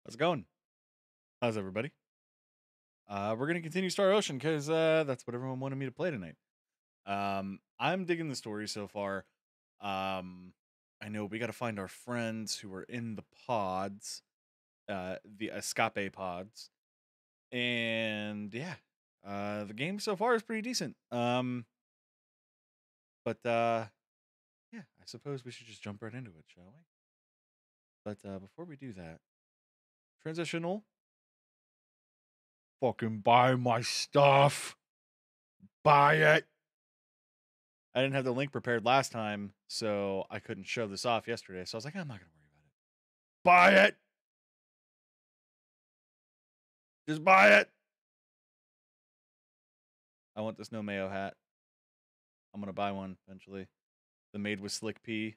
How's it going? How's everybody? We're gonna continue Star Ocean because that's what everyone wanted me to play tonight. I'm digging the story so far. Um, I know we got to find our friends who are in the pods, the escape pods, and yeah, the game so far is pretty decent. But yeah, I suppose we should just jump right into it, shall we? But before we do that, transitional, fucking buy my stuff, buy it. I didn't have the link prepared last time, so I couldn't show this off yesterday. So I was like, I'm not going to worry about it. Buy it. Just buy it. I want this no mayo hat. I'm going to buy one eventually. The Made with Slick P.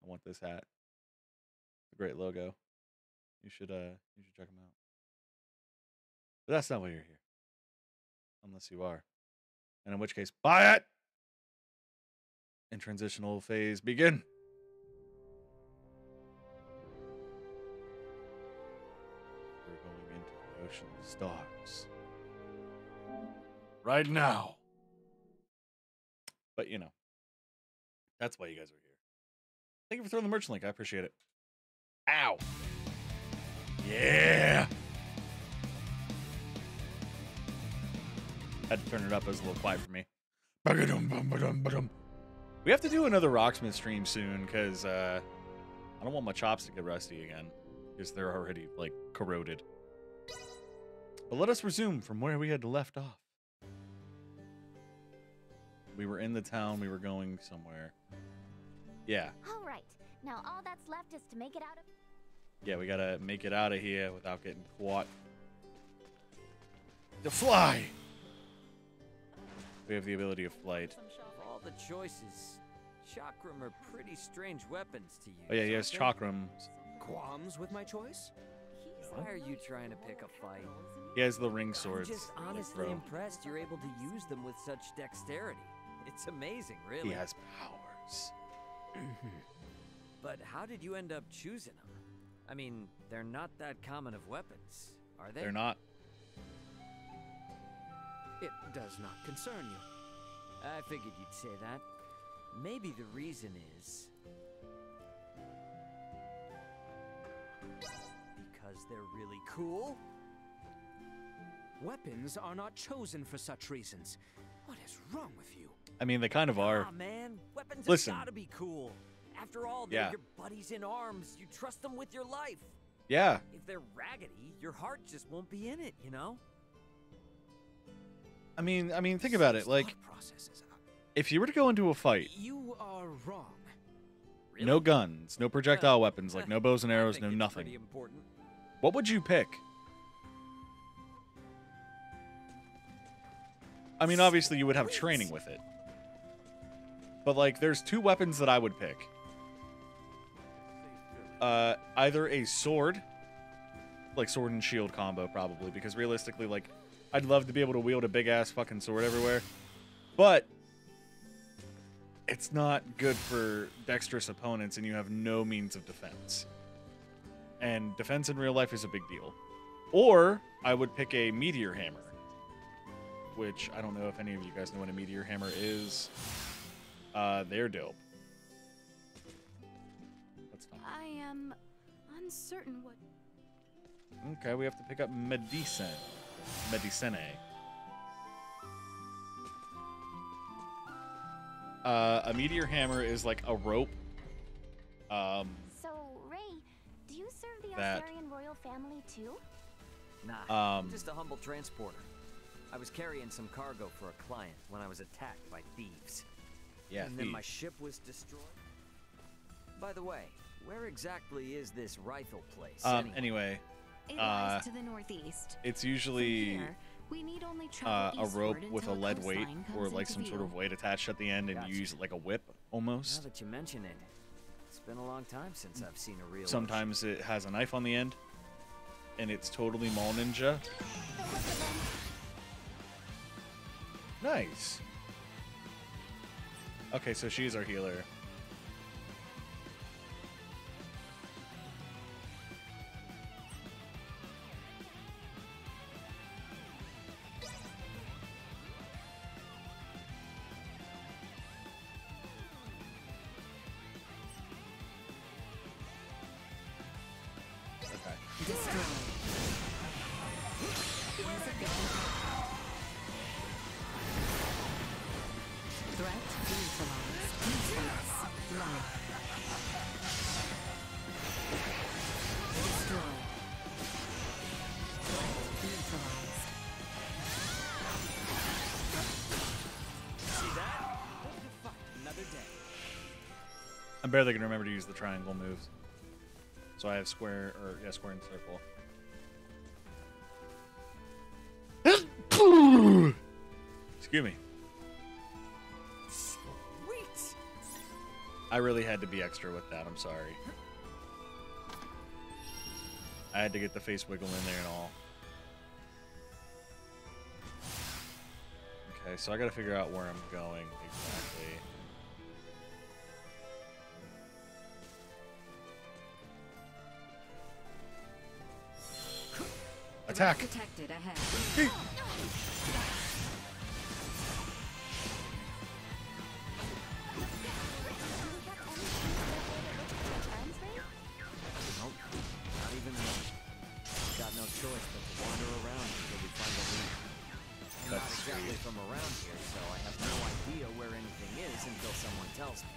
I want this hat. It's a great logo. You should check them out. But that's not why you're here. Unless you are. And in which case, buy it. And transitional phase begin. We're going into the ocean of stars. Right now. But, you know, that's why you guys are here. Thank you for throwing the merch link. I appreciate it. Ow. Yeah. Had to turn it up. It was a little quiet for me. We have to do another Rocksmith stream soon because I don't want my chops to get rusty again because they're already, like, corroded. But let us resume from where we had left off. We were in the town. We were going somewhere. Yeah. All right. Now all that's left is to make it out of... Yeah, we gotta make it out of here without getting caught. To fly! We have the ability of flight. Of all the choices, chakram are pretty strange weapons to use. Oh yeah, he has chakram. Qualms with my choice? Why are you trying to pick a fight? He has the ring swords. I'm just honestly impressed you're able to use them with such dexterity. It's amazing, really. He has powers. But how did you end up choosing them? I mean, they're not that common of weapons, are they? They're not. It does not concern you. I figured you'd say that. Maybe the reason is... because they're really cool? Weapons are not chosen for such reasons. What is wrong with you? I mean, they kind of are. Aw, man. Weapons Listen. have gotta be cool. After all, they're Yeah. your buddies in arms. You trust them with your life. Yeah. If they're raggedy, your heart just won't be in it, you know? I mean, think about it. Like, Thought processes. if you were to go into a fight, You are wrong. Really? no guns, no projectile weapons, like no bows and I arrows, think no it's nothing. pretty important. What would you pick? I mean, obviously you would have training with it. But like, there's two weapons that I would pick. Either a sword, like sword and shield combo probably, because realistically, like, I'd love to be able to wield a big ass fucking sword everywhere. But it's not good for dexterous opponents and you have no means of defense. And defense in real life is a big deal. Or I would pick a meteor hammer, which I don't know if any of you guys know what a meteor hammer is. They're dope. Let's not. I am uncertain what... Okay, we have to pick up medicine. Medicine. A meteor hammer is like a rope. So, Ray, do you serve the That- Arthurian royal family too? Nah, I'm just a humble transporter. I was carrying some cargo for a client when I was attacked by thieves. Yeah, And then my thieves. ship was destroyed. By the way, where exactly is this Rifle place? Anyway, It Uh, lies to the northeast. it's From usually here, we need only travel a rope eastward with a until lead weight coastline or comes like into some sort view. of weight attached at the end, and Gotcha. you use it like a whip Now almost. that you mention it, it's been a long time since I've seen a real Sometimes it has a knife on the end, and it's totally mall ninja. Nice. Okay, so she's our healer. Destroyed. Threat neutralized. Useless. Low. Destroyed. Threat neutralized. See that? Another day. I'm barely gonna remember to use the triangle moves. So I have square, or yeah, square and circle. Excuse me. Sweet. I really had to be extra with that. I'm sorry. I had to get the face wiggle in there and all. Okay, so I gotta figure out where I'm going exactly. Attack! Detected ahead. Nope. Not even one. Got no choice but to wander around until we find a lead. I'm not That's exactly sweet. from around here, so I have no idea where anything is until someone tells me.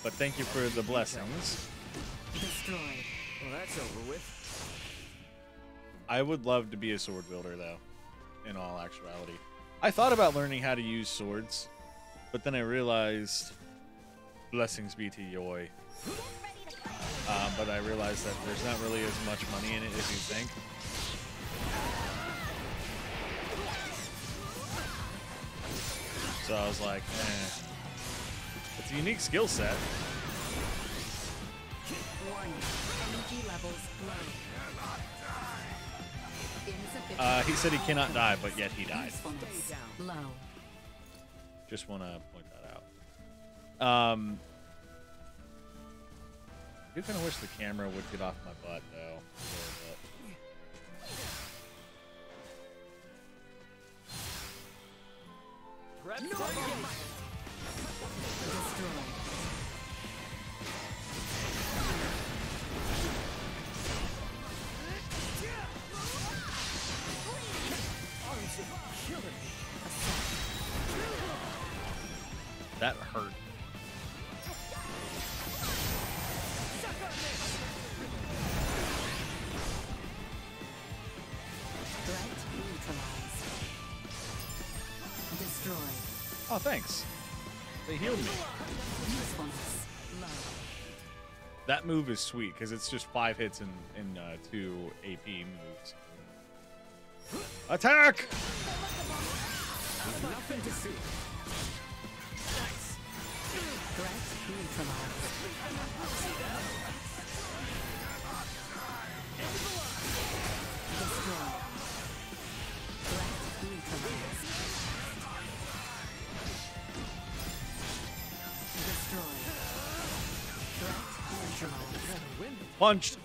But thank you for the blessings. Destroyed. Well, that's over with. I would love to be a sword wielder, though, in all actuality. I thought about learning how to use swords, but then I realized, blessings be to Yoi. But I realized that there's not really as much money in it as you think. So I was like, eh. It's a unique skill set. Warning. Energy levels low. He said he cannot die, but yet he died. Usefulness low. Just want to point that out. I do kind of wish the camera would get off my butt, though. A little bit. Destroyed. That hurt. Threat neutralized. Destroyed. Oh, thanks. They healed me. Usefulness low. That move is sweet because it's just 5 hits in 2 AP moves. Attack! Nothing to see. Threat neutralized. Destroyed. Threat neutralized. Destroyed. Threat neutralized. Punched.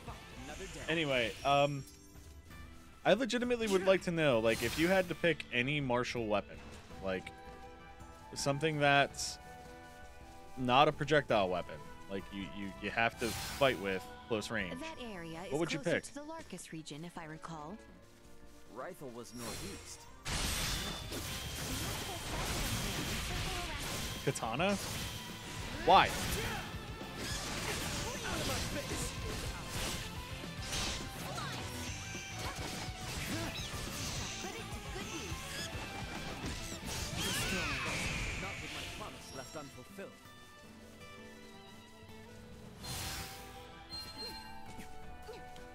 Anyway, I legitimately would like to know, like, if you had to pick any martial weapon, like, something that's not a projectile weapon, like you have to fight with close range. That area is What would you closer pick? to the Larkus region, if I recall. Rifle was northeast. Katana? Why? Not with my promise left unfulfilled.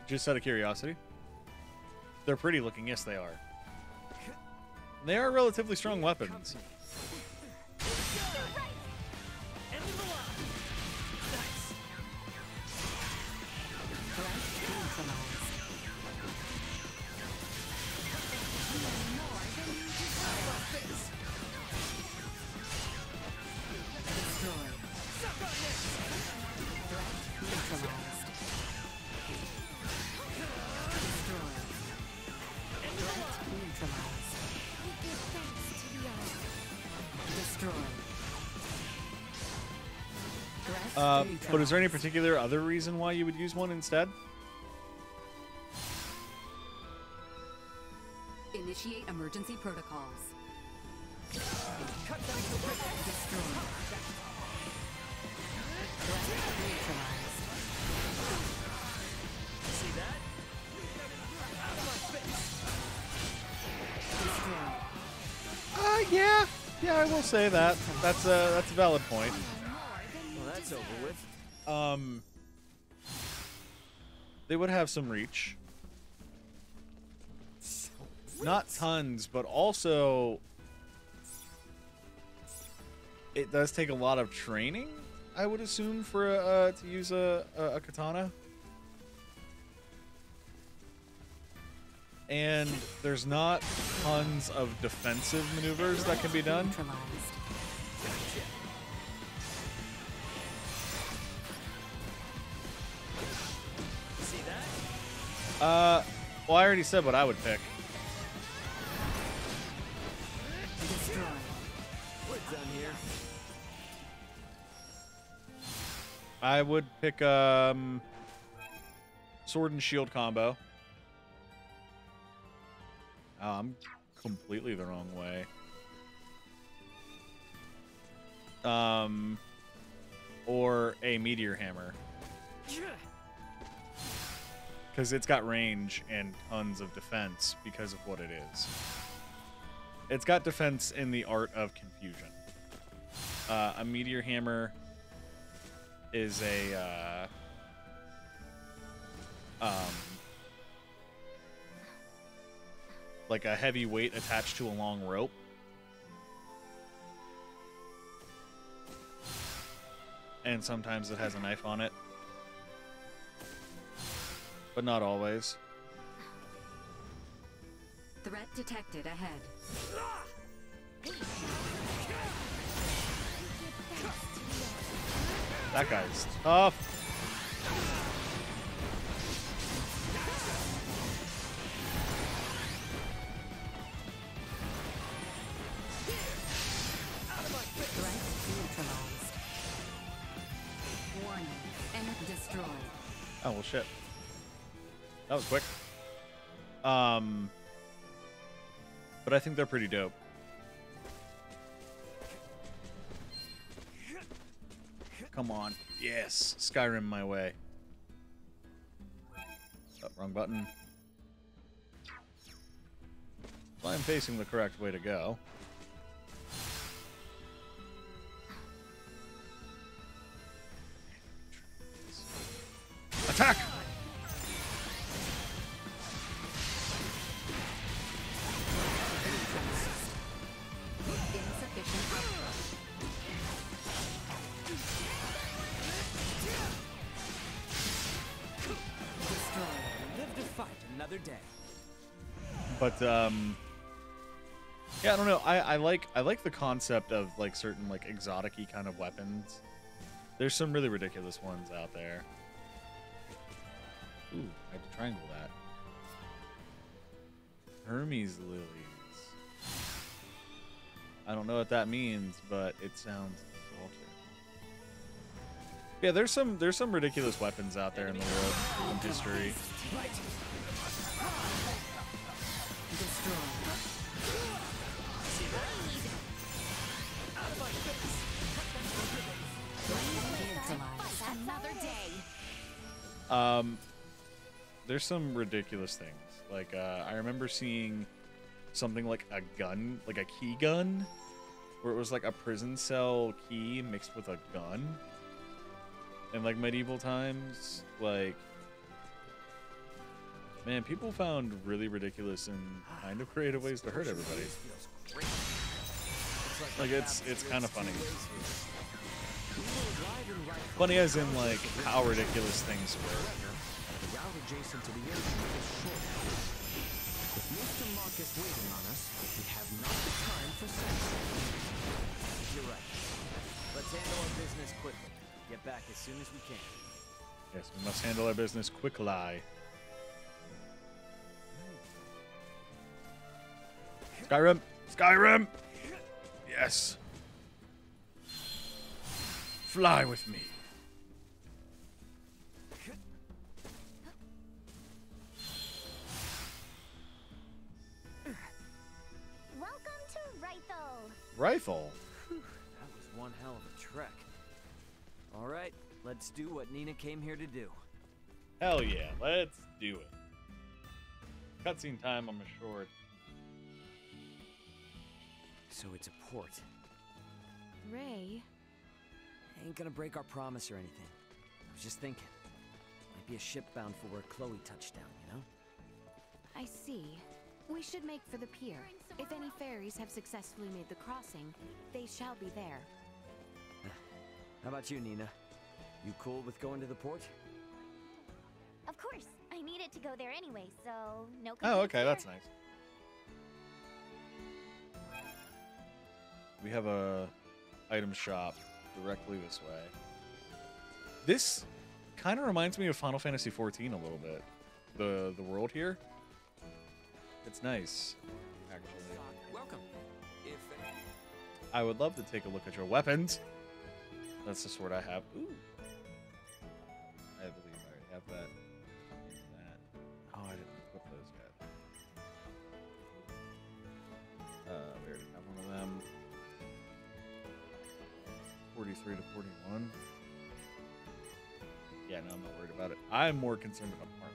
Just out of curiosity. They're pretty looking, yes they are. They are relatively strong weapons. But is there any particular other reason why you would use one instead? Initiate emergency protocols. Destroy. Threat neutralized. See that? Destroy. Yeah. Yeah, I will say that. That's a valid point. Well, that's over with. They would have some reach. Not tons, but also it does take a lot of training, I would assume, for to use a katana. And there's not tons of defensive maneuvers that can be done. Neutralized. See that? Well, I already said what I would pick. Destroy. We're done here. I would pick sword and shield combo. Oh, I'm completely the wrong way. Or a meteor hammer. Because it's got range and tons of defense because of what it is. It's got defense in the art of confusion. A meteor hammer is a like a heavy weight attached to a long rope. And sometimes it has a knife on it. But not always. Threat detected ahead. That guy's tough. Threat neutralized. Warning. Enemy destroyed. Oh, well, shit. That was quick. But I think they're pretty dope. Come on. Yes. Skyrim my way. Oh, wrong button. Well, I'm facing the correct way to go. Attack! Insufficient output. Destroy. Live to fight another day. But yeah, I don't know. I like the concept of like certain like exotic-y kind of weapons. There's some really ridiculous ones out there. Ooh, I had to triangle that. Hermes lilies. I don't know what that means, but it sounds exalted. Yeah, there's some ridiculous weapons out there in the world in history. Destroy. Neutralized. Another day. There's some ridiculous things. Like I remember seeing something like a gun, like a key gun, where it was like a prison cell key mixed with a gun. In like medieval times, like, man, people found really ridiculous and kind of creative ways to hurt everybody. Like it's kind of funny. Funny as in like how ridiculous things were. The route adjacent to the ocean is short. With Mr. Marcus waiting on us, we have not the time for sex. You're right. Let's handle our business quickly. Get back as soon as we can. Yes, we must handle our business quickly. Skyrim! Skyrim! Yes. Fly with me. Rifle. Whew, that was one hell of a trek. All right, let's do what Nina came here to do. Hell yeah, let's do it. Cutscene time, I'm assured. So it's a port. Ray, Ain't gonna break our promise or anything. I was just thinking. Might be a ship bound for where Chloe touched down, you know? I see. We should make for the pier. If any ferries have successfully made the crossing, they shall be there. How about you, Nina? You cool with going to the port? Of course. I needed to go there anyway, so no Oh, complaints okay, there. that's nice. We have a item shop directly this way. This kind of reminds me of Final Fantasy XIV a little bit. The world here. It's nice, actually. Welcome. If I would love to take a look at your weapons. That's the sword I have. Ooh. I believe I already have that. That. Oh, I didn't equip those yet. We already have one of them. 43 to 41. Yeah, no, I'm not worried about it. I'm more concerned about armor.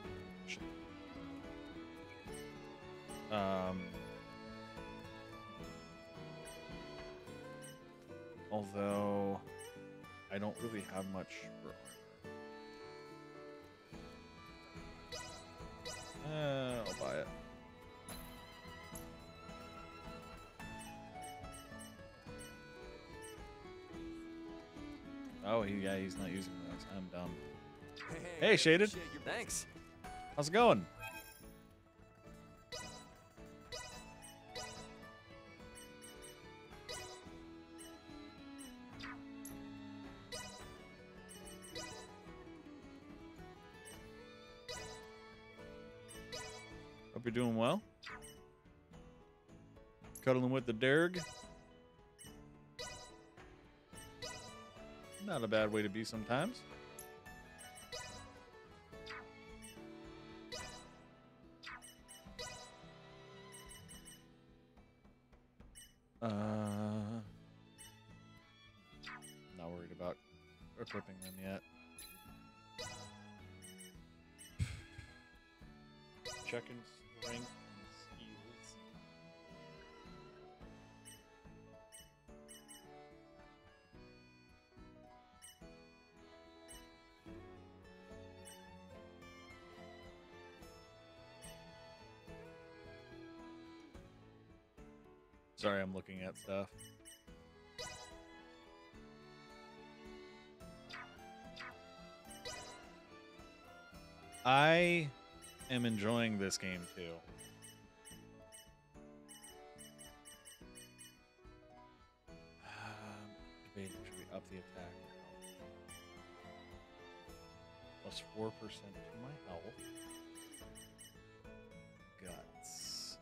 Although I don't really have much for armor. I'll buy it. Oh, yeah, he's not using those. I'm dumb. Hey, Shaded. appreciate your Thanks. How's it going? Hope you're doing well. Cuddling with the Derg. Not a bad way to be sometimes. Not worried about equipping them yet. Checking strength and skills. Sorry, I'm looking at stuff. I am enjoying this game too. Debating, should we up the attack? Plus 4% to my health. Guts.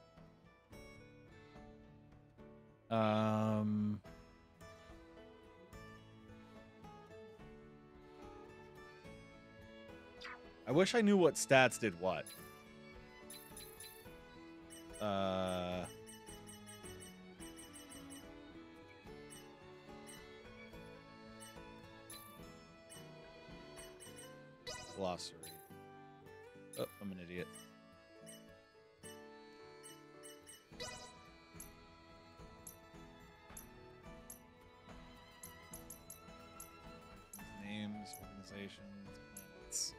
I wish I knew what stats did what. Glossary. Oh, I'm an idiot. Names, organizations, planets.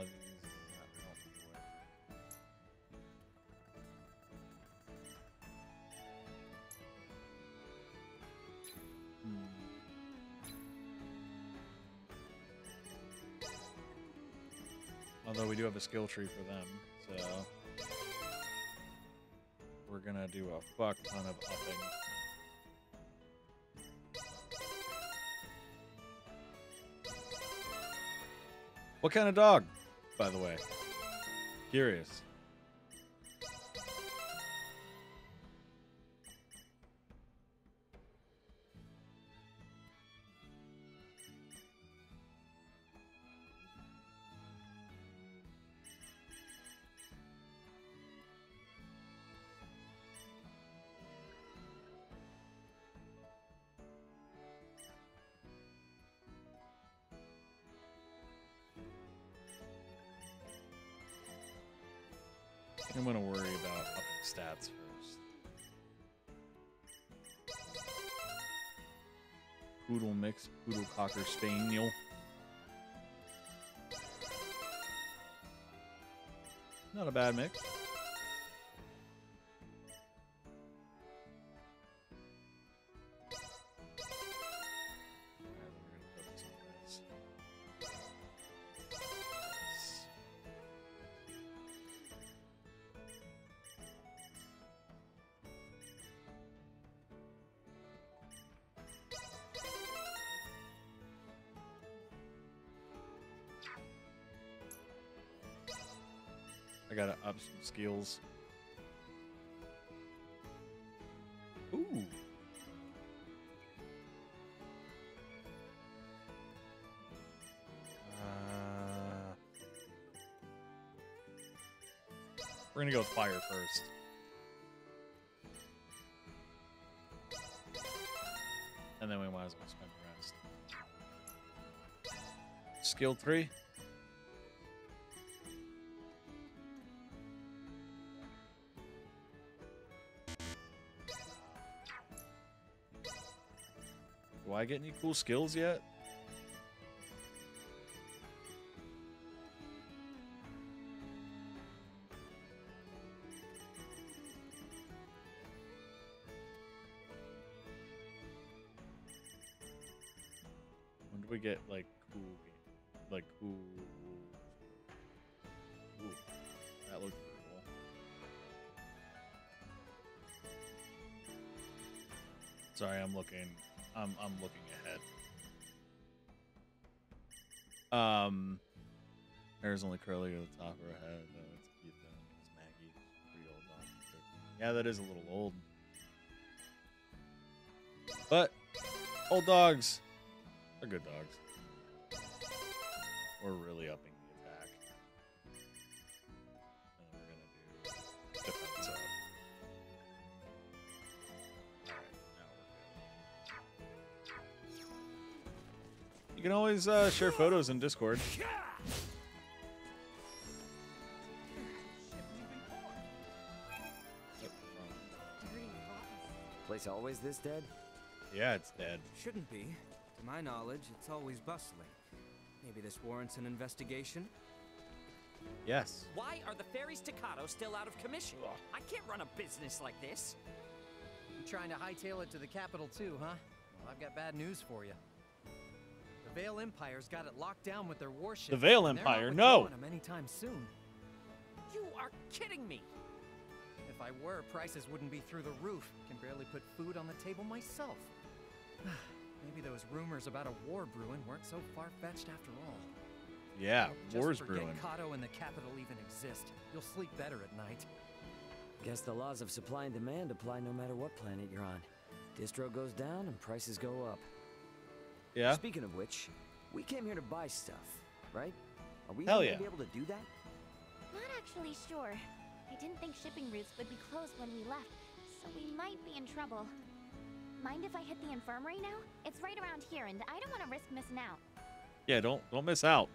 These do not help me with. Although we do have a skill tree for them, so we're gonna do a fuck ton of upping. What kind of dog, by the way? Curious. I'm gonna worry about upping stats first. Poodle mix, poodle cocker spaniel. Not a bad mix. I gotta up some skills. Ooh. We're gonna go with fire first. And then we might as well spend the rest. Skill 3. Do I get any cool skills yet? When do we get like cool, cool? Ooh, that looks pretty cool. Sorry, I'm looking ahead. There's only Curly at the top of her head. No, it's cute though. It's Maggie. Pretty old dog. Yeah, that is a little old. But old dogs are good dogs. We're really upping the attack. And then we're gonna do defense up. You can always share photos in Discord. Place always this dead? Yeah, it's dead. Shouldn't be. To my knowledge, it's always bustling. Maybe this warrants an investigation? Yes. Why are the Fairy Staccato still out of commission? I can't run a business like this. You trying to hightail it to the capital too, huh? Well, I've got bad news for you. The Vale Empire's got it locked down with their warships. The Vale and they're not Empire, no! withdrawing them anytime soon. You are kidding me! If I were, prices wouldn't be through the roof. Can barely put food on the table myself. Maybe those rumors about a war brewing weren't so far-fetched after all. Yeah, Just war's forget brewing. Kato and the capital even exist. You'll sleep better at night. Guess the laws of supply and demand apply no matter what planet you're on. Distro goes down and prices go up. Yeah. Speaking of which, we came here to buy stuff, right? Are we Hell gonna yeah. be able to do that? Not actually sure. I didn't think shipping routes would be closed when we left, so we might be in trouble. Mind if I hit the infirmary now? It's right around here, and I don't want to risk missing out. Yeah, don't miss out.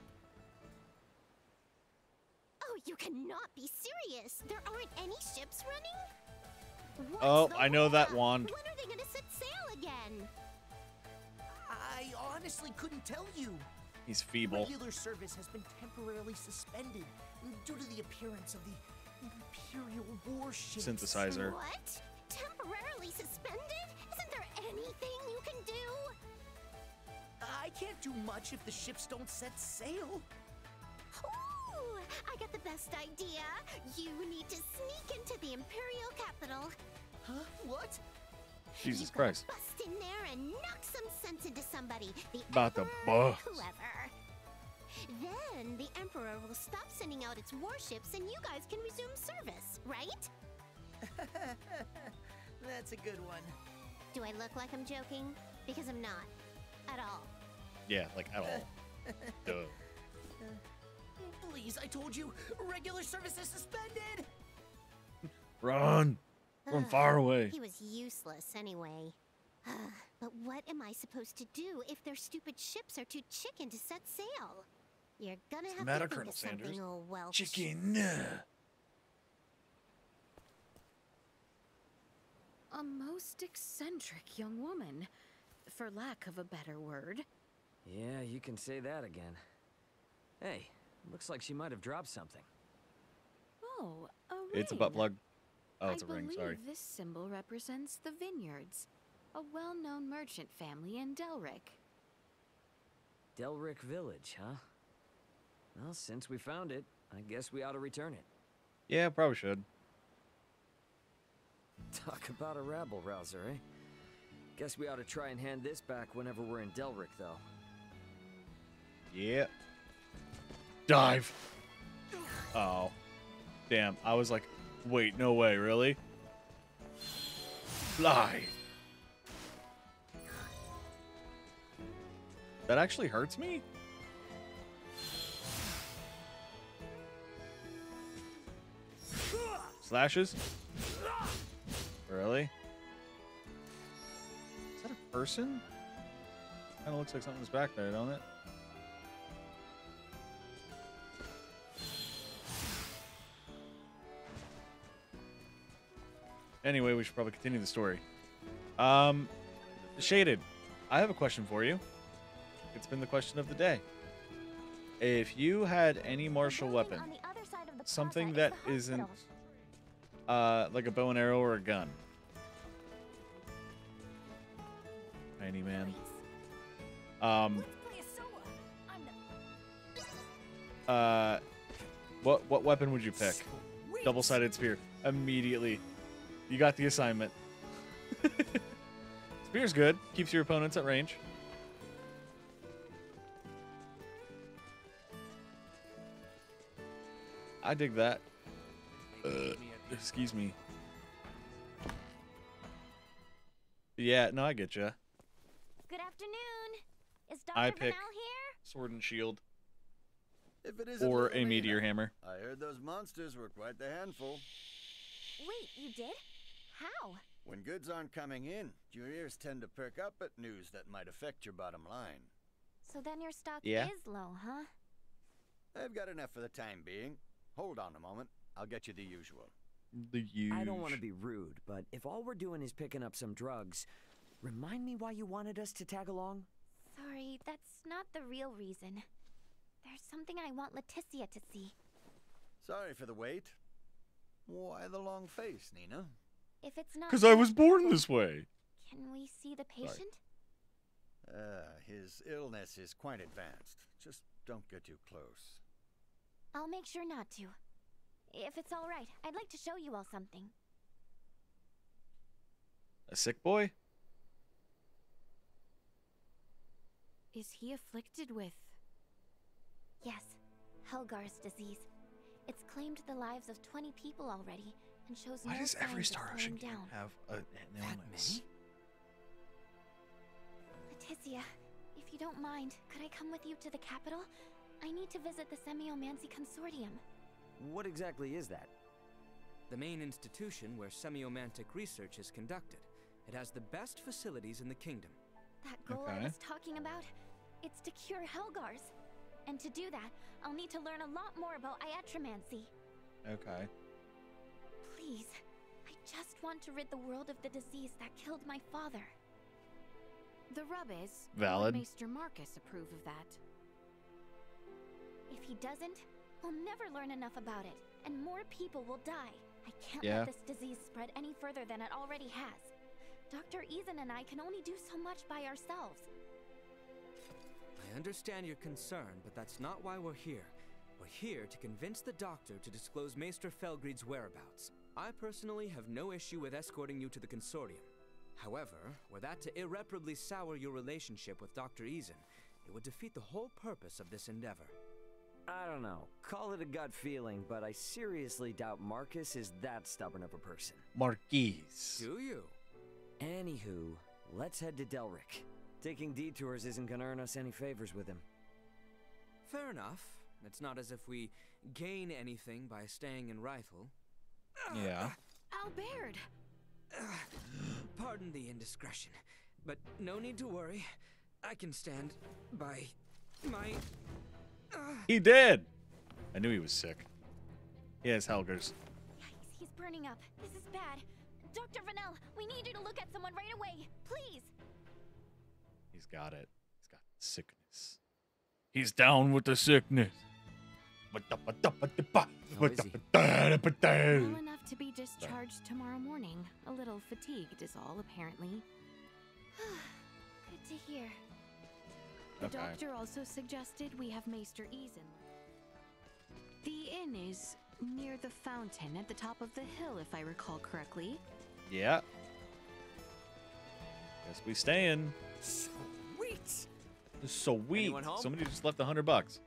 Oh, you cannot be serious! There aren't any ships running? What's Oh, the I know that holdup? wand. When are they gonna set sail again? I honestly couldn't tell you. He's feeble. Regular service has been temporarily suspended due to the appearance of the Imperial warships. Synthesizer. What? Temporarily suspended? Isn't there anything you can do? I can't do much if the ships don't set sail. Ooh, I got the best idea. You need to sneak into the Imperial capital. Huh? What? Jesus You gotta Christ. Bust in there and knock some sense into somebody. The About to Emperor, bust. whoever. Then the Emperor will stop sending out its warships and you guys can resume service, right? That's a good one. Do I look like I'm joking? Because I'm not. At all. Yeah, like at all. Duh. Please, I told you, regular service is suspended. Run! Run Ugh, far away. He was useless anyway. But what am I supposed to do if their stupid ships are too chicken to set sail? You're gonna What's have the matter, to think Colonel of something, Sanders? old Welch. Chicken. A most eccentric young woman, for lack of a better word. Yeah, you can say that again. Hey, looks like she might have dropped something. Oh, a ring. It's a butt plug. Oh, it's a I ring, believe sorry. this symbol represents the Vineyards, a well-known merchant family in Delric. Delric Village, huh? Well, since we found it, I guess we ought to return it. Yeah, probably should. Talk about a rabble-rouser, eh? Guess we ought to try and hand this back whenever we're in Delric, though. Yeah. Dive. Oh. Damn, I was like, wait, no way, really? Fly. That actually hurts me? Slashes? Really? Is that a person? Kinda looks like something's back there, don't it? Anyway, we should probably continue the story. Shaded, I have a question for you. It's been the question of the day. If you had any martial weapon, something that isn't like a bow and arrow or a gun. Tiny man. What weapon would you pick? Double-sided spear. Immediately. You got the assignment. Spear's good. Keeps your opponents at range. I dig that. Excuse me. Yeah, no, I get ya. Good afternoon. Is I Dr. pick Bernal here? sword and shield. If it isn't Or little a meteor Nina, hammer. I heard those monsters were quite the handful. Wait, you did? How? When goods aren't coming in, your ears tend to perk up at news that might affect your bottom line. So then your stock Yeah. is low, huh? I've got enough for the time being. Hold on a moment. I'll get you the usual. The huge. I don't want to be rude, but if all we're doing is picking up some drugs, remind me why you wanted us to tag along? Sorry, that's not the real reason. There's something I want Leticia to see. Sorry for the wait. Why the long face, Nina? If it's not... Because I was born this way. Can we see the patient? His illness is quite advanced. Just don't get too close. I'll make sure not to. If it's all right, I'd like to show you all something. A sick boy? Is he afflicted with... Yes, Helgar's disease. It's claimed the lives of 20 people already, and shows Why no does every signs of Star Ocean slowing game down. have an illness? Leticia, if you don't mind, could I come with you to the capital? I need to visit the Semiomancy Consortium. What exactly is that? The main institution where semiomantic research is conducted. It has the best facilities in the kingdom. That goal I was talking about, it's to cure Helgars. And to do that, I'll need to learn a lot more about iatromancy. Okay. Please, I just want to rid the world of the disease that killed my father. The rub is, Valid. Lord Maester Marcus approve of that. If he doesn't, we'll never learn enough about it, and more people will die. I can't Yeah. let this disease spread any further than it already has. Dr. Eason and I can only do so much by ourselves. I understand your concern, but that's not why we're here. We're here to convince the doctor to disclose Maester Felgreid's whereabouts. I personally have no issue with escorting you to the consortium. However, were that to irreparably sour your relationship with Dr. Eason, it would defeat the whole purpose of this endeavor. I don't know. Call it a gut feeling, but I seriously doubt Marcus is that stubborn of a person. Marquise. Do you? Anywho, let's head to Delric. Taking detours isn't gonna earn us any favors with him. Fair enough. It's not as if we gain anything by staying in Rifle. Yeah. Albert! Pardon the indiscretion, but no need to worry. I can stand by my... He did! I knew he was sick. He has Helgers. Yikes, he's burning up. This is bad. Dr. Vanel, we need you to look at someone right away. Please. He's got it. He's got sickness. He's down with the sickness. How is he? Well enough to be discharged tomorrow morning. A little fatigued is all, apparently. Good to hear. The Okay. doctor also suggested we have Maester Eason. The inn is near the fountain at the top of the hill, if I recall correctly. Yeah. Guess we staying. Sweet! Sweet. Anyone home? Somebody just left $100.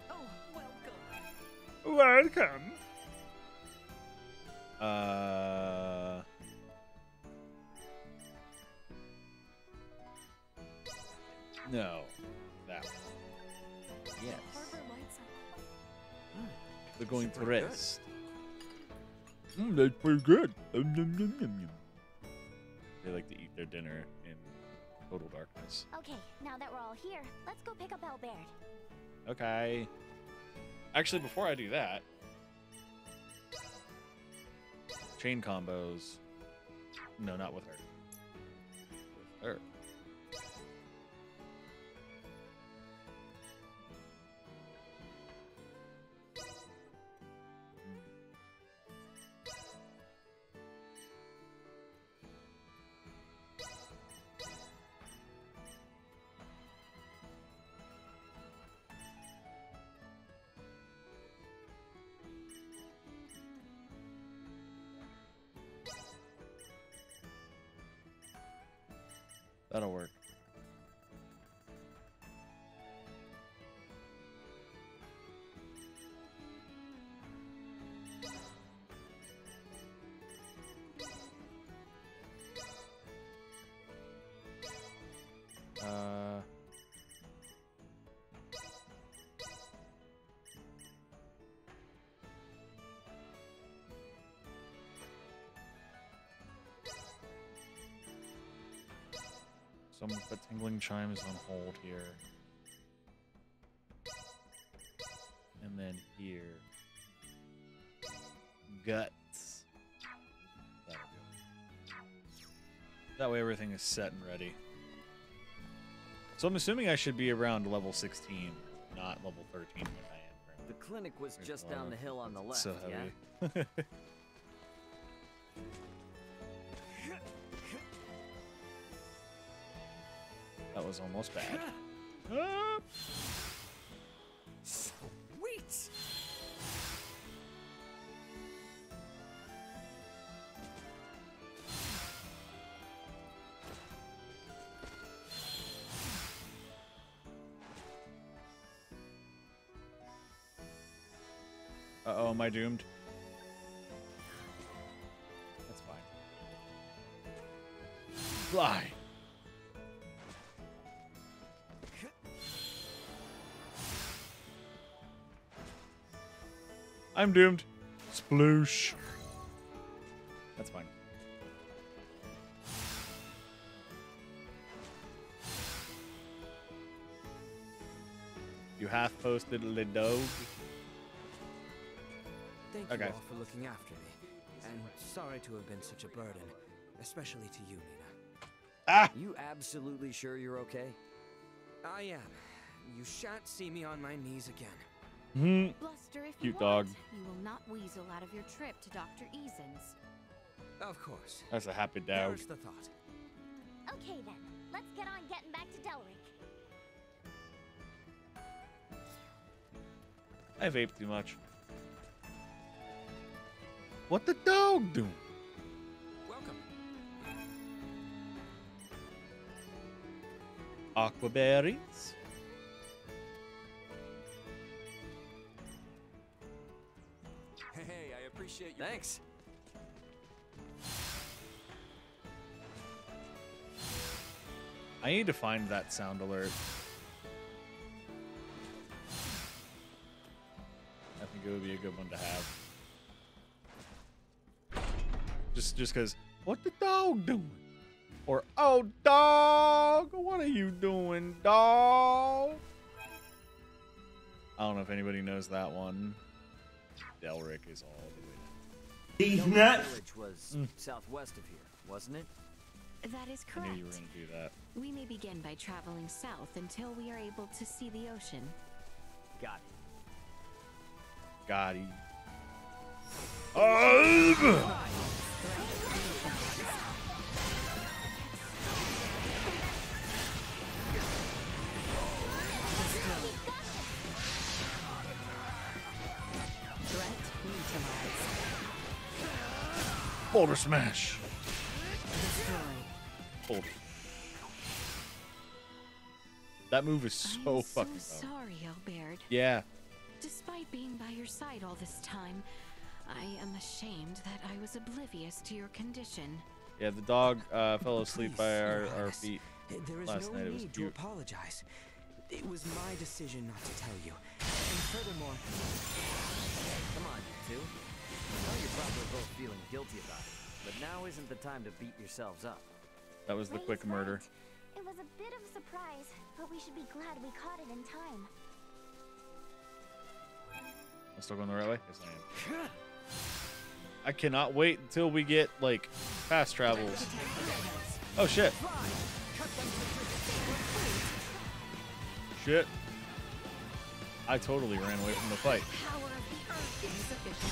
Oh, welcome. Welcome. No. That one. Yes. Harbor lights are... They're going to pretty good. rest. That's pretty good. They like to eat their dinner in total darkness. Okay, now that we're all here, let's go pick up Albert. Okay. Actually, before I do that, chain combos. No, not with her. With her. That'll work. Someone put Tingling Chimes on hold here. And then here. Guts. That'll do. That way everything is set and ready. So I'm assuming I should be around level 16, not level 13 like I am currently. The clinic was There's just a lot down of- the hill on the left, So yeah? heavy. That was almost bad. Ah! Sweet! Uh-oh, am I doomed? That's fine. Fly! I'm doomed. Sploosh. That's fine. You half posted Le Dog. Thank you Okay. all for looking after me. And sorry to have been such a burden, especially to you, Nina. Ah! You absolutely sure you're okay? I am. You shan't see me on my knees again. Hmm. Bluster, if Cute you dog. want, you will not weasel out of your trip to Dr. Eason's. Of course. That's a happy dog. There's the thought. Okay then, let's get on getting back to Delric. I vape too much. What the dog doing? Welcome. Aquaberries? Hey, I appreciate you. Thanks. I need to find that sound alert. I think it would be a good one to have. Just because, what the dog doing? Or, oh, dog, what are you doing, dog? I don't know if anybody knows that one. Delric is all the way down. These Delric nuts. Village was southwest of here, wasn't it? That is I correct. knew you were going to do that. We may begin by traveling south until we are able to see the ocean. Got it. God, he... Threat neutralized. Boulder smash. Destroyed. Boulder. That move is so I'm fucking so dumb. sorry, Albert. Yeah. Despite being by your side all this time, I am ashamed that I was oblivious to your condition. Yeah, the dog fell asleep by Please, our Your Highness, feet There is last no night. It was need to cute. apologize. It was my decision not to tell you. And furthermore, Come on, you two. I know you're probably both feeling guilty about it, but now isn't the time to beat yourselves up. That was the Ray's quick murder. right. It was a bit of a surprise, but we should be glad we caught it in time. I'm still going the right way? Yes, I am. I cannot wait until we get, like, fast travels. Oh, shit. Shit. I totally ran away from the fight. Power of the earth insufficient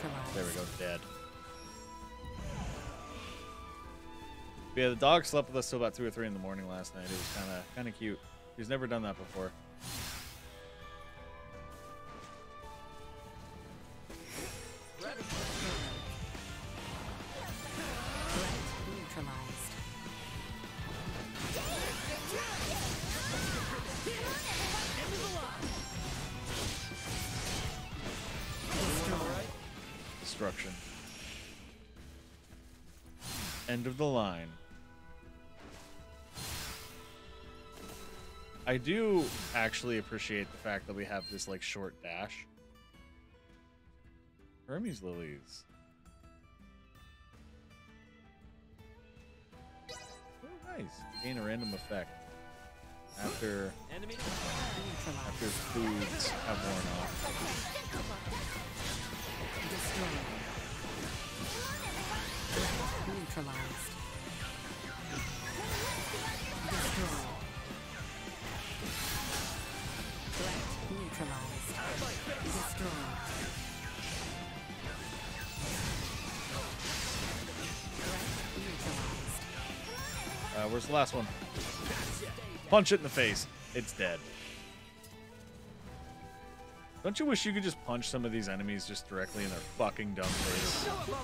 output. There we go, dead. But yeah, the dog slept with us till about 2 or 3 in the morning last night. It was kind of cute. He's never done that before. Threat neutralized. Destruction. End of the line. I do actually appreciate the fact that we have this like short dash. Hermes lilies. Oh, nice. Gain a random effect after foods have worn off. Destroyed. Neutralized. Destroyed. Threat neutralized. Destroyed. Threat neutralized. Where's the last one? Punch it in the face. It's dead. Don't you wish you could just punch some of these enemies just directly in their fucking dumb face? Destroyed.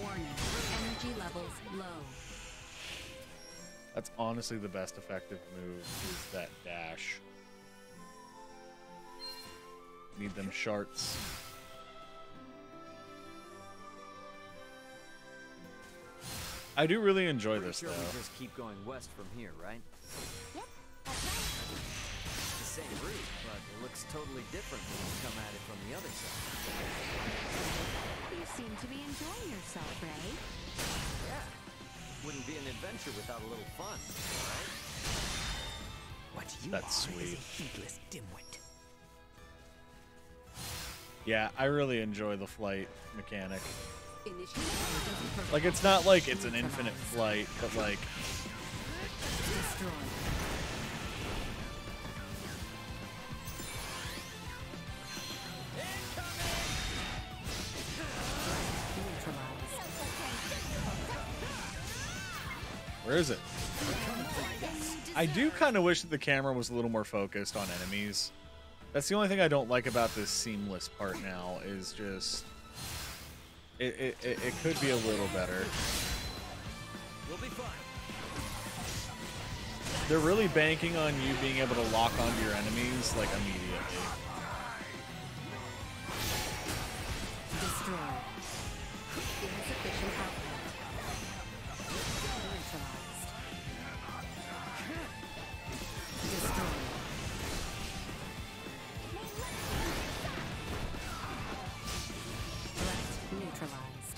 Warning. Energy levels low. That's honestly the best effective move, is that dash. Need them sharts. I do really enjoy Pretty this, sure though. we just keep going west from here, right? Yep, that's right. It's the same route, but it looks totally different when you come at it from the other side. You seem to be enjoying yourself, Ray. Yeah. Wouldn't be an adventure without a little fun, right? what you That's are is sweet. a heedless dimwit. Yeah, I really enjoy the flight mechanic. Initiate. Like, it's not like it's an infinite flight, but like, Destroyed. Neutralized. where is it? I do kind of wish that the camera was a little more focused on enemies. That's the only thing I don't like about this seamless part now, is just... It could be a little better. We'll be fine. They're really banking on you being able to lock onto your enemies, like, immediately. Destroyed. Insufficient output. Neutralized. Destroyed. Threat neutralized.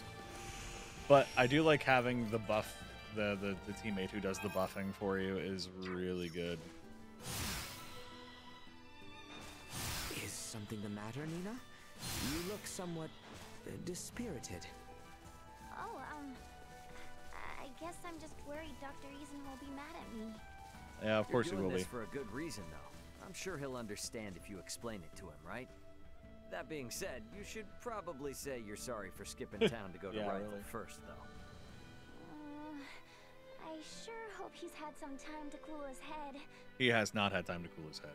But I do like having the buff, the teammate who does the buffing for you is really good. Is something the matter, Nina? You look somewhat dispirited. Oh, I guess I'm just worried Dr. Eason will be mad at me. Yeah, of course he You're will doing be. this for a good reason, though. I'm sure he'll understand if you explain it to him, right? That being said, you should probably say you're sorry for skipping town to go to Yeah, Rifle really. first, though. I sure hope he's had some time to cool his head. He has not had time to cool his head.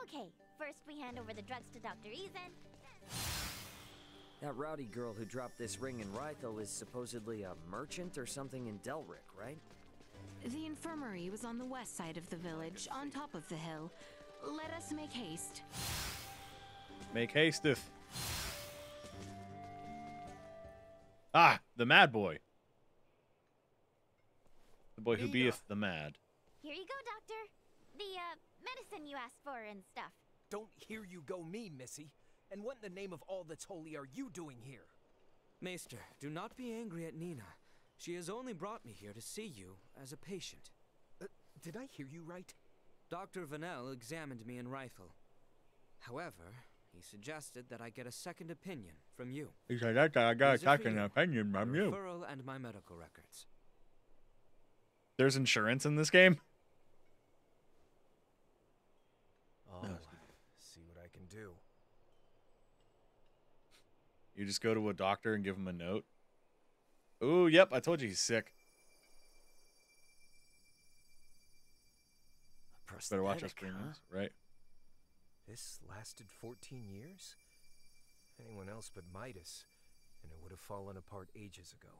Okay, first we hand over the drugs to Dr. Eason. That rowdy girl who dropped this ring in Rythel is supposedly a merchant or something in Delric, right? The infirmary was on the west side of the village, on top of the hill. Let us make haste. Make hasteth. Ah, the mad boy. The boy who beeth the mad. Here you go, Doctor. The, medicine you asked for and stuff. Don't hear you go me, Missy. And what in the name of all that's holy are you doing here? Maester, do not be angry at Nina. She has only brought me here to see you as a patient. Did I hear you right? Dr. Vanel examined me in Rifle. However, he suggested that I get a second opinion from you. He said, I got a These are for second you. opinion from you. Referral and my medical records. There's insurance in this game? Oh, see what I can do. You just go to a doctor and give him a note? Ooh, yep, I told you he's sick. Better watch us premiums, right? This lasted 14 years? Anyone else but Midas, and it would have fallen apart ages ago.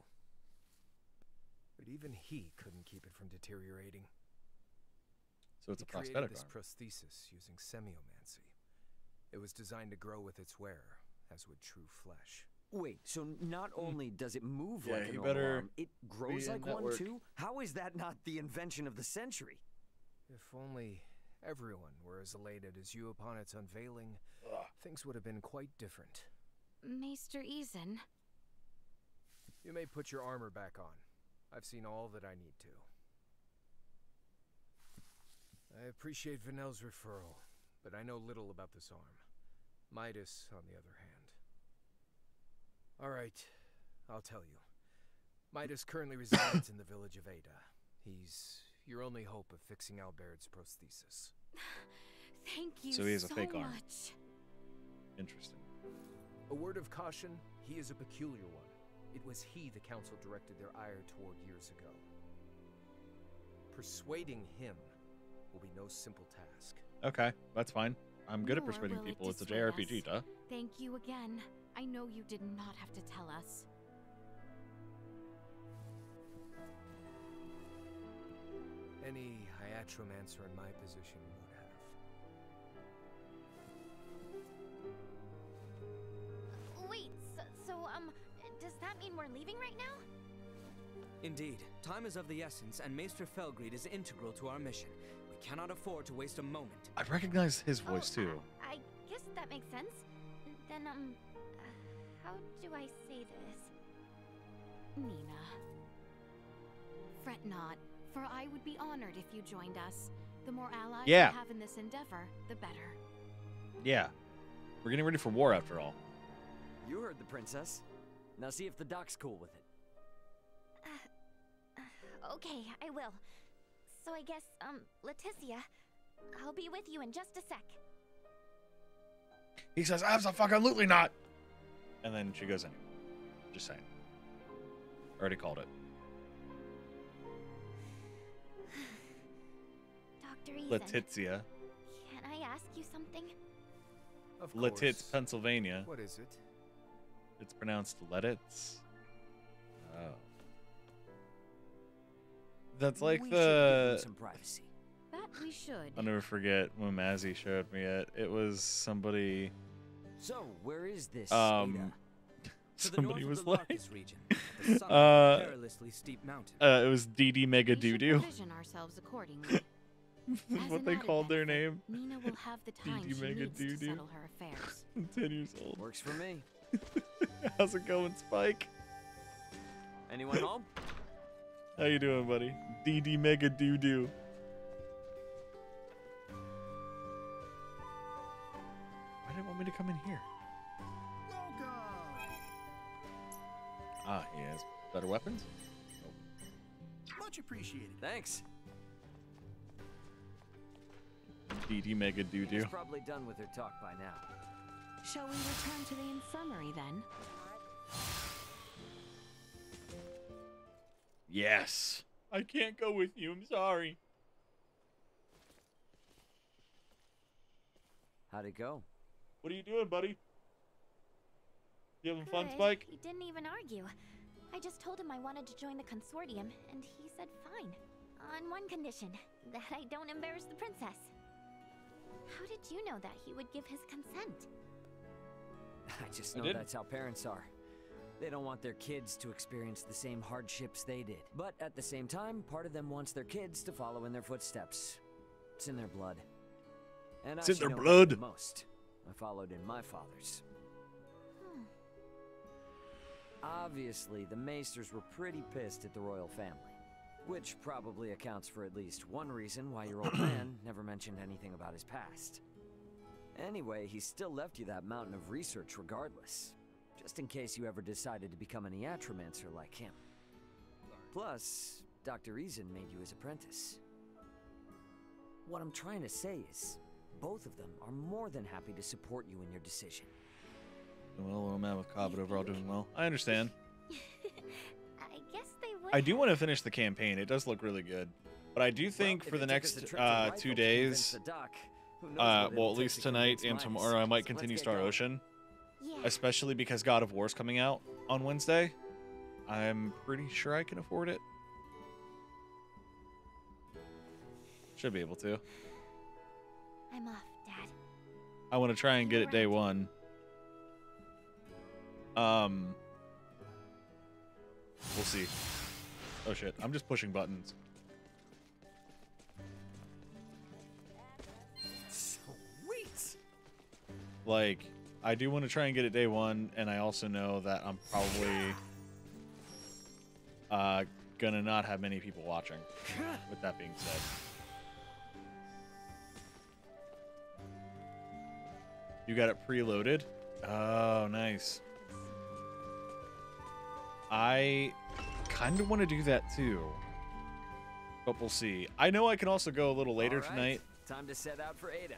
But even he couldn't keep it from deteriorating. So it's a He created prosthetic this arm. prosthesis using semiomancy. It was designed to grow with its wearer, as would true flesh. Wait, so not only does it move Yeah, like a he normal better arm, it grows be in like one network. too? How is that not the invention of the century? If only everyone were as elated as you upon its unveiling, things would have been quite different. Maester Eason. You may put your armor back on. I've seen all that I need to. I appreciate Vanel's referral, but I know little about this arm. Midas, on the other hand. All right, I'll tell you. Midas currently resides in the village of Ada. He's your only hope of fixing Albert's prosthesis. Thank you So he has a fake arm. much. Interesting. A word of caution, he is a peculiar one. It was he the council directed their ire toward years ago. Persuading him will be no simple task. Okay, that's fine. I'm good at Nor persuading will it people. It's a dissuade JRPG, us. duh. Thank you again. I know you did not have to tell us. Any iatromancer in my position would have. Wait, does that mean we're leaving right now? Indeed, time is of the essence, and Maester Felgreed is integral to our mission. We cannot afford to waste a moment. I recognize his voice too. I guess that makes sense. Then, how do I say this? Nina. Fret not, for I would be honored if you joined us. The more allies Yeah. we have in this endeavor, the better. Yeah. We're getting ready for war after all. You heard the princess. Now see if the doc's cool with it. Okay, I will. So I guess, Leticia, I'll be with you in just a sec. He says, absolutely not. And then she goes in. Just saying. Already called it. Dr. Eason, Letizia. can I ask you something? Of Letitz, course. Pennsylvania. What is it? It's pronounced Letitz. Oh. That's like We should give them the... some privacy. That we should. I'll never forget when Mazzy showed me it. It was somebody... So, where is this Um, To the somebody north was of the like... Lacus region, at the summit of a perilously steep mountain. It was DD Mega We should Doodoo. provision ourselves accordingly. As what an they added called their benefit, name. Nina will have the time DD she Mega needs to Doo-Doo. settle her affairs. I'm 10 years old. Works for me. How's it going, Spike? Anyone home? How you doing, buddy? DD Mega Doo-Doo. Why did it want me to come in here? Ah, he has better weapons? Much appreciated. Thanks. DD Mega Doo-Doo. She's probably done with her talk by now. Shall we return to the infirmary then? Yes. I can't go with you. I'm sorry. How'd it go? What are you doing, buddy? You having fun, Good. Spike? He didn't even argue. I just told him I wanted to join the consortium, and he said fine. On one condition, that I don't embarrass the princess. How did you know that he would give his consent? I just I know did. that's how parents are. They don't want their kids to experience the same hardships they did. But at the same time, part of them wants their kids to follow in their footsteps. It's in their blood. And It's I in should their know blood. better than most. I followed in my father's. Obviously, the Maesters were pretty pissed at the royal family. Which probably accounts for at least one reason why your old man never mentioned anything about his past. Anyway, he still left you that mountain of research regardless. Just in case you ever decided to become an iatromancer like him. Plus, Dr. Eason made you his apprentice. What I'm trying to say is, both of them are more than happy to support you in your decision. Well, a little man with Cobb, but overall doing well. I understand. I guess they would. I do want to finish the campaign. It does look really good. But I do think Well, for if the it took us next a trip to Rifle 2 to days, convince the doc, who knows what it'll well, at take least to tonight convince and Midas. tomorrow, I might Let's continue get Star going. Ocean. Yeah. Especially because God of War's coming out on Wednesday. I'm pretty sure I can afford it. Should be able to. I'm off, Dad. I want to try and get it day one. We'll see. Oh shit, I'm just pushing buttons. Sweet. Like, I do want to try and get it day one, and I also know that I'm probably gonna not have many people watching. With that being said. You got it preloaded? Oh, nice. I kind of want to do that too. But we'll see. I know I can also go a little later All right, tonight time to set out for Ada.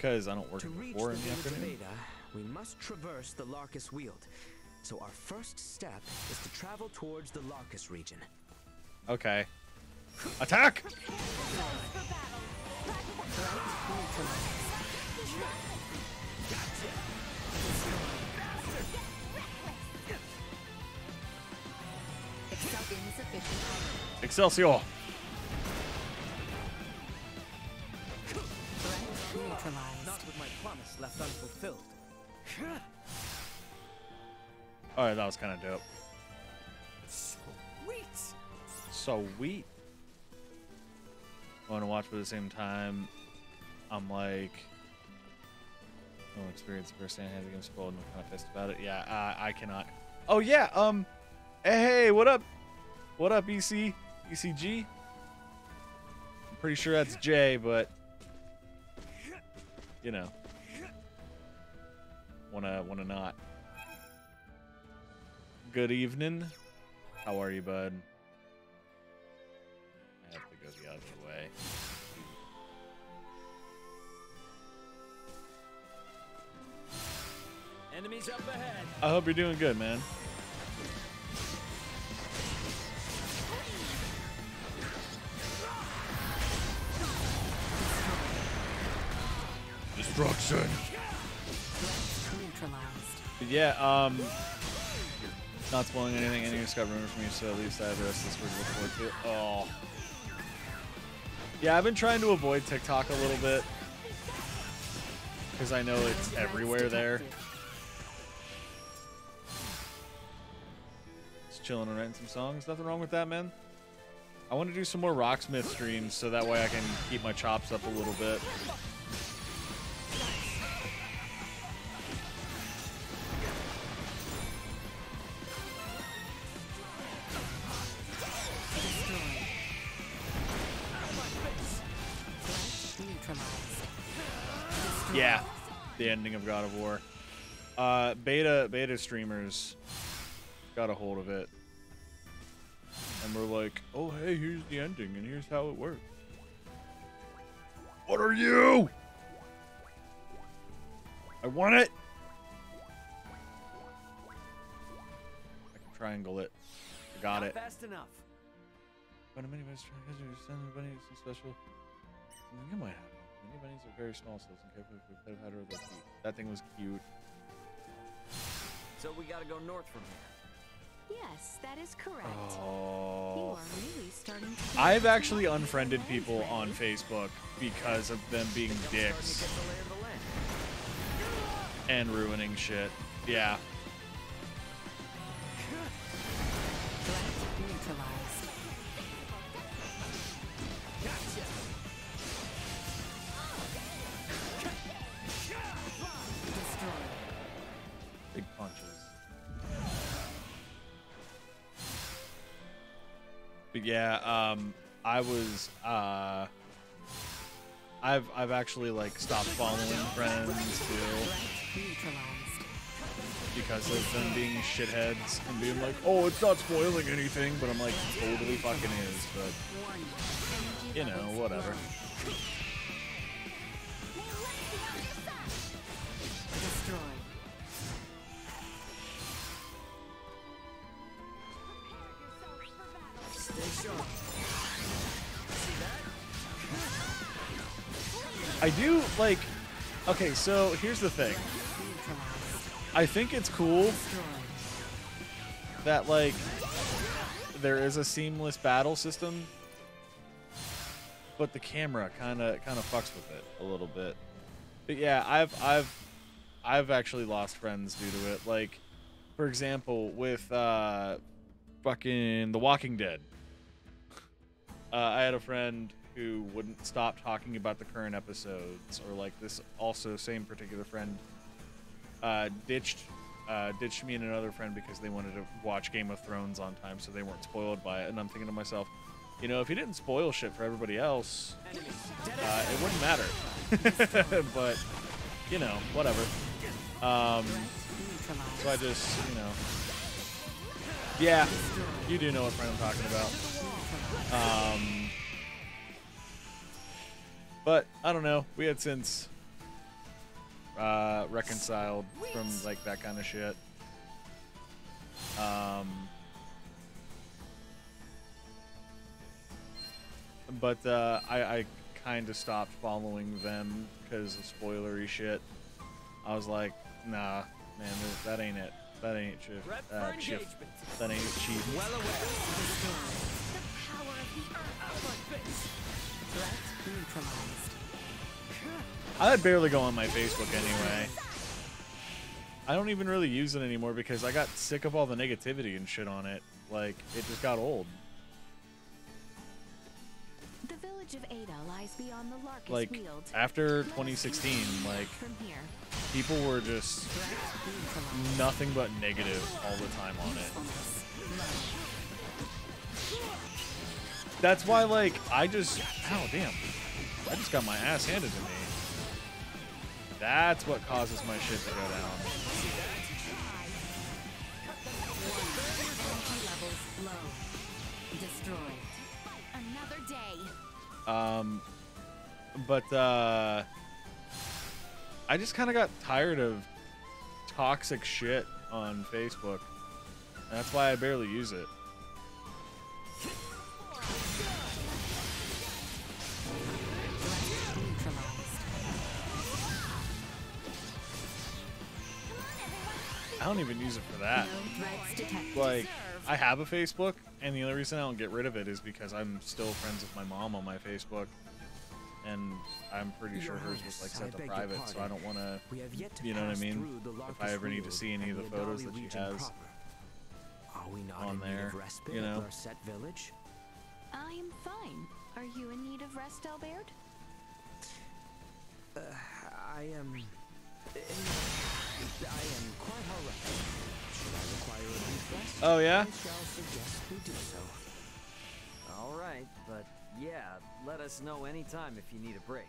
because I don't work To until reach 4 the in the village of afternoon. Ada, we must traverse the Larkus Weald. So our first step is to travel towards the Larkus region. Okay. Attack! Insufficient power. Excelsior! Threat neutralized. Not with my promise left unfulfilled. Alright, that was kind of dope. Sweet. Sweet. I want to watch, but at the same time, I'm like, no experience firsthand, has the game spoiled, and I'm kind of pissed about it. Yeah, I cannot. Oh yeah, hey, what up? What up, EC? ECG? I'm pretty sure that's J, but you know, wanna not. Good evening. How are you, bud? I have to go the other way. Enemies up ahead. I hope you're doing good, man. Destruction. Neutralized. Yeah, not spoiling anything, any discovery rumors from you, so at least I have the rest of this week to look forward to. Oh. Yeah, I've been trying to avoid TikTok a little bit. Because I know it's everywhere there. Just chilling and writing some songs. Nothing wrong with that, man. I want to do some more Rocksmith streams so that way I can keep my chops up a little bit. Yeah, the ending of God of War. Beta streamers got a hold of it. And we're like, oh, hey, here's the ending, and here's how it works. What are you? I want it. I can triangle it. I got it. Fast enough. But many bunnies so special. You might have them. Many bunnies are very small, so it's incapable of had her feet. That thing was cute. So we gotta go north from here. Yes, that is correct. Oh. You are really starting to I've actually unfriended people on Facebook because of them being dicks and ruining shit. Yeah. Neutralized. Destroyed. Big punches. But yeah, I was I've actually like stopped following friends too because of them being shitheads and being like, oh, it's not spoiling anything, but I'm like, totally fucking is, but you know, whatever. Destroyed. Stay sharp. I do like, okay, so here's the thing. I think it's cool that like there is a seamless battle system, but the camera kind of fucks with it a little bit. But yeah, I've actually lost friends due to it. Like, for example, with fucking The Walking Dead. I had a friend who wouldn't stop talking about the current episodes, or like this also same particular friend ditched me and another friend because they wanted to watch Game of Thrones on time so they weren't spoiled by it. And I'm thinking to myself, you know, if you didn't spoil shit for everybody else, it wouldn't matter. But, you know, whatever. So I just, you know, yeah, you do know what friend I'm talking about. But I don't know. We had since reconciled from like that kind of shit. But I kind of stopped following them because of spoilery shit. I was like, nah, man, that ain't it. That ain't chief. That ain't chief. Well aware. The power of the earth. Threat neutralized. I barely go on my Facebook anyway. I don't even really use it anymore because I got sick of all the negativity and shit on it. Like, it just got old. The village of Ada lies beyond the Larkus Like, Weald. after 2016, like, From here. people were just nothing but negative all the time on it. That's why, like, I just... Oh, damn. I just got my ass handed to me. That's what causes my shit to go down. Destroyed. Another day. But, I just kind of got tired of toxic shit on Facebook. And that's why I barely use it. I don't even use it for that. Like, I have a Facebook, and the only reason I don't get rid of it is because I'm still friends with my mom on my Facebook. And I'm pretty sure hers was like set to private, so I don't want to, you know what I mean? If I ever need to see any of the photos that she has Are we not on in need there, of respite you at know? Larset Village? I am fine. Are you in need of rest, Albert? I am quite alright. Should I require a brief rest? Oh, yeah? I shall suggest we do so. All right, but yeah, let us know anytime if you need a break.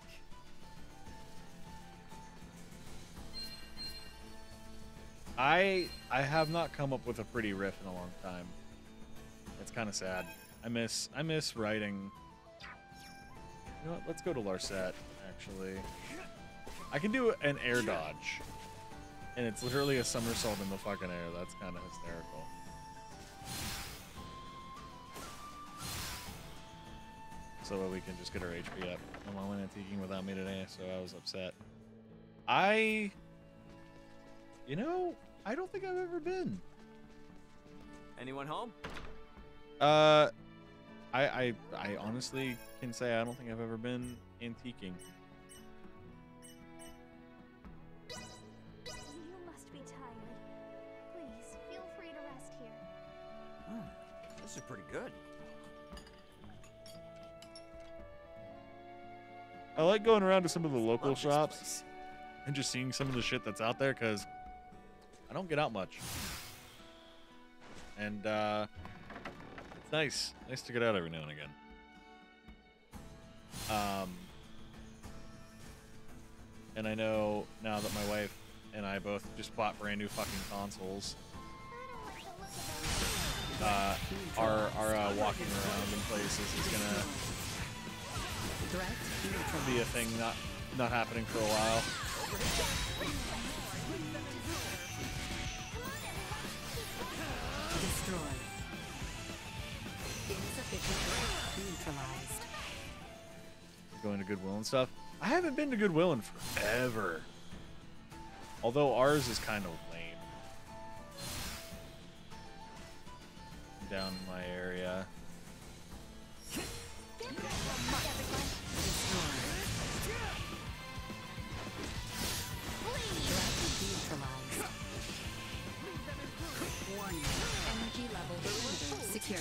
I have not come up with a pretty riff in a long time. It's kind of sad. I miss writing. You know what? Let's go to Larset, actually. I can do an air dodge. And it's literally a somersault in the fucking air. That's kind of hysterical. So we can just get our HP up. My mom went antiquing without me today, so I was upset. You know, I don't think I've ever been. Anyone home? I honestly can say I don't think I've ever been antiquing. You must be tired. Please, feel free to rest here. This is pretty good. I like going around to some of the local Love this shops place. and just seeing some of the shit that's out there, because I don't get out much. And it's nice to get out every now and again. And I know now that my wife and I both just bought brand new fucking consoles, our walking around in places is gonna be a thing not happening for a while. Destroyed. Insufficient threat neutralized. Going to Goodwill and stuff. I haven't been to Goodwill in forever. Although ours is kind of lame. Down in my area. Neutralized. Warning. Energy level secure.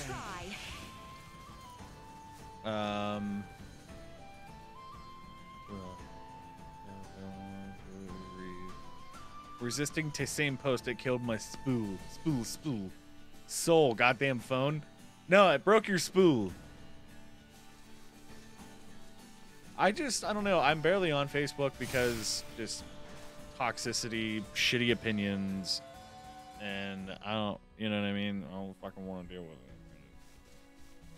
Resisting to same post, it killed my spool. Soul, goddamn phone. No, it broke your spool. I don't know. I'm barely on Facebook because just toxicity, shitty opinions, and I don't, you know what I mean? I don't fucking want to deal with it.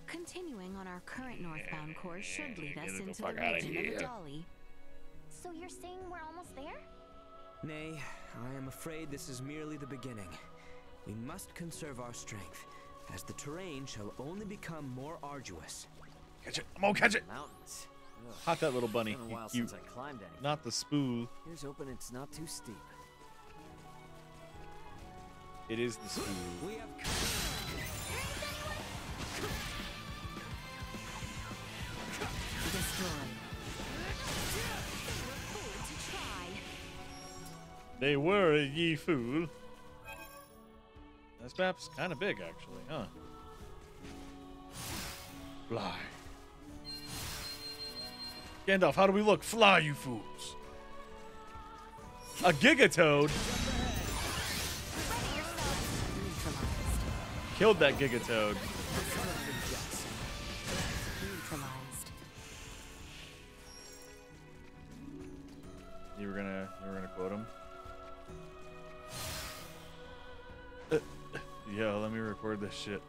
Continuing on our current northbound course should lead us Get the into fuck the outta region here. of Dolly. So you're saying we're almost there? Nay, I am afraid this is merely the beginning. We must conserve our strength, as the terrain shall only become more arduous. Catch it. I'm gonna catch it. Mountains. Ugh. Hot that little bunny. It's been a while You- since I climbed anything. not the spool. Here's hoping it's not too steep. It is the spool. We have Destroyed. They were a ye fool. This map's kind of big, actually, huh? Fly. Gandalf, how do we look? Fly, you fools. A Gigatoad killed that Gigatoad. Neutralized. You were gonna quote him? Yo, let me record this shit.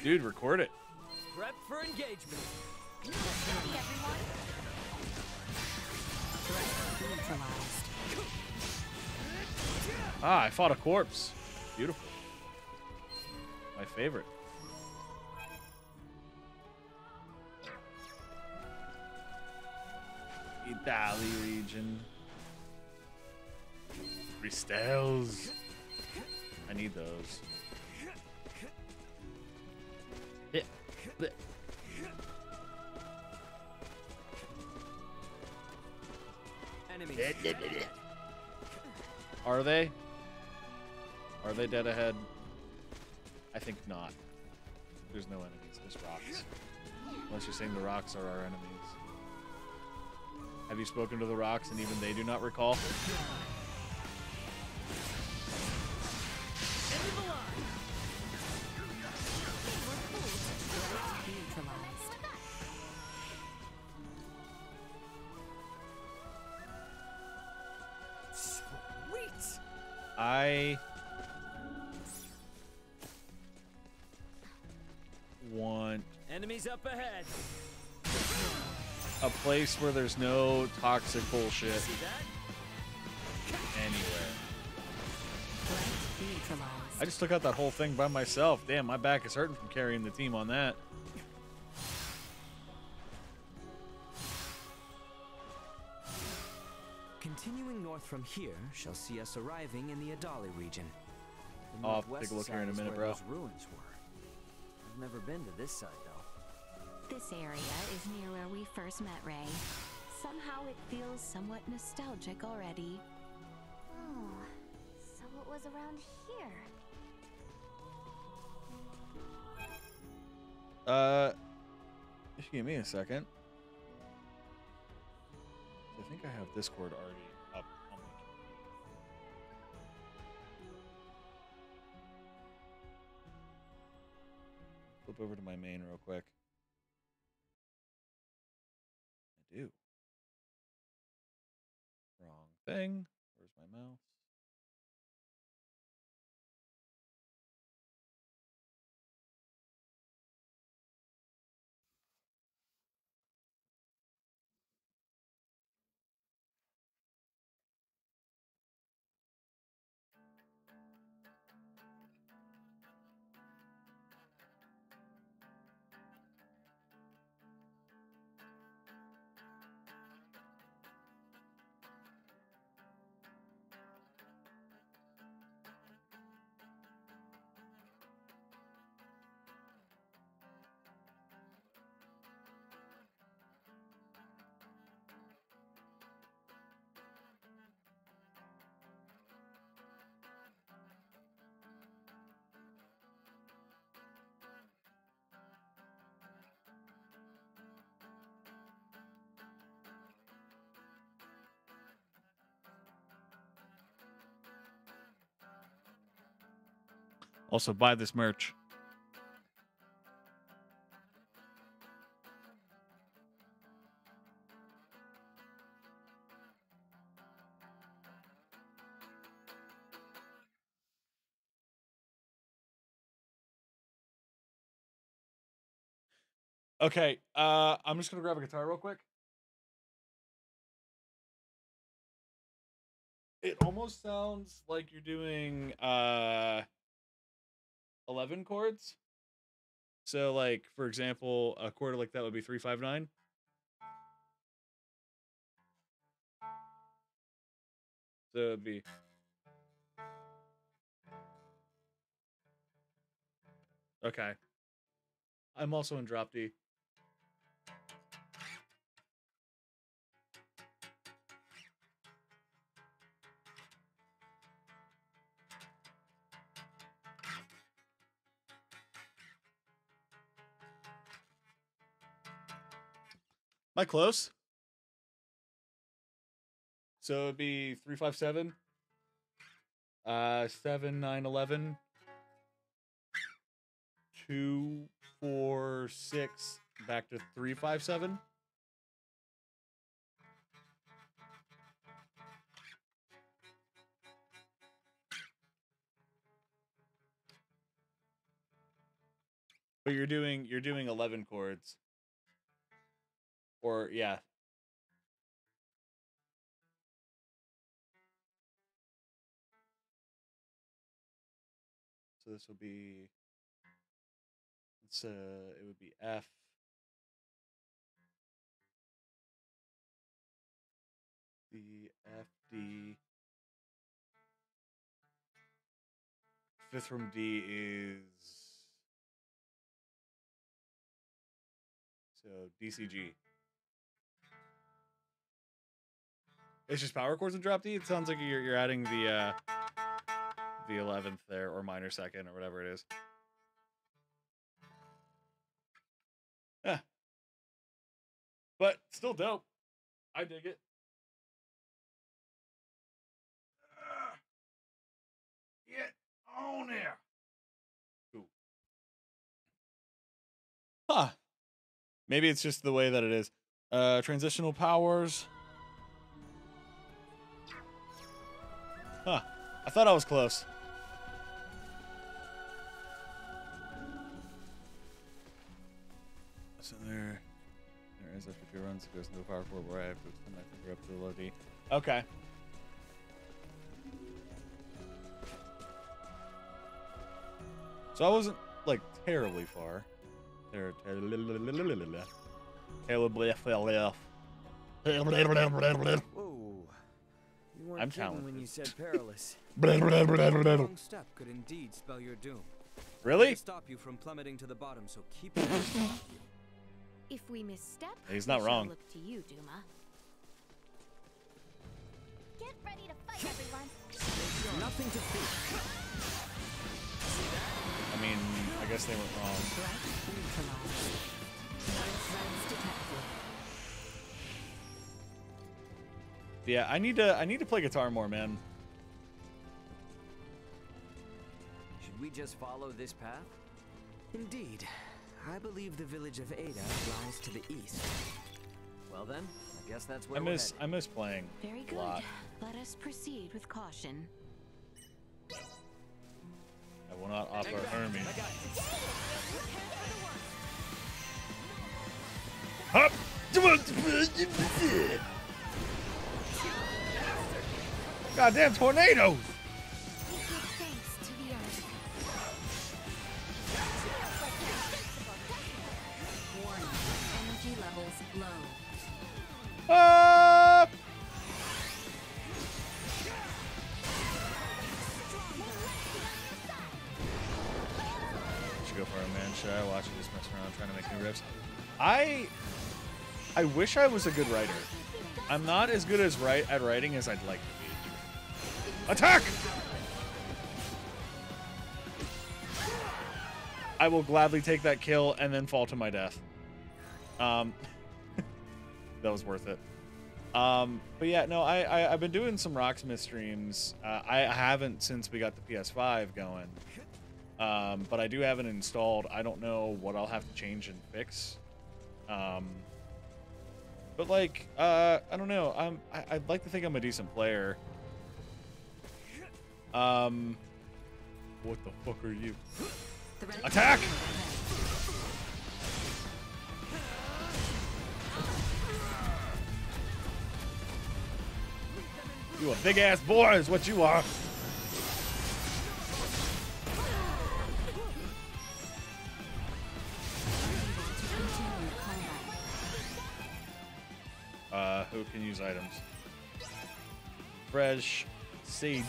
Dude, record it. Prep for engagement. Neutralized. Ah, I fought a corpse. Beautiful. My favorite. Italy region. Cristels. I need those. Hit. Bleh. enemies. Are they? Are they dead ahead? I think not. There's no enemies, there's rocks. Unless you're saying the rocks are our enemies. Have you spoken to the rocks and even they do not recall? Sweet. I want Enemies up ahead. a place where there's no toxic bullshit See that? anywhere. Neutralized. I just took out that whole thing by myself. Damn, my back is hurting from carrying the team on that. Continuing north from here shall see us arriving in the Adali region. The I'll have to northwest take a look here in a side is minute, where bro. those ruins were. I've never been to this side though. This area is near where we first met Ray. Somehow it feels somewhat nostalgic already. Oh, so it was around here. Just give me a second. I think I have Discord already up on my computer. Flip over to my main real quick. I do. Wrong thing. Where's my mouse? Also, buy this merch. Okay, I'm just gonna grab a guitar real quick. It almost sounds like you're doing 11 chords. So like, for example, a chord like that would be 3-5-9. So it'd be okay. I'm also in drop D. Am I close? So it'd be 3-5-7, 7-9-11, 2-4-6, back to 3-5-7. But you're doing 11 chords. Or yeah. So this will be it would be F, D, F, D. Fifth from D is so DCG. It's just power chords and drop D. It sounds like you're adding the 11th there, or minor second, or whatever it is. Yeah. But still dope. I dig it. Get on there. Cool. Huh. Maybe it's just the way that it is. Transitional powers. Huh. I thought I was close. So there is after 2 runs, it goes into a power forward where I have to extend my finger up to the low D. Okay. So I wasn't like terribly far. Whoa. You weren't I'm kidding when talented. you said perilous. Wrong step could indeed spell your doom. Really? To stop you from plummeting to the bottom, so keep your distance off you. If we misstep, He's not we shall wrong. look to you, Duma. Get ready to fight, everyone. Nothing to fear. I mean, I guess they weren't wrong. Threat neutralized. Threats detected. Yeah, I need to play guitar more, man. Should we just follow this path? Indeed. I believe the village of Ada lies to the east. Well then, I guess that's where I miss playing Very a good. lot. Let us proceed with caution. I will not offer Hermie. Hup! Goddamn tornadoes! We give thanks to the earth. Warning. Energy levels low. Ah! Should go for a man. Should I watch you just mess around trying to make new riffs? I wish I was a good writer. I'm not as good as at writing as I'd like to be. Attack! I will gladly take that kill and then fall to my death. That was worth it. But yeah, no, I've been doing some Rocksmith streams. I haven't since we got the PS5 going. But I do have it installed. I don't know what I'll have to change and fix. But like, I don't know. I'd like to think I'm a decent player. What the fuck are you? Attack! You a big ass boy is what you are. Who can use items? Fresh Sages.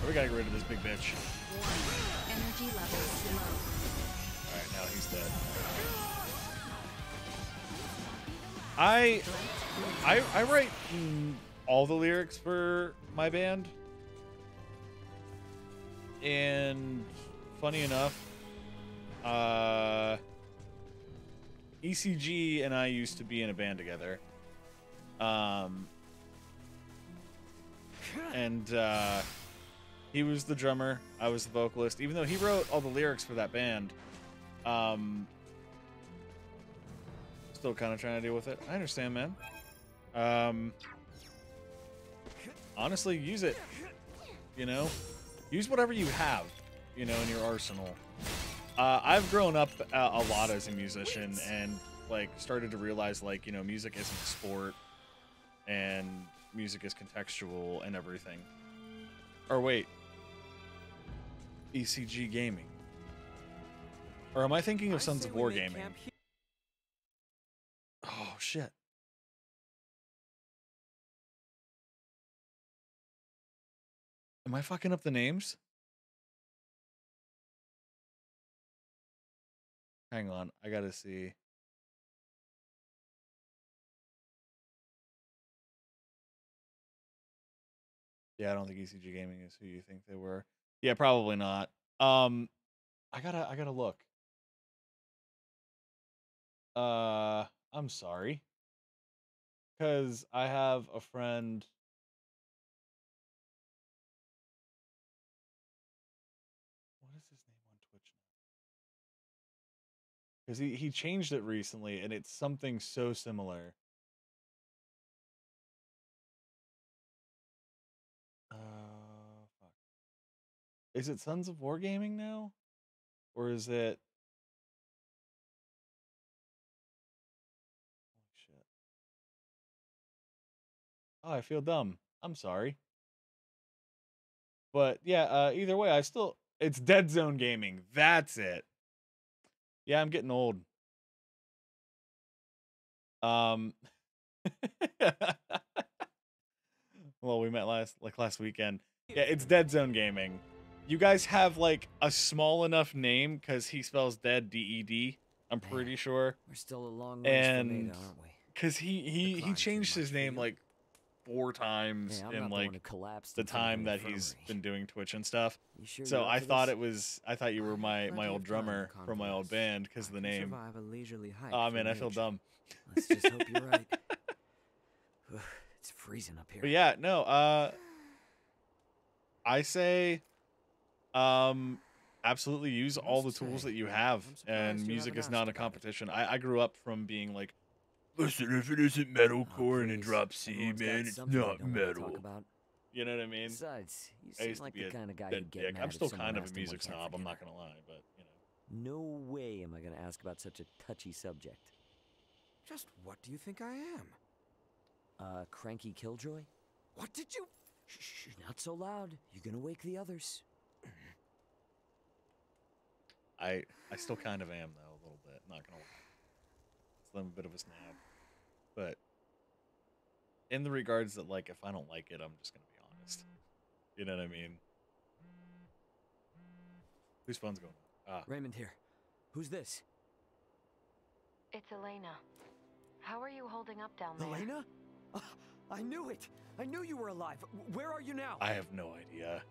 We gotta get rid of this big bitch. Energy levels low. Alright, now he's dead. I write all the lyrics for my band. And funny enough, ECG and I used to be in a band together. He was the drummer, I was the vocalist. Even though he wrote all the lyrics for that band, still kind of trying to deal with it. I understand, man. Honestly, use it. You know, use whatever you have, you know, in your arsenal. I've grown up a lot as a musician and like started to realize like, you know, music isn't a sport and music is contextual and everything. Or wait, ECG Gaming. Or am I thinking of Sons of War Gaming? Oh, shit. Am I fucking up the names? Hang on, I gotta see. Yeah, I don't think ECG Gaming is who you think they were. Yeah, probably not. I gotta look. I'm sorry. Because I have a friend. What is his name on Twitch now? Because he changed it recently, and it's something so similar. Fuck. Is it Sons of Wargaming now? Or is it... Holy shit. Oh, I feel dumb. I'm sorry. But yeah, either way, it's Dead Zone Gaming. That's it. Yeah, I'm getting old. Well, we met last weekend. Yeah, it's Dead Zone Gaming. You guys have like a small enough name because he spells dead D-E-D. I'm pretty sure. We're still a long ways from Ada, aren't we? Because he changed his name like 4 times in like the time that he's been doing Twitch and stuff. Sure so I thought you were my old drummer from my old band because of the name. Oh man, I feel dumb. Let's just hope you're right. It's freezing up here. But yeah, no, I say absolutely use all the tools that you have, and music is not a competition. I grew up from being like, listen, if it isn't metalcore and it drops C, man, it's not metal. You know what I mean? Besides, you I seem used like to be the kind of guy dead who'd get dick. mad I'm if still someone kind of a asked him music what can't snob, I'm forget. not gonna lie, but you know. No way am I going to ask about such a touchy subject. Just what do you think I am? Cranky Killjoy? What did you... Shh, not so loud. You're going to wake the others. I still kind of am though, a little bit, not gonna lie. So I'm a bit of a snob. But in the regards that like if I don't like it, I'm just gonna be honest. You know what I mean? Whose phone's going on? Raymond here. Who's this? It's Elena. How are you holding up down there? Elena? I knew it! I knew you were alive! Where are you now? I have no idea.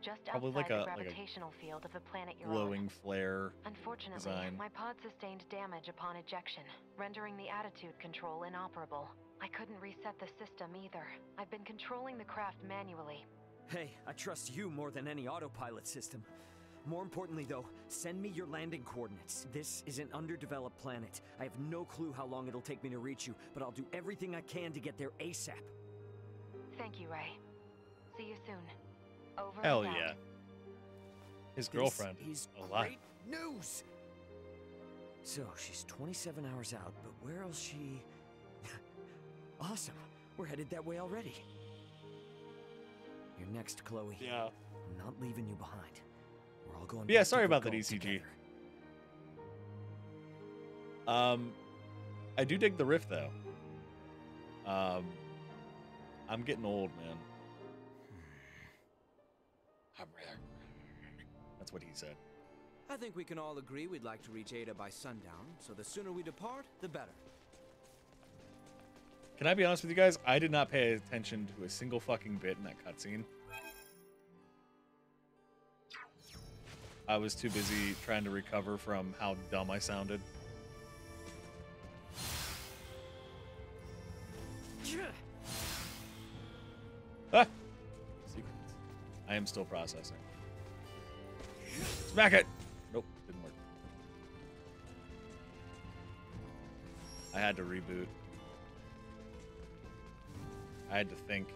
Just Probably outside like the a gravitational field of the planet you're glowing on. flare Unfortunately, design. my pod sustained damage upon ejection, rendering the attitude control inoperable. I couldn't reset the system either. I've been controlling the craft manually. Hey, I trust you more than any autopilot system. More importantly, though, send me your landing coordinates. This is an underdeveloped planet. I have no clue how long it'll take me to reach you, but I'll do everything I can to get there ASAP. Thank you, Ray. See you soon. Over Hell and out. yeah. His girlfriend is alive. great news! So, she's 27 hours out, but where else she... Awesome. We're headed that way already. You're next, Chloe. Yeah. I'm not leaving you behind. We're all going Yeah, back to sorry about that, Vergol ECG. together. I do dig the riff though. I'm getting old, man. That's what he said. I think we can all agree we'd like to reach Ada by sundown, so the sooner we depart, the better. Can I be honest with you guys? I did not pay attention to a single fucking bit in that cutscene. I was too busy trying to recover from how dumb I sounded. Ah! Secrets. I am still processing. Smack it! Nope, didn't work. I had to reboot. I had to think.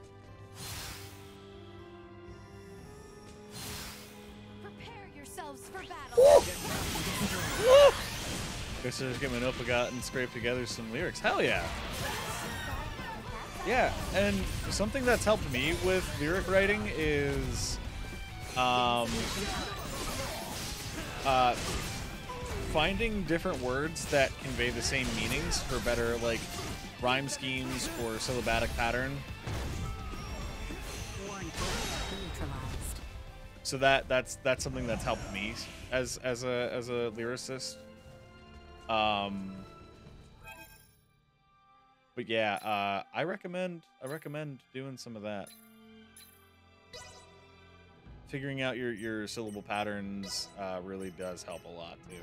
Prepare yourselves for battle. Guess I just get my notebook out and scrape together some lyrics. Hell yeah! Yeah, and something that's helped me with lyric writing is finding different words that convey the same meanings for better like rhyme schemes or syllabic pattern. So that's something that's helped me as a lyricist. But yeah, I recommend doing some of that. figuring out your syllable patterns really does help a lot too.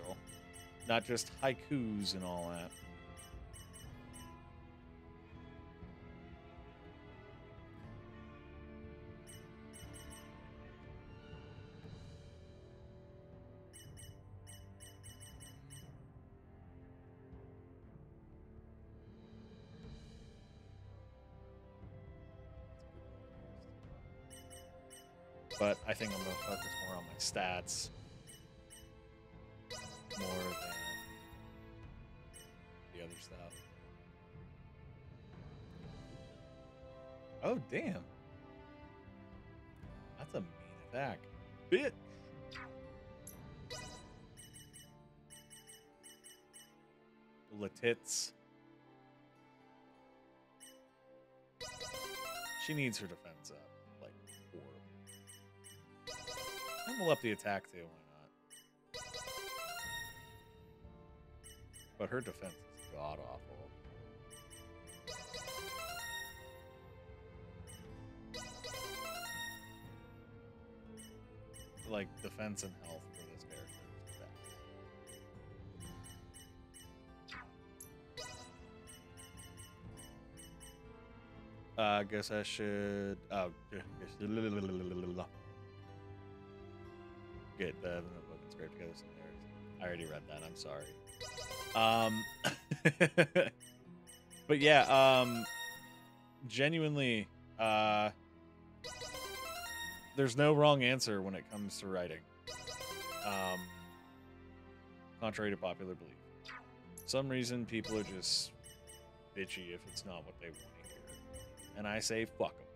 Not just haikus and all that. But I think I'm going to focus more on my stats. More than the other stuff. Oh, damn. That's a mean attack. Bit. Latits. She needs her defense up. Like, horrible. And we'll up the attack too, why not? But her defense is god awful. Like, defense and health for this character is bad. I guess I should. Oh, get the notebook and scrape together some narratives. I already read that. I'm sorry. But yeah, genuinely, there's no wrong answer when it comes to writing. Contrary to popular belief. For some reason, people are just bitchy if it's not what they want to hear. And I say, fuck them.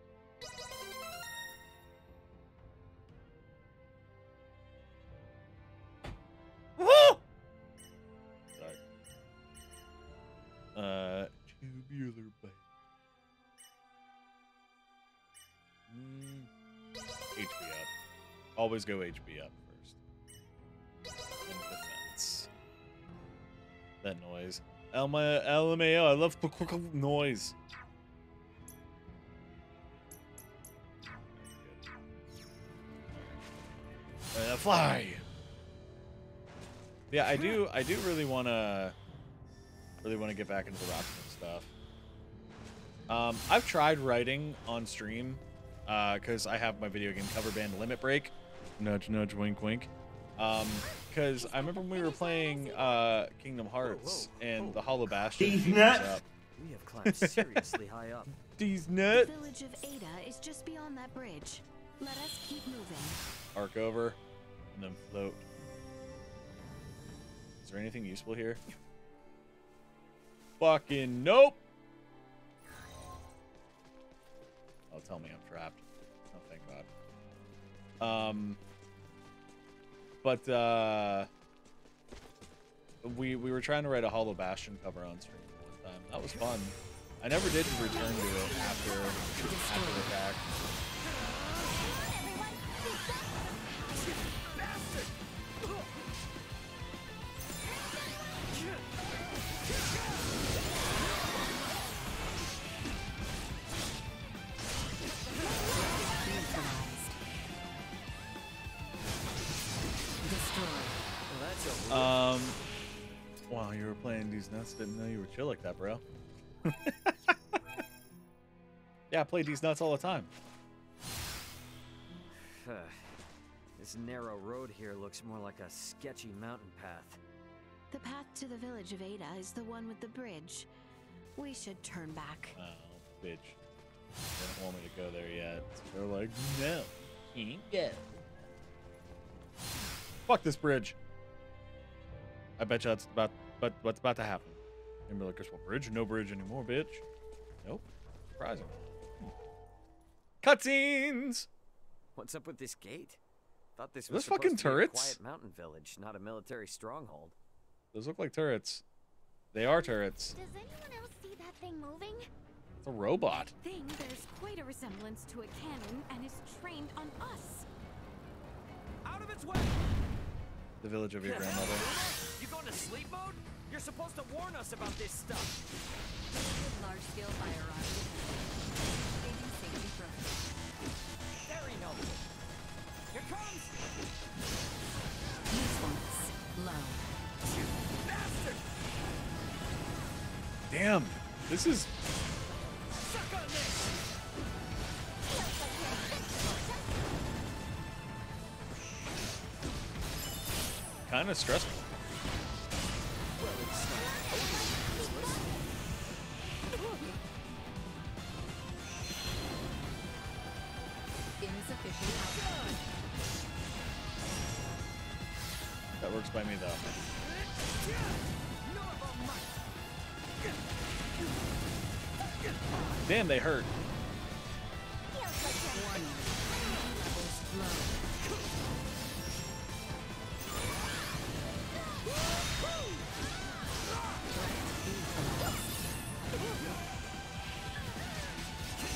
Tubular bite. HP up. Always go HP up first. And defense. That noise. LMAO, I love noise. Fly! Yeah, I do really wanna get back into the Rocksmith stuff. I've tried writing on stream, because I have my video game cover band Limit Break. Nudge, nudge, wink, wink. Because I remember when we were playing Kingdom Hearts and the Hollow Bastion. These nuts! We have climbed seriously high up. These nuts! The village of Ada is just beyond that bridge. Let us keep moving. Arc over, and then float. Is there anything useful here? Fucking nope! Oh, tell me I'm trapped. Oh, thank God. We were trying to write a Hollow Bastion cover on stream one time. That was fun. I never did return to it after attack. Wow, you were playing these nuts. Didn't know you were chill like that, bro. Yeah, I play these nuts all the time. This narrow road here looks more like a sketchy mountain path. The path to the village of Ada is the one with the bridge. We should turn back. Oh, bitch. They don't want me to go there yet. So they're like, no, you can't go. Fuck this bridge. I bet you that's what's about to happen. And be like, guess what bridge? No bridge anymore, bitch. Nope. Surprising. Cutscenes! What's up with this gate? Thought this Are was those fucking supposed to be a turrets? quiet mountain village, not a military stronghold. Those look like turrets. They are turrets. Does anyone else see that thing moving? It's a robot. I think there's quite a resemblance to a cannon and is trained on us. Out of its way! The village of your grandmother. You going to sleep mode? You're supposed to warn us about this stuff. Large-scale firearms. Safety first. There he knows it. You're Response low. Damn, this is kind of stressful. Insufficient output. That works by me though. Damn, they hurt. Warning. Levels low.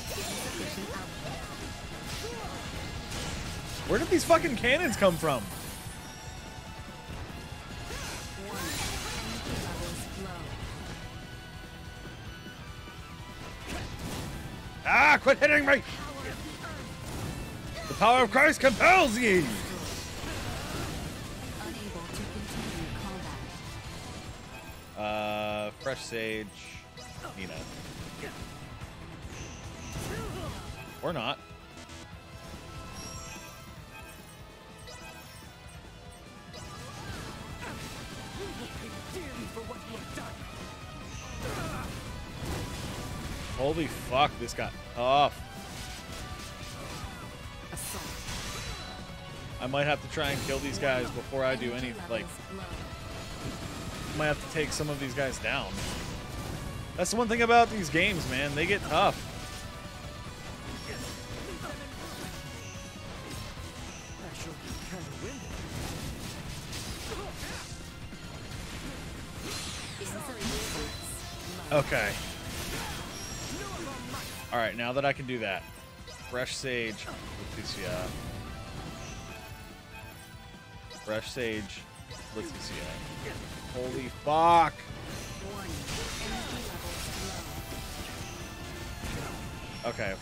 Insufficient output. Where did these fucking cannons come from? Warning. Energy levels low. Ah, quit hitting me! The power of Christ compels ye! Unable to continue combat. Fresh Sage, Nina. Or not. Holy fuck, this got tough. I might have to try and kill these guys before I do any, like, might have to take some of these guys down. That's the one thing about these games, man. They get tough. Okay. Alright, now that I can do that. Fresh Sage, Leticia. Fresh Sage, Leticia. Holy fuck! Okay.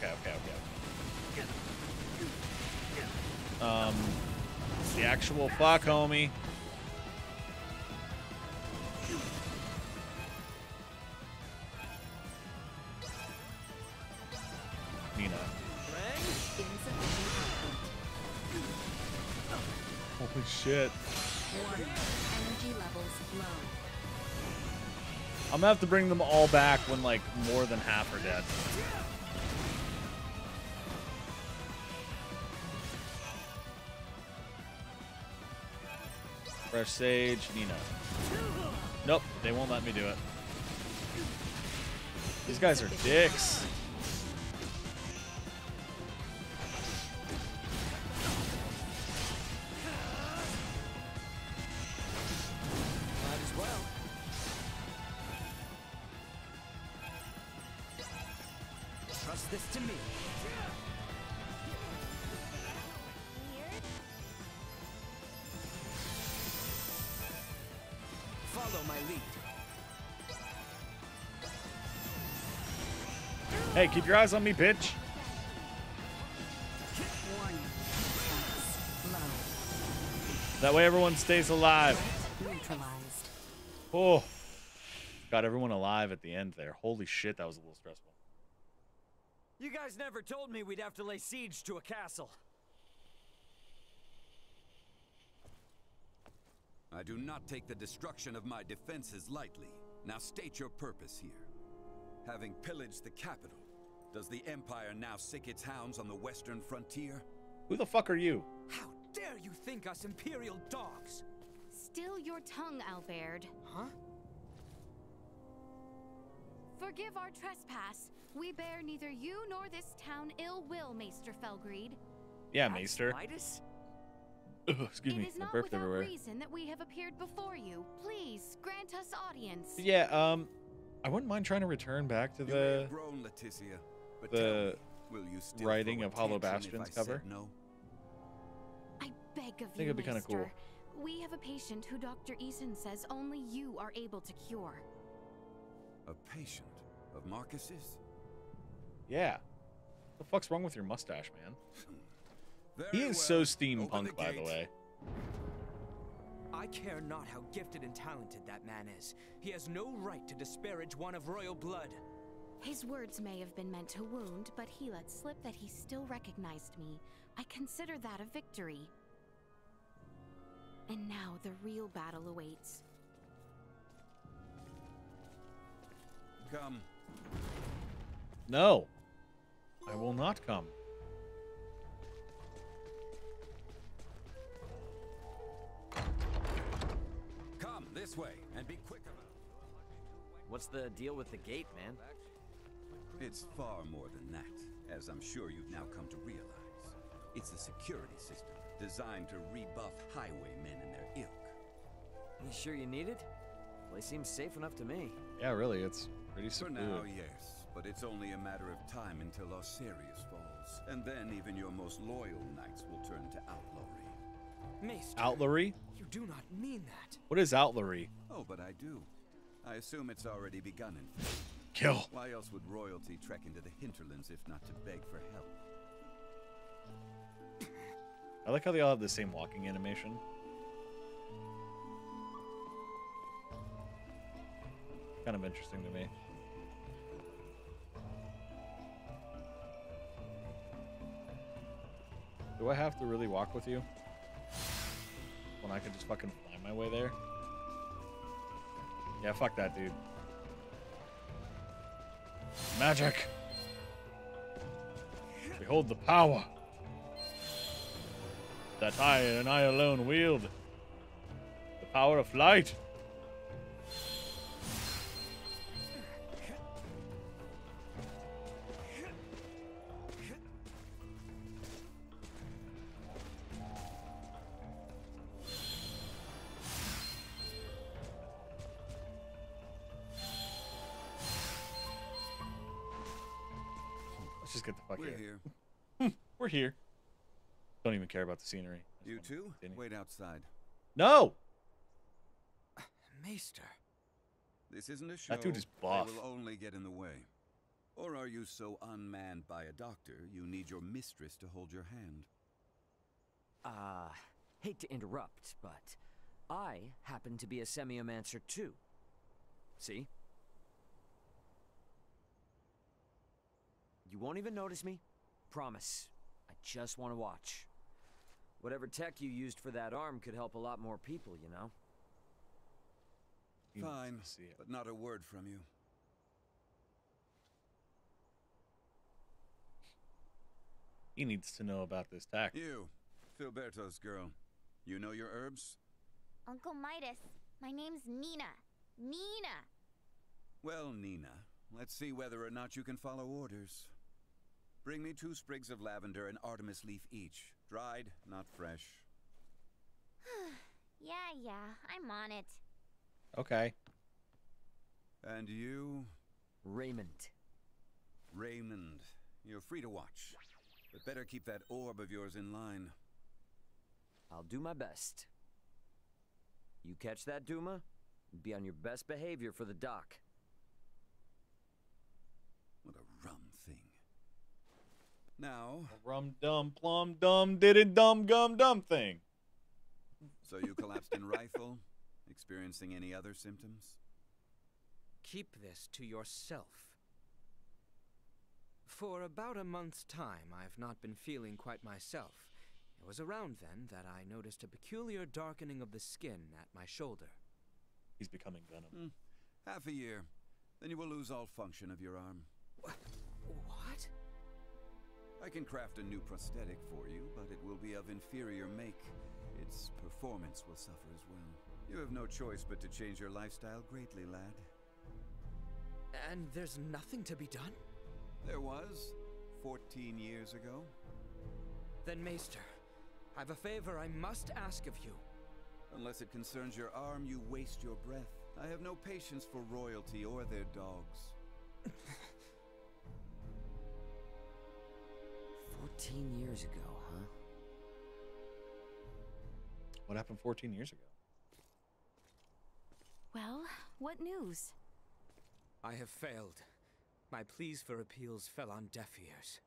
The actual fuck, homie. Nina. Holy shit. Energy levels low. I'm gonna have to bring them all back when, like, more than half are dead. Fresh Sage, Nina. Nope, they won't let me do it. These guys are dicks. Might as well. Trust this to me. Follow my lead. Hey, keep your eyes on me, bitch. Warning. Response low. That way everyone stays alive. Neutralized. Oh. Got everyone alive at the end there. Holy shit, that was a little stressful. You guys never told me we'd have to lay siege to a castle. I do not take the destruction of my defenses lightly. Now state your purpose here. Having pillaged the capital, does the Empire now sick its hounds on the western frontier? Who the fuck are you? How dare you think us Imperial dogs? Still your tongue, Albert. Huh? Forgive our trespass. We bear neither you nor this town ill will, Maester Felgreed. Yeah, Maester. Midas? Ugh, excuse me, It is I not burped without everywhere. reason that we have appeared before you. Please, grant us audience. Yeah, I wouldn't mind trying to return back to You may the have grown, Leticia, but the tell me, will you still writing throw of Hollow attention if Bastions I said cover. No? I beg of think you, it'd be kinda cool. Maester. We have a patient who Dr. Eason says only you are able to cure. A patient of Marcus's? Yeah. What the fuck's wrong with your mustache, man? He is so steampunk, by the way. I care not how gifted and talented that man is. He has no right to disparage one of royal blood. His words may have been meant to wound, but he let slip that he still recognized me. I consider that a victory. And now the real battle awaits. Come. No. I will not come. Come this way, and be quick about it. What's the deal with the gate, man? It's far more than that, as I'm sure you've now come to realize. It's a security system designed to rebuff highwaymen and their ilk. You sure you need it? Place seems safe enough to me. Yeah, really, it's pretty For secure. now, yes, but it's only a matter of time until Osiris falls. And then even your most loyal knights will turn to outlawry. Maester, Outlawry? you do not mean that. What is outlawry? Oh, but I do. I assume it's already begun, in fact. Kill. Why else would royalty trek into the hinterlands if not to beg for help? I like how they all have the same walking animation. Kind of interesting to me. Do I have to really walk with you? When I could just fucking fly my way there? Yeah, fuck that, dude. Magic! Behold the power that I and I alone wield. The power of flight. Let's just get the fuck We're here. here. We're here. Don't even care about the scenery. You too? Wait outside. No! Maester. This isn't a show. That dude is buff. They will only get in the way. Or are you so unmanned by a doctor you need your mistress to hold your hand? Hate to interrupt, but I happen to be a semiomancer too. See? You won't even notice me. Promise. I just want to watch. Whatever tech you used for that arm could help a lot more people, you know? Fine, but not a word from you. He needs to know about this tech. You, Filberto's girl. You know your herbs? Uncle Midas, my name's Nina. Nina! Well, Nina, let's see whether or not you can follow orders. Bring me 2 sprigs of lavender and Artemis leaf each. Dried, not fresh. Yeah, I'm on it. Okay. And you? Raymond. Raymond. You're free to watch. But better keep that orb of yours in line. I'll do my best. You catch that, Duma? Be on your best behavior for the dock. What a rum thing. Now... Rum dum plum dum did it dum gum dum thing. So you collapsed in rifle? Experiencing any other symptoms? Keep this to yourself. For about a month's time, I've not been feeling quite myself. It was around then that I noticed a peculiar darkening of the skin at my shoulder. He's becoming Venom. Half a year. Then you will lose all function of your arm. What? I can craft a new prosthetic for you, but it will be of inferior make. Its performance will suffer as well. You have no choice but to change your lifestyle greatly, lad. And there's nothing to be done? There was, 14 years ago. Then, Maester, I've a favor I must ask of you. Unless it concerns your arm, you waste your breath. I have no patience for royalty or their dogs. 14 years ago, huh? What happened 14 years ago? Well, what news? I have failed. My pleas for appeals fell on deaf ears.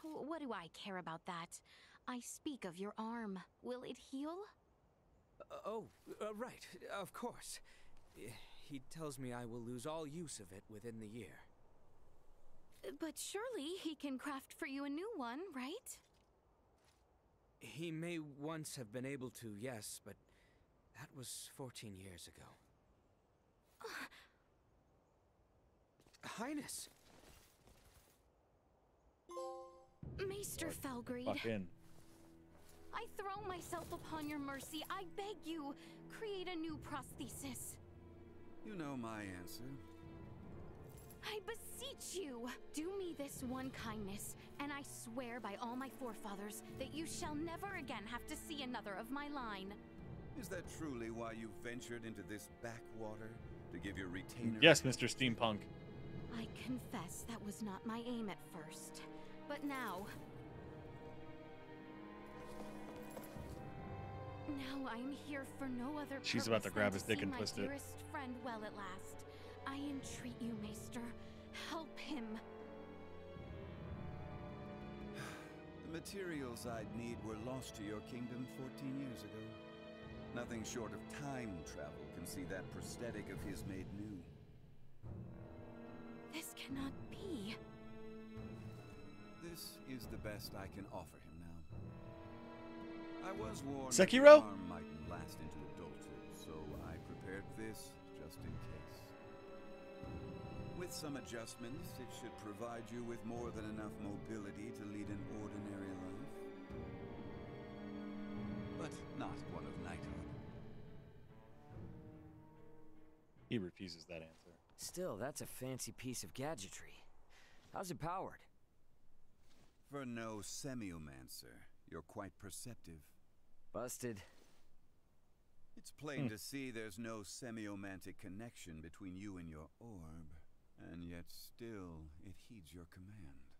What do I care about that? I speak of your arm. Will it heal? Right, of course. He tells me I will lose all use of it within the year. But surely he can craft for you a new one, right? He may once have been able to, yes, but that was 14 years ago. Highness! Maester Felgreed. Fucking. I throw myself upon your mercy. I beg you, create a new prosthesis. You know my answer. I beseech you, do me this one kindness, and I swear by all my forefathers that you shall never again have to see another of my line. Is that truly why you ventured into this backwater? To give your retainer... Yes, Mr. Steampunk. I confess that was not my aim at first, but now... Now I'm here for no other purpose. She's about to grab his than dick and see twist my it. dearest friend well at last. I entreat you, Maester. Help him. The materials I'd need were lost to your kingdom 14 years ago. Nothing short of time travel can see that prosthetic of his made new. This cannot be. This is the best I can offer him now. I was warned Sekiro? the arm mightn't last into adulthood, so I prepared this just in case. With some adjustments, it should provide you with more than enough mobility to lead an ordinary life. But not one of knighthood. He refuses that answer. Still, that's a fancy piece of gadgetry. How's it powered? For no semiomancer, you're quite perceptive. Busted. It's plain to see there's no semiomantic connection between you and your orb, and yet still it heeds your command.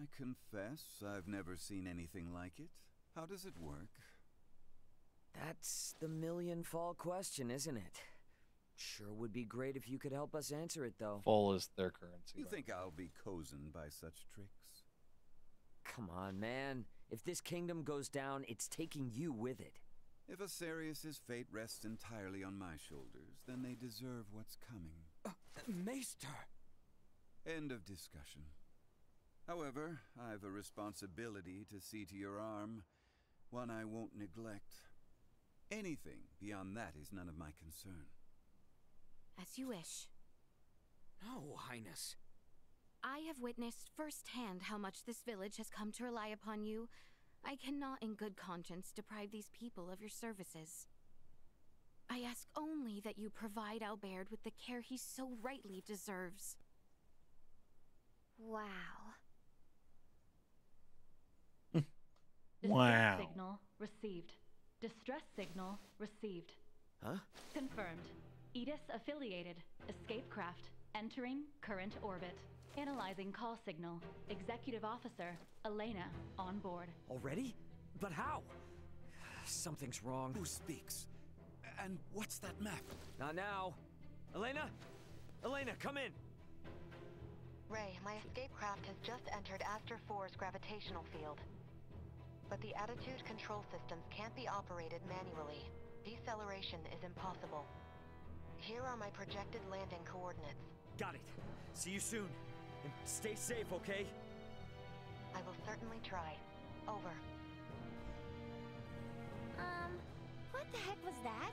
I confess I've never seen anything like it. How does it work? That's the million-fall question, isn't it? Sure would be great if you could help us answer it, though. Full is their currency. You think I'll be cozened by such tricks? Come on, man. If this kingdom goes down, it's taking you with it. If Asarius' fate rests entirely on my shoulders, then they deserve what's coming. Maester! End of discussion. However, I've a responsibility to see to your arm, one I won't neglect. Anything beyond that is none of my concern. As you wish. No, Highness. I have witnessed firsthand how much this village has come to rely upon you. I cannot in good conscience deprive these people of your services. I ask only that you provide Albert with the care he so rightly deserves. Wow. Wow. Distress signal received. Distress signal received. Huh? Confirmed. Edis affiliated. Escape craft. Entering current orbit. Analyzing call signal. Executive Officer Elena on board. Already? But how? Something's wrong. Who speaks? And what's that map? Not now. Elena? Elena, come in! Ray, my escape craft has just entered Aster 4's gravitational field. But the attitude control systems can't be operated manually. Deceleration is impossible. Here are my projected landing coordinates. Got it. See you soon. And stay safe, okay? I will certainly try. Over. What the heck was that?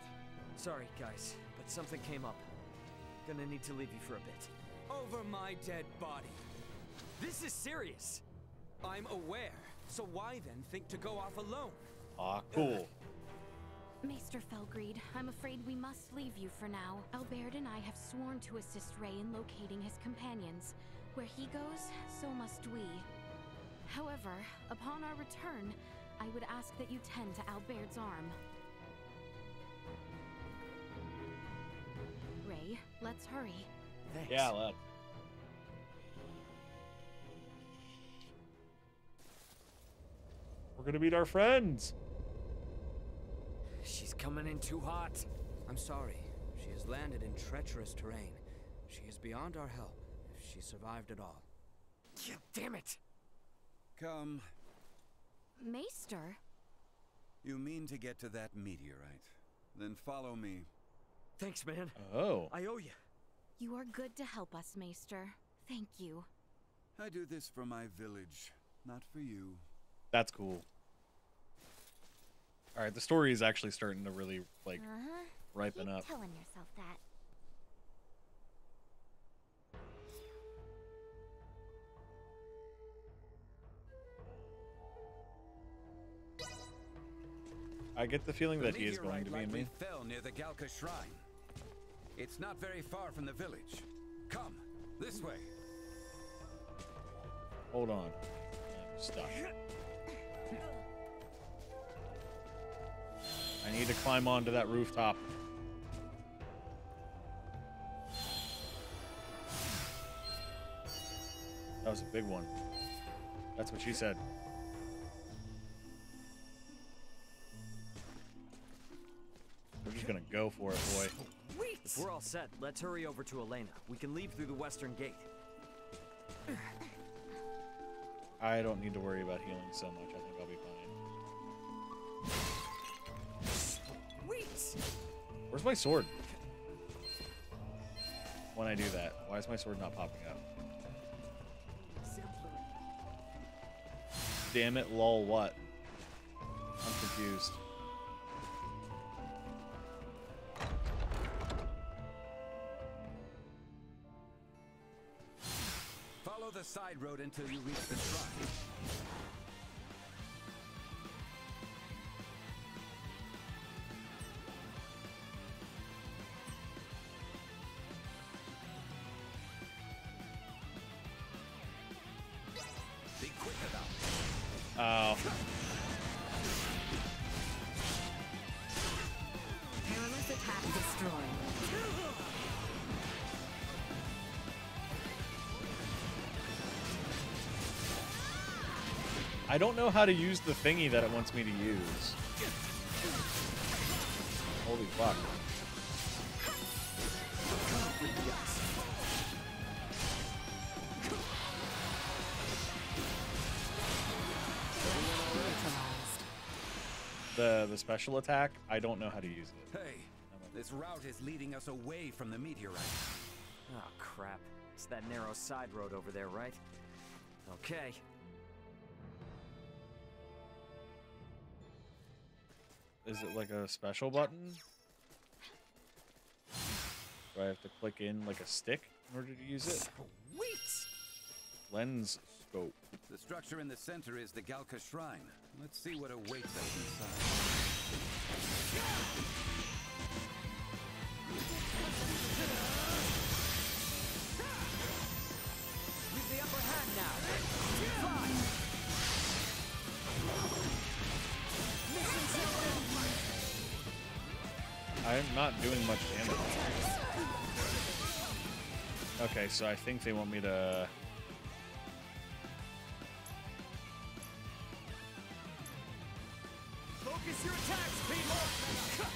Sorry, guys, but something came up. Gonna need to leave you for a bit. Over my dead body. This is serious. I'm aware. So why then think to go off alone? Ah, cool. Maester Felgreed, I'm afraid we must leave you for now. Albert and I have sworn to assist Ray in locating his companions. Where he goes, so must we. However, upon our return, I would ask that you tend to Albert's arm. Ray, let's hurry. Thanks. Yeah, let's. We're gonna meet our friends. She's coming in too hot. I'm sorry. She has landed in treacherous terrain. She is beyond our help, if she survived at all. Yeah, damn it! Come. Maester? You mean to get to that meteorite? Then follow me. Thanks, man. Oh. I owe you. You are good to help us, Maester. Thank you. I do this for my village, not for you. That's cool. All right, the story is actually starting to really like ripen Keep up. telling yourself that. I get the feeling that The he is going meteorite to be in likely me. fell near the Galka Shrine. It's not very far from the village. Come, this way. Hold on. I'm stuck. I need to climb onto that rooftop. That was a big one. That's what she said. We're just gonna go for it, boy. If we're all set, let's hurry over to Elena. We can leave through the western gate. I don't need to worry about healing so much. I think I'll be fine. Where's my sword? When I do that, why is my sword not popping up? Damn it, lol, what? I'm confused. Follow the side road until you reach the shrine. Be quick about it. Oh. Perilous attack destroyed. I don't know how to use the thingy that it wants me to use. Holy fuck. The special attack, I don't know how to use it. Hey, this route is leading us away from the meteorite. Oh, crap. It's that narrow side road over there, right? Okay. Is it like a special button? Do I have to click in like a stick in order to use it? Lens scope. The structure in the center is the Galka Shrine. Let's see what awaits us inside. Use the upper hand now. I'm not doing much damage. Okay, so I think they want me to... Focus your attacks, people!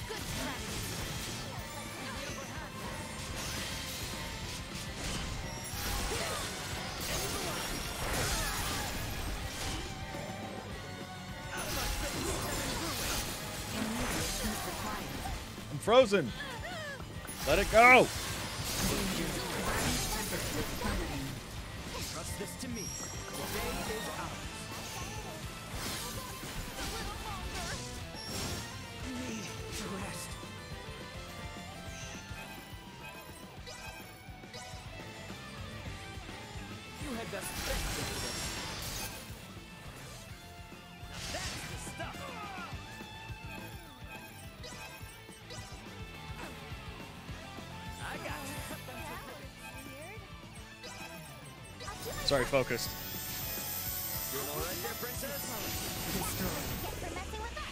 Good strategy. I'm frozen! Let it go! Trust this to me. The day is ours. Need to rest. You had best fix this. That's the stuff. I got you. Sorry, focused. Doing all right there, princess? Guess they're messing with us.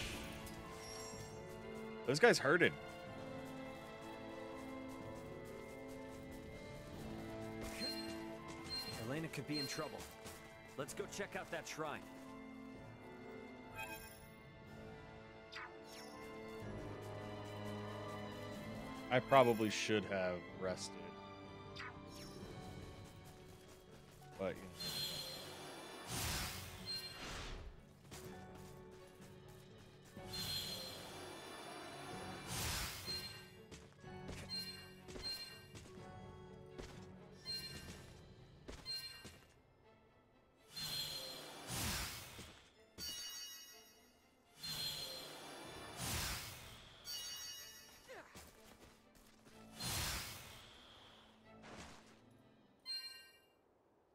Those guys hurted. Elena could be in trouble. Let's go check out that shrine. I probably should have rested. But, you know.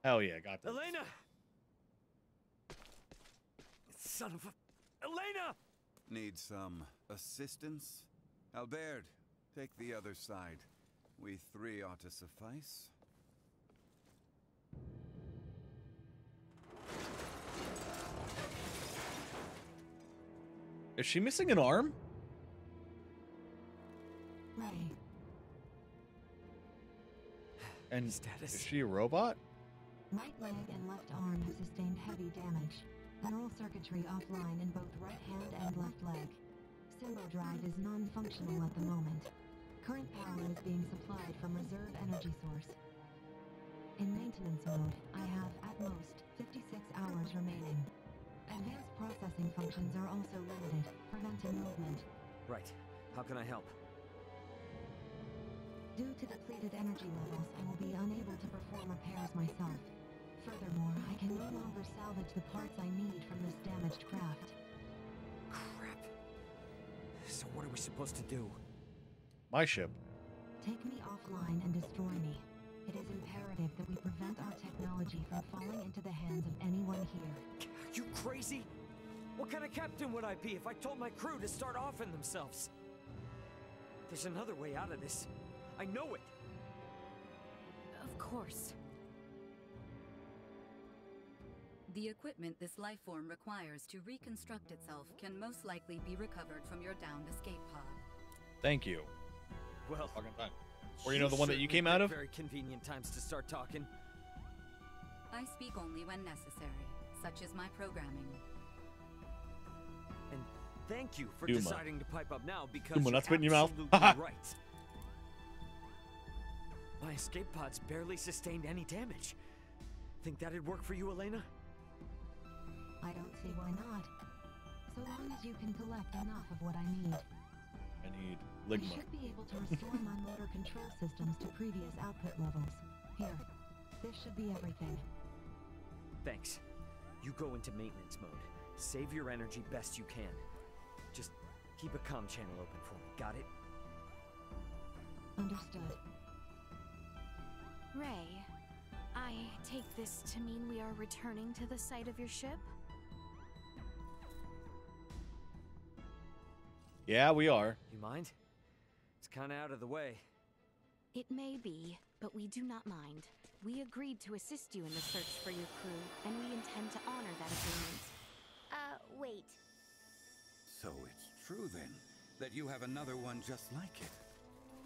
Hell yeah, got this. Elena! Son of a... Elena! Need some assistance? Albert, take the other side. We three ought to suffice. Is she missing an arm? Ray. And Status. is she a robot? Right leg and left arm have sustained heavy damage. Neural circuitry offline in both right hand and left leg. Symbo drive is non-functional at the moment. Current power is being supplied from reserve energy source. In maintenance mode, I have, at most, 56 hours remaining. Advanced processing functions are also limited, preventing movement. Right. How can I help? Due to depleted energy levels, I will be unable to perform repairs myself. Furthermore, I can no longer salvage the parts I need from this damaged craft. Crap. So what are we supposed to do? My ship. Take me offline and destroy me. It is imperative that we prevent our technology from falling into the hands of anyone here. Are you crazy? What kind of captain would I be if I told my crew to start offing themselves? There's another way out of this. I know it. Of course. The equipment this life form requires to reconstruct itself can most likely be recovered from your downed escape pod. Thank you. Well, fucking time. Or you know the one that you came out of? Very convenient times to start talking. I speak only when necessary. Such is my programming. And thank you for Duma. deciding to pipe up now because Duma, you're not spit in your mouth. absolutely right. My escape pods barely sustained any damage. Think that'd work for you, Elena? I don't see why not. So long as you can collect enough of what I need. I need I ligma. should be able to restore my motor control systems to previous output levels. Here, this should be everything. Thanks. You go into maintenance mode. Save your energy best you can. Just keep a comm channel open for me, got it? Understood. Ray, I take this to mean we are returning to the site of your ship? Yeah, we are. You mind? It's kinda out of the way. It may be, but we do not mind. We agreed to assist you in the search for your crew, and we intend to honor that agreement. Wait. So it's true then, that you have another one just like it.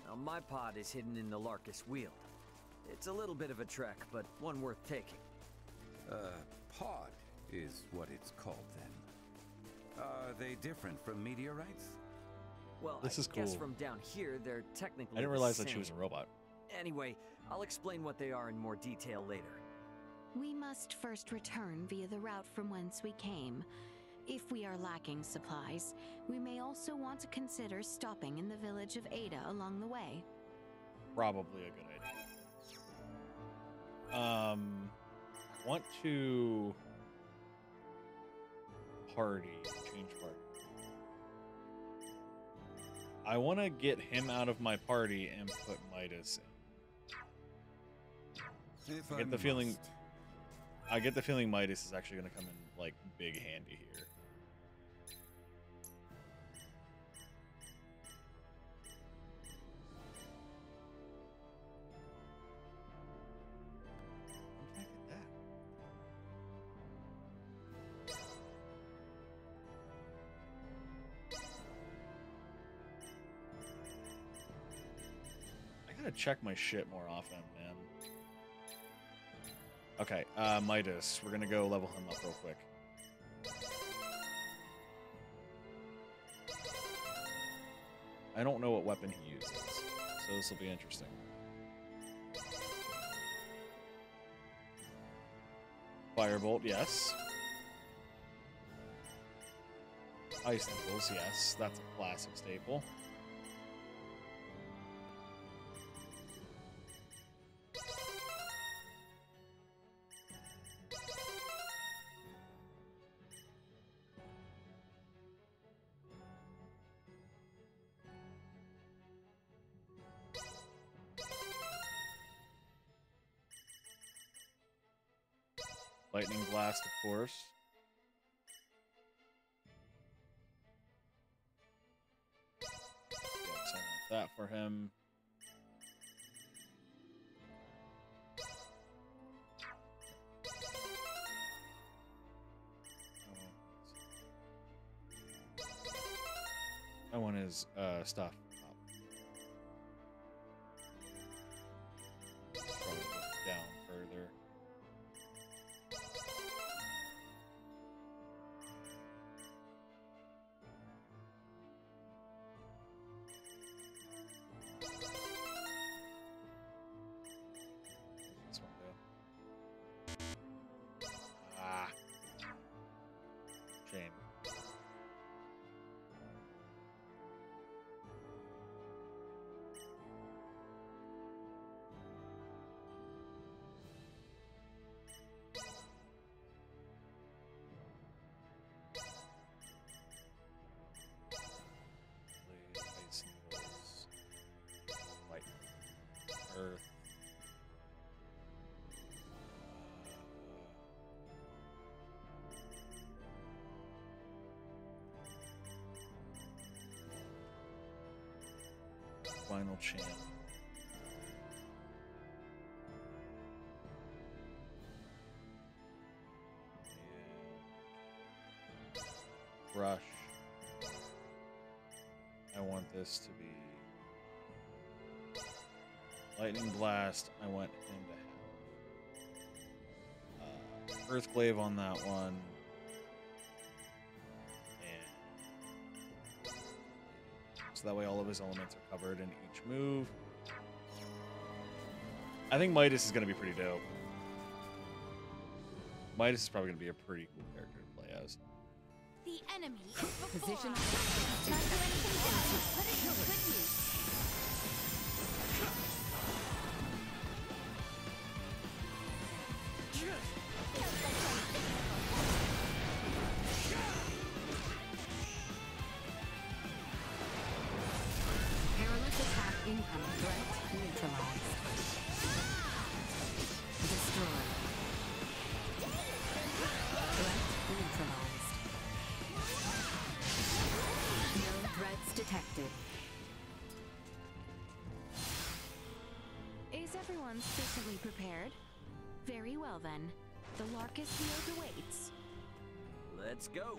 Now, my pod is hidden in the Larkus Weald. It's a little bit of a trek, but one worth taking. Pod is what it's called then. Are they different from meteorites? Well, This I is guess cool. from down here, they're technically I didn't the realize that she was a same. robot. Anyway, I'll explain what they are in more detail later. We must first return via the route from whence we came. If we are lacking supplies, we may also want to consider stopping in the village of Ada along the way. Probably a good idea. Want to party, change party. I want to get him out of my party and put Midas in. If I get the feeling. I get the feeling Midas is actually going to come in like big handy here. I gotta check my shit more often, man. Okay, Midas. We're gonna go level him up real quick. I don't know what weapon he uses, so this will be interesting. Firebolt, yes. Icicles, yes. That's a classic staple. Lightning Blast, of course. Yes, I want that for him. I want his stuff. Probably down further. This one go. Ah. Shame. Ice needles. Light. Earth. Final chant. Brush. I want this to be Lightning Blast. I want him to have Earthglaive on that one. And so that way all of his elements are covered in each move. I think Midas is going to be pretty dope. Midas is probably going to be a pretty cool character to play as. The enemy is before Position. us. Not do anything down. Put it to good use. Perilous attack incoming. Threat neutralized. Destroy. Threat neutralized. No threats detected. Is everyone sufficiently prepared? Very well then. The Larkus field awaits. Let's go.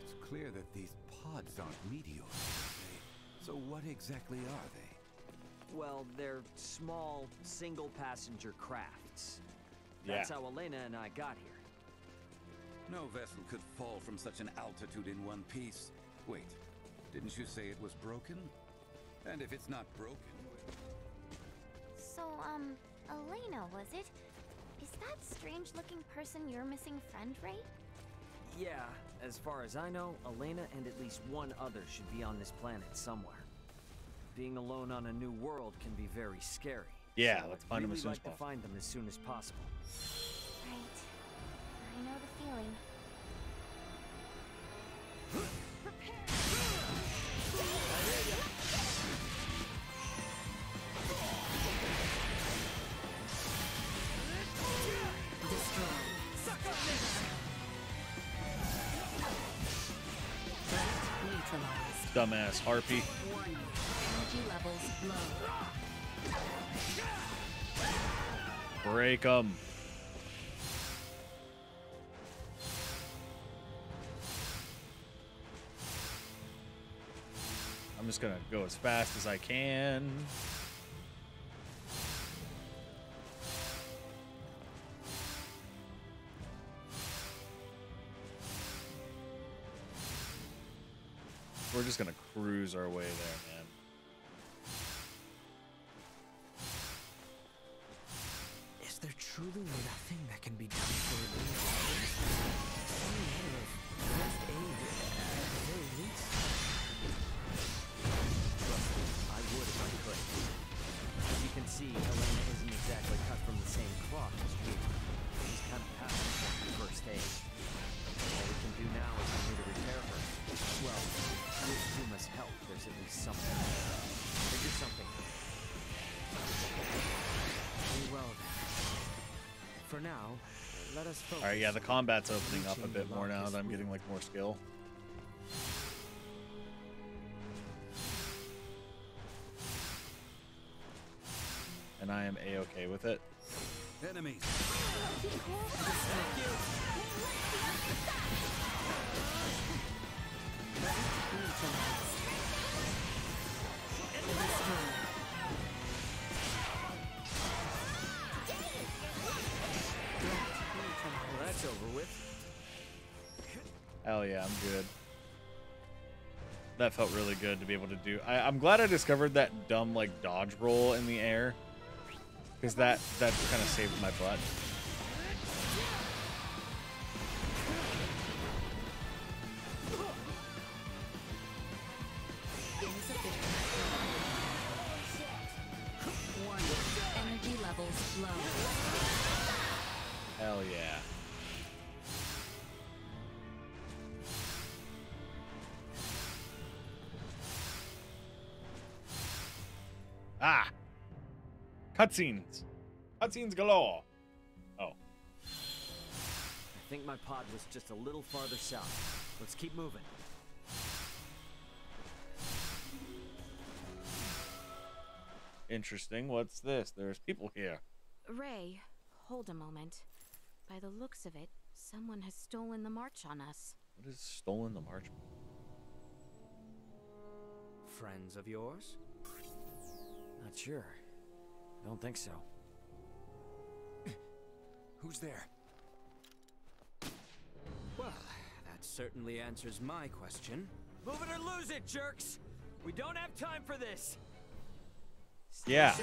It's clear that these pods aren't meteors. So what exactly are they? Well, they're small, single-passenger crafts. Yeah. That's how Elena and I got here. No vessel could fall from such an altitude in one piece. Wait, didn't you say it was broken? And if it's not broken... So, Elena, was it? Is that strange-looking person your missing friend, Ray? Yeah, as far as I know, Elena and at least one other should be on this planet somewhere. Being alone on a new world can be very scary. Yeah, so let's find them I'd as really soon as like to possible. find them as soon as possible. Right. I know the feeling. Dumbass harpy. Warning. Energy levels low. Break them. I'm just gonna go as fast as I can. We're just gonna cruise our way there, man. Is there truly nothing that can be done for relief? Some matter of first aid, at the very least. Trust me, I would if I could. As you can see, Elena isn't exactly cut from the same cloth as we are. She's kind of past the point of first aid. All we can do now is for me to repair her. Well, with Zuma's help, there's at least something. Figure something. Very well then. For now, let us focus. All right, yeah, the combat's on opening up a reaching bit the more now longest that I'm getting route. like more skill. And I am a-okay with it. Enemies. Well, that's over with. Hell yeah, I'm good. That felt really good to be able to do. I'm glad I discovered that dumb like dodge roll in the air, because that kind of saved my butt. Energy levels low. Hell yeah. Ah! Cutscenes! Cutscenes galore! Oh. I think my pod was just a little farther south. Let's keep moving. Interesting. What's this? There's people here. Ray, hold a moment. By the looks of it, someone has stolen the march on us. What is stolen the march? Friends of yours? Not sure. I don't think so. Who's there? Well, that certainly answers my question. Move it or lose it, jerks! We don't have time for this! Yeah.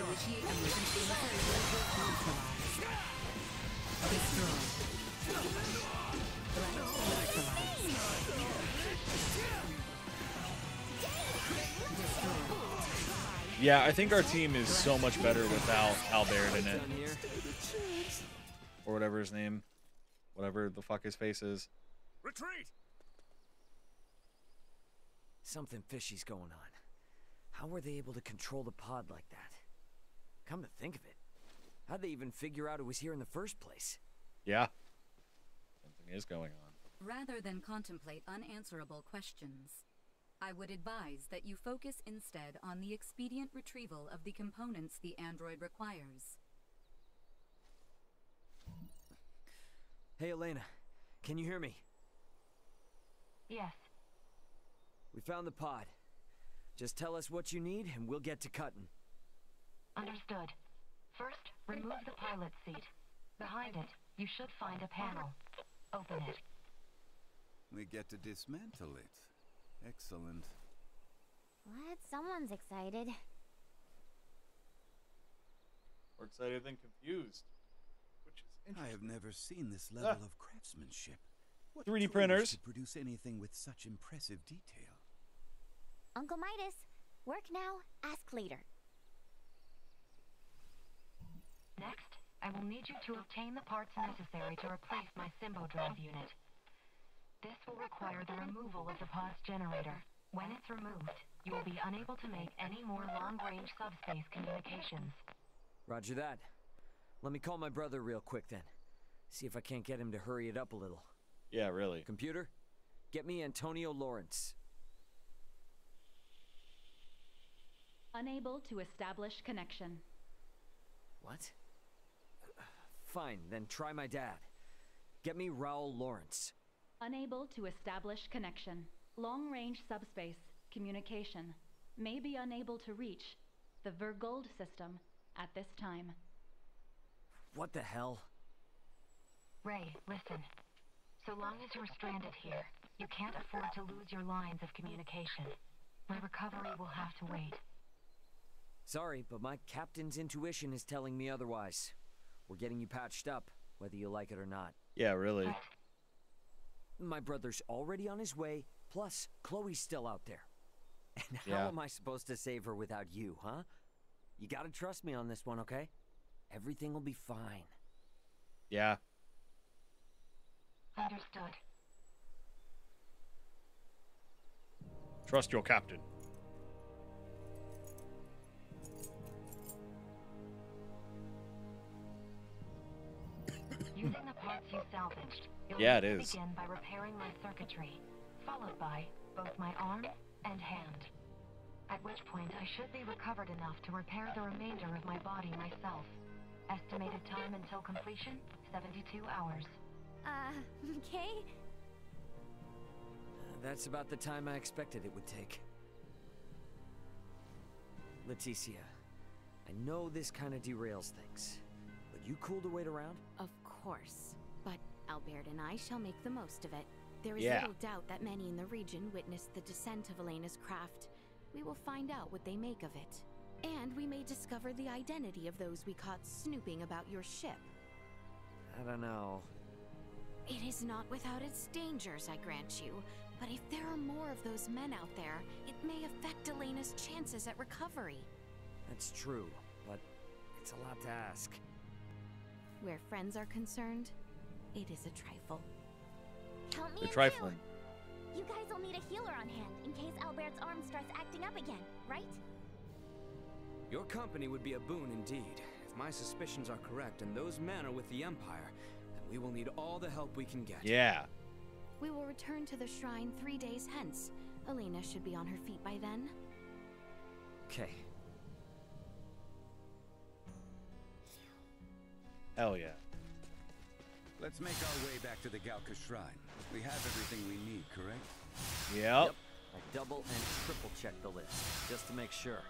Yeah, I think our team is so much better without Albert in it. Or whatever his name. Whatever the fuck his face is. Retreat! Something fishy's going on. How were they able to control the pod like that? Come to think of it, how'd they even figure out it was here in the first place? Yeah. Something is going on. Rather than contemplate unanswerable questions, I would advise that you focus instead on the expedient retrieval of the components the android requires. Hey, Elena, can you hear me? Yes. We found the pod. Just tell us what you need and we'll get to cutting. Understood. First, remove the pilot seat. Behind it, you should find a panel. Open it. We get to dismantle it. Excellent. What? Someone's excited. More excited than confused. Which is I have never seen this level of craftsmanship. What 3D tools printers. could produce anything with such impressive detail? Uncle Midas, work now, ask later. Next, I will need you to obtain the parts necessary to replace my Symbo Drive unit. This will require the removal of the pod's generator. When it's removed, you will be unable to make any more long-range subspace communications. Roger that. Let me call my brother real quick then. See if I can't get him to hurry it up a little. Yeah, really. Computer, get me Antonio Lawrence. Unable to establish connection. What? Fine, then try my dad. Get me Raul Lawrence. Unable to establish connection. Long-range subspace communication. May be unable to reach the Vergold system at this time. What the hell? Ray, listen. So long as you're stranded here, you can't afford to lose your lines of communication. My recovery will have to wait. Sorry, but my captain's intuition is telling me otherwise. We're getting you patched up, whether you like it or not. Yeah, really. My brother's already on his way, plus Chloe's still out there. And how Yeah. am I supposed to save her without you, huh? You gotta trust me on this one, okay? Everything will be fine. Yeah. Understood. Trust your captain. Using the parts you salvaged. You'll Yeah, need it to is. begin by repairing my circuitry, followed by both my arm and hand. At which point I should be recovered enough to repair the remainder of my body myself. Estimated time until completion, 72 hours. Okay? That's about the time I expected it would take. Leticia, I know this kind of derails things, but you cool to wait around? Of course. But Albert and I shall make the most of it. There is Yeah. little doubt that many in the region witnessed the descent of Elena's craft. We will find out what they make of it. And we may discover the identity of those we caught snooping about your ship. I don't know. It is not without its dangers, I grant you. But if there are more of those men out there, it may affect Elena's chances at recovery. That's true, but it's a lot to ask. Where friends are concerned, it is a trifle. Count me They're in trifling. too. You guys will need a healer on hand in case Albert's arm starts acting up again, right? Your company would be a boon indeed. If my suspicions are correct and those men are with the Empire, then we will need all the help we can get. Yeah. We will return to the shrine 3 days hence. Elena should be on her feet by then. Okay. Hell yeah. Let's make our way back to the Galka Shrine. We have everything we need, correct? Yep. I double and triple check the list, just to make sure.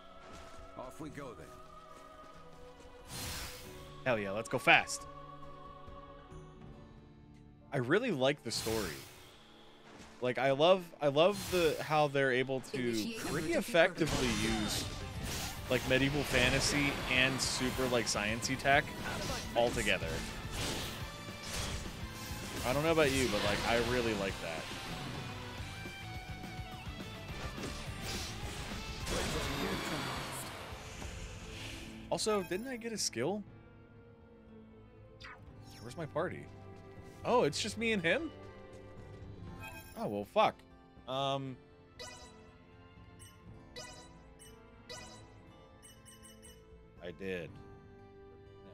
Off we go then. Hell yeah, let's go fast. I really like the story. Like I love how they're able to pretty effectively use like medieval fantasy and super like sciencey tech all together. I don't know about you, but like I really like that. Also, didn't I get a skill? Where's my party? Oh, it's just me and him? Oh, well, fuck. I did. No.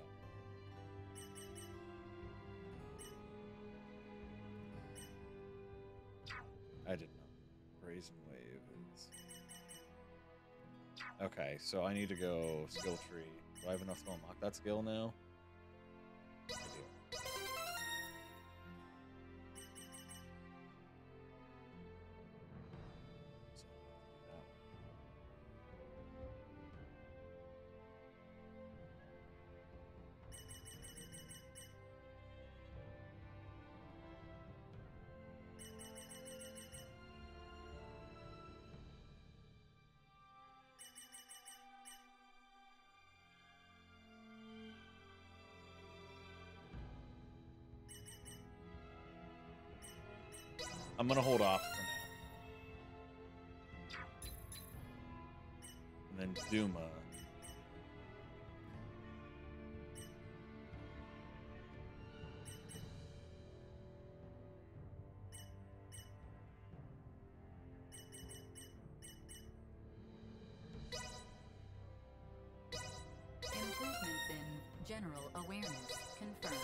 I did not. Brazen Wave is... Okay, so I need to go skill tree. Do I have enough to unlock that skill now? I do. I'm gonna hold off for now. And then Duma. Improvements in general awareness confirmed.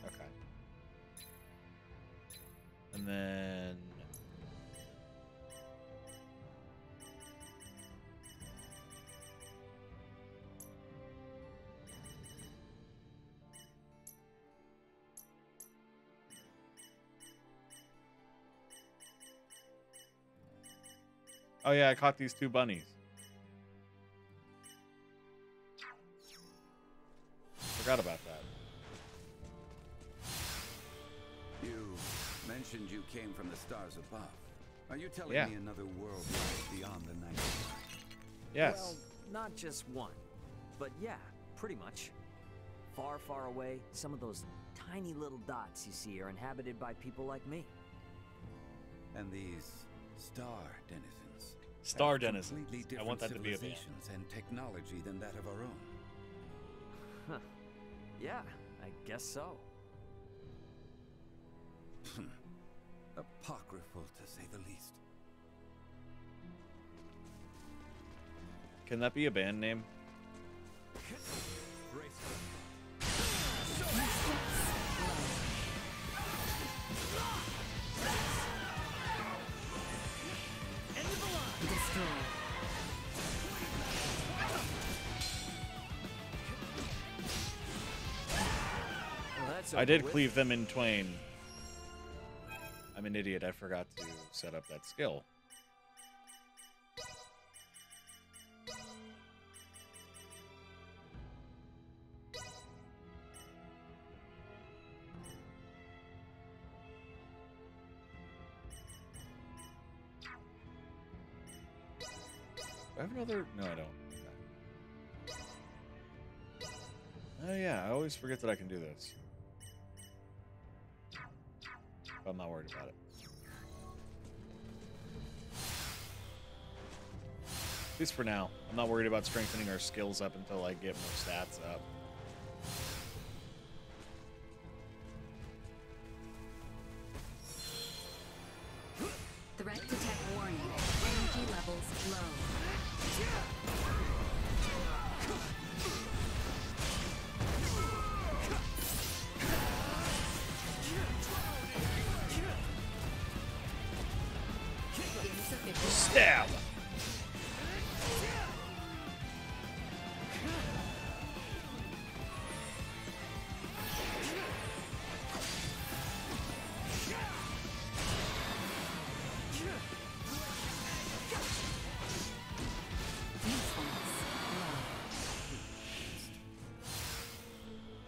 Okay. And then... Oh yeah, I caught these two bunnies. Forgot about that. You mentioned you came from the stars above. Are you telling Yeah. me another world lies beyond the night sky? Yes. Well, not just one, but yeah, pretty much. Far, far away, some of those tiny little dots you see are inhabited by people like me. And these star denizens. Star have denizens. completely I want that to be a band. civilizations and technology than that of our own. Huh. Yeah, I guess so. Apocryphal, to say the least. Can that be a band name? I did cleave them in twain. I'm an idiot. I forgot to set up that skill. Do I have another? No, I don't. Oh yeah, I always forget that I can do this. But I'm not worried about it. At least for now. I'm not worried about strengthening our skills up until I get more stats up. Threat detect warning. Energy levels low. Stab!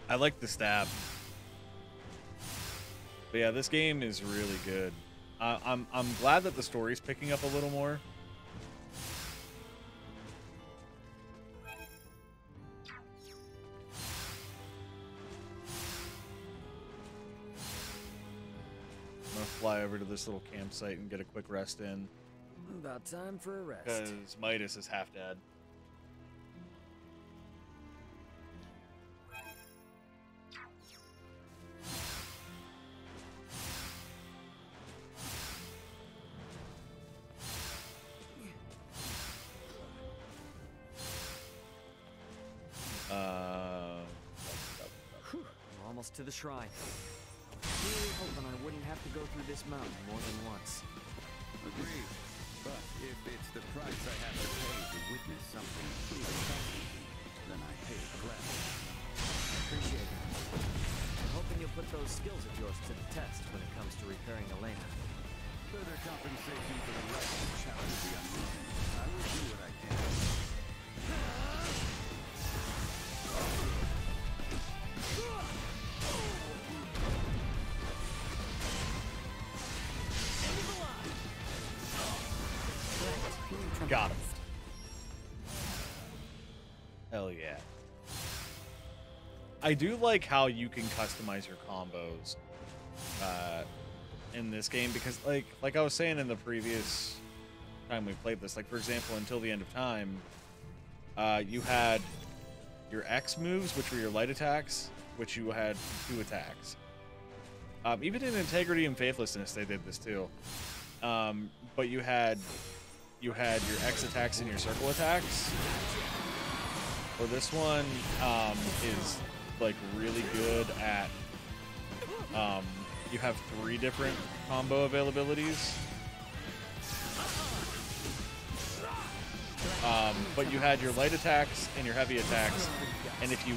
I like the stab. But yeah, this game is really good. I'm glad that the story's picking up a little more. I'm gonna fly over to this little campsite and get a quick rest in. About time for a rest. Because Midas is half dead. To the shrine. I was really hoping I wouldn't have to go through this mountain more than once. Agreed. But if it's the price I have to pay to witness something truly fascinating, then I pay it gladly. I appreciate it. I'm hoping you'll put those skills of yours to the test when it comes to repairing Elena. Further compensation for the right to challenge the unknown. I will do what I can. Got him. Hell yeah. I do like how you can customize your combos in this game because like I was saying in the previous time we played this, like for example, until the end of time, you had your X moves, which were your light attacks, which you had 2 attacks. Even in Integrity and Faithlessness, they did this too. But you had your X attacks and your circle attacks. Or this one is like really good at you have 3 different combo availabilities. But you had your light attacks and your heavy attacks, and if you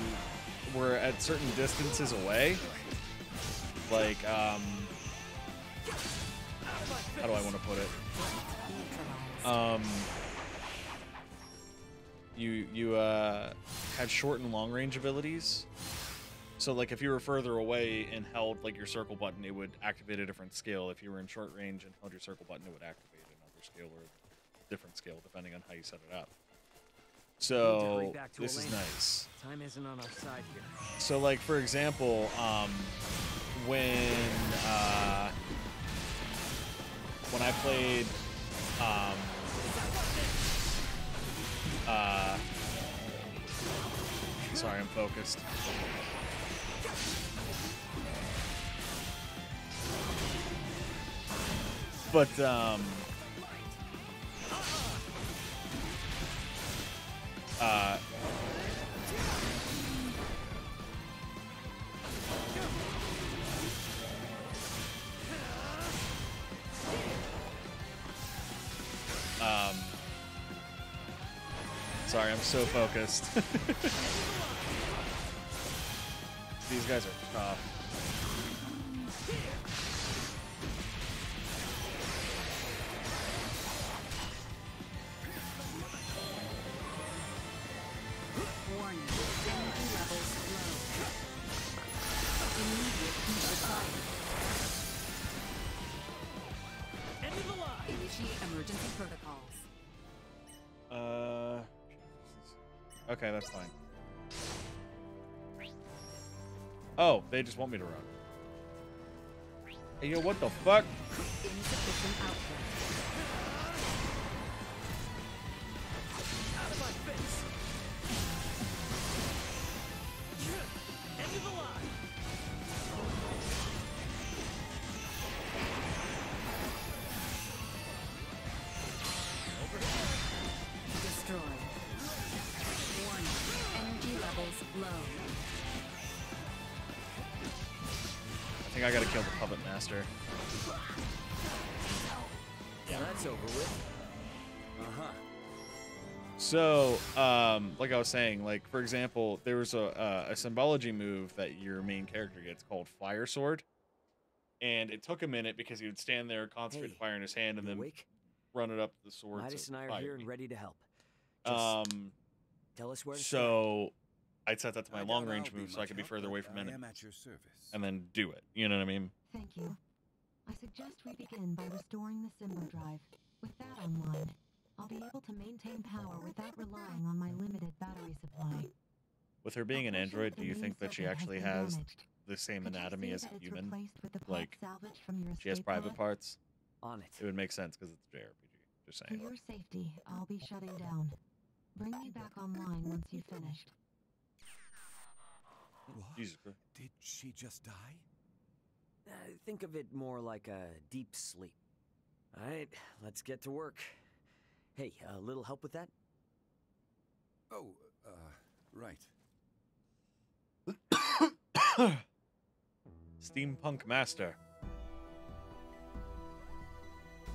were at certain distances away, like how do I want to put it? You had short and long range abilities. So like if you were further away and held like your circle button, it would activate a different skill. If you were in short range and held your circle button, it would activate another skill or a different skill depending on how you set it up. So this is nice. Time isn't on our side here. So like for example, when I played sorry, I'm focused. But sorry, I'm so focused. These guys are tough. protocols. Okay, that's fine. Oh, they just want me to run. Hey, yo, what the fuck? Insufficient output. Out of my face! End of the line! Destroyed. Warning. Energy levels low. I think I gotta kill the puppet master. Yeah, that's over with. Uh-huh. So, like I was saying, like, for example, there was a symbology move that your main character gets called Fire Sword. And it took a minute because he would stand there, concentrate fire in his hand, and then run it up the sword. Midas to and I are fire here me. and ready to help. Just tell us where to start. So I'd set that to my I doubt long range I'll be move so I much could be help, further away but from I enemies. am at your service. And then do it. You know what I mean? Thank you. I suggest we begin by restoring the Symbo drive. With that online, I'll be able to maintain power without relying on my limited battery supply. With her being an android, do you think that she actually has the same Could you anatomy see as a that it's human? replaced with the part Like, salvaged from your she has escape private pod? parts? On it. It would make sense because it's JRPG. Just For saying. your safety, I'll be shutting down. Bring me back online once you've finished. What? Jesus Christ. Did she just die? Think of it more like a deep sleep. All right, let's get to work. Hey, a little help with that? Oh, right. Steampunk Master.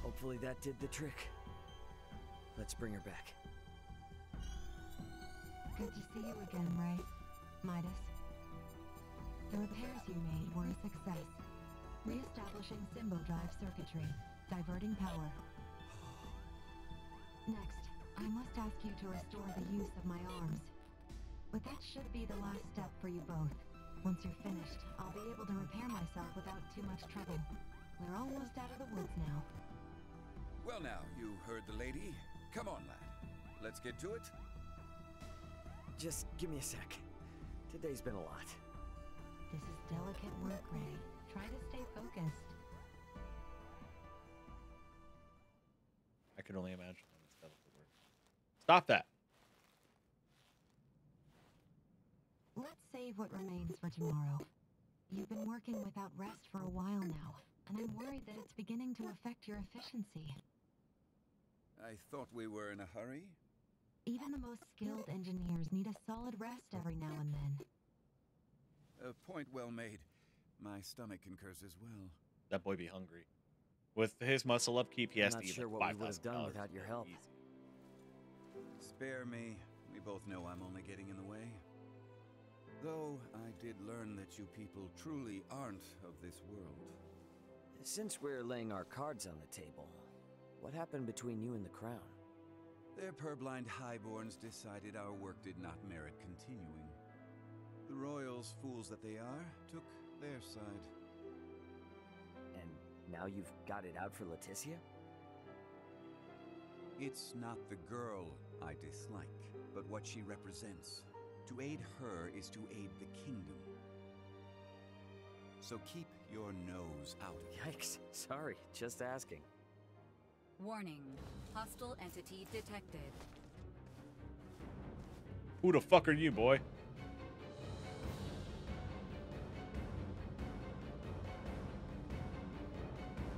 Hopefully that did the trick. Let's bring her back. Good to see you again, Ray. Midas. The repairs you made were a success. Re-establishing Symbo drive circuitry, diverting power. Next, I must ask you to restore the use of my arms. But that should be the last step for you both. Once you're finished, I'll be able to repair myself without too much trouble. We're almost out of the woods now. Well now, you heard the lady. Come on, lad. Let's get to it. Just give me a sec. Today's been a lot. This is delicate work, Ray. Try to stay focused. I can only imagine that it's delicate work. Stop that. Let's save what remains for tomorrow. You've been working without rest for a while now, and I'm worried that it's beginning to affect your efficiency. I thought we were in a hurry. Even the most skilled engineers need a solid rest every now and then. A point well made. My stomach concurs as well. That boy be hungry. With his muscle upkeep, he has I'm to not eat sure like what we would have done $5,000 without your help. easy. Spare me. We both know I'm only getting in the way. Though I did learn that you people truly aren't of this world. Since we're laying our cards on the table, what happened between you and the Crown? Their purblind highborns decided our work did not merit continuing. The royals, fools that they are, took their side. And now you've got it out for Leticia? It's not the girl I dislike, but what she represents. To aid her is to aid the kingdom. So keep your nose out of it. Yikes. Sorry, just asking. Warning. Hostile entity detected. Who the fuck are you, boy?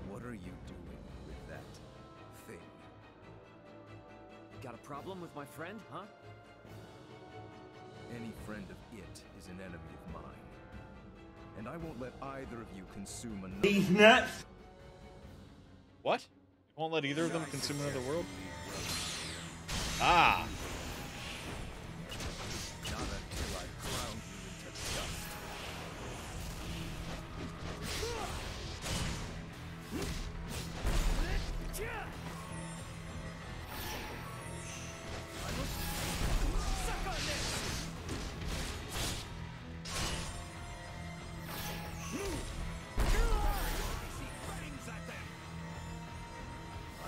What are you doing with that thing? Got a problem with my friend, huh? Any friend of it is an enemy of mine. And I won't let either of you consume another. These nuts! What? You won't let either of them consume another world? Ah! Not until I ground you into dust. Suck on this!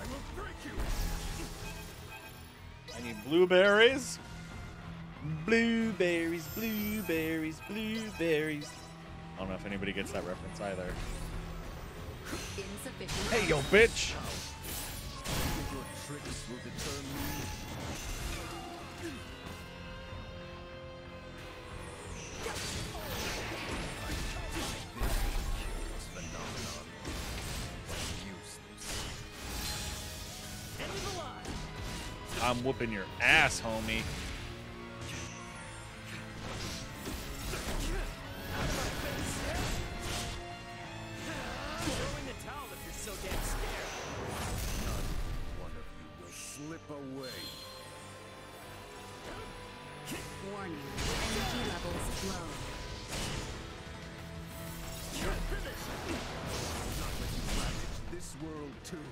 I will break you! Need blueberries. Blueberries, blueberries, blueberries. I don't know if anybody gets that reference either. Insufficient. Hey, yo, bitch. Your tricks will deter me. I'm whooping your ass, homie. Throw in the towel if you're so damn scared. Not one of you will slip away. Warning. Energy levels low. Not let you ravage this world too.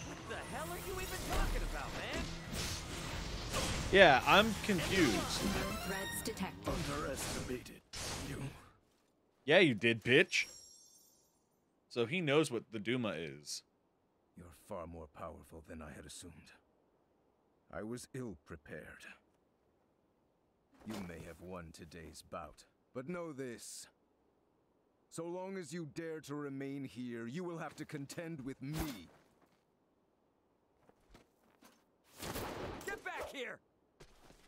What the hell are you even talking about, man? Yeah, I'm confused. No threats detected. Underestimated you. Yeah, you did, bitch. So he knows what the Duma is. You're far more powerful than I had assumed. I was ill prepared. You may have won today's bout, but know this. So long as you dare to remain here, you will have to contend with me. Get back here!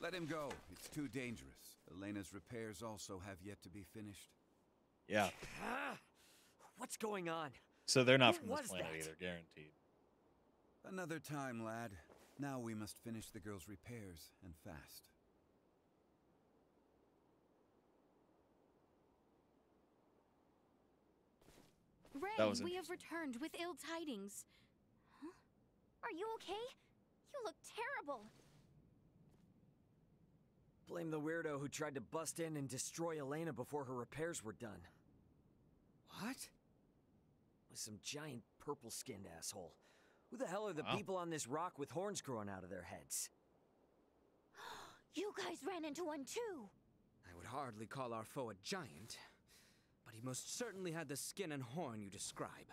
Let him go. It's too dangerous. Elena's repairs also have yet to be finished. Yeah. What's going on? So they're not Who from this was planet that? either, guaranteed. Another time, lad. Now we must finish the girl's repairs, and fast. Ray, That was we have returned with ill tidings. Huh? Are you okay? You look terrible. Blame the weirdo who tried to bust in and destroy Elena before her repairs were done. What? Was some giant purple-skinned asshole. Who the hell are the Wow. people on this rock with horns growing out of their heads? You guys ran into one too. I would hardly call our foe a giant, but he most certainly had the skin and horn you describe.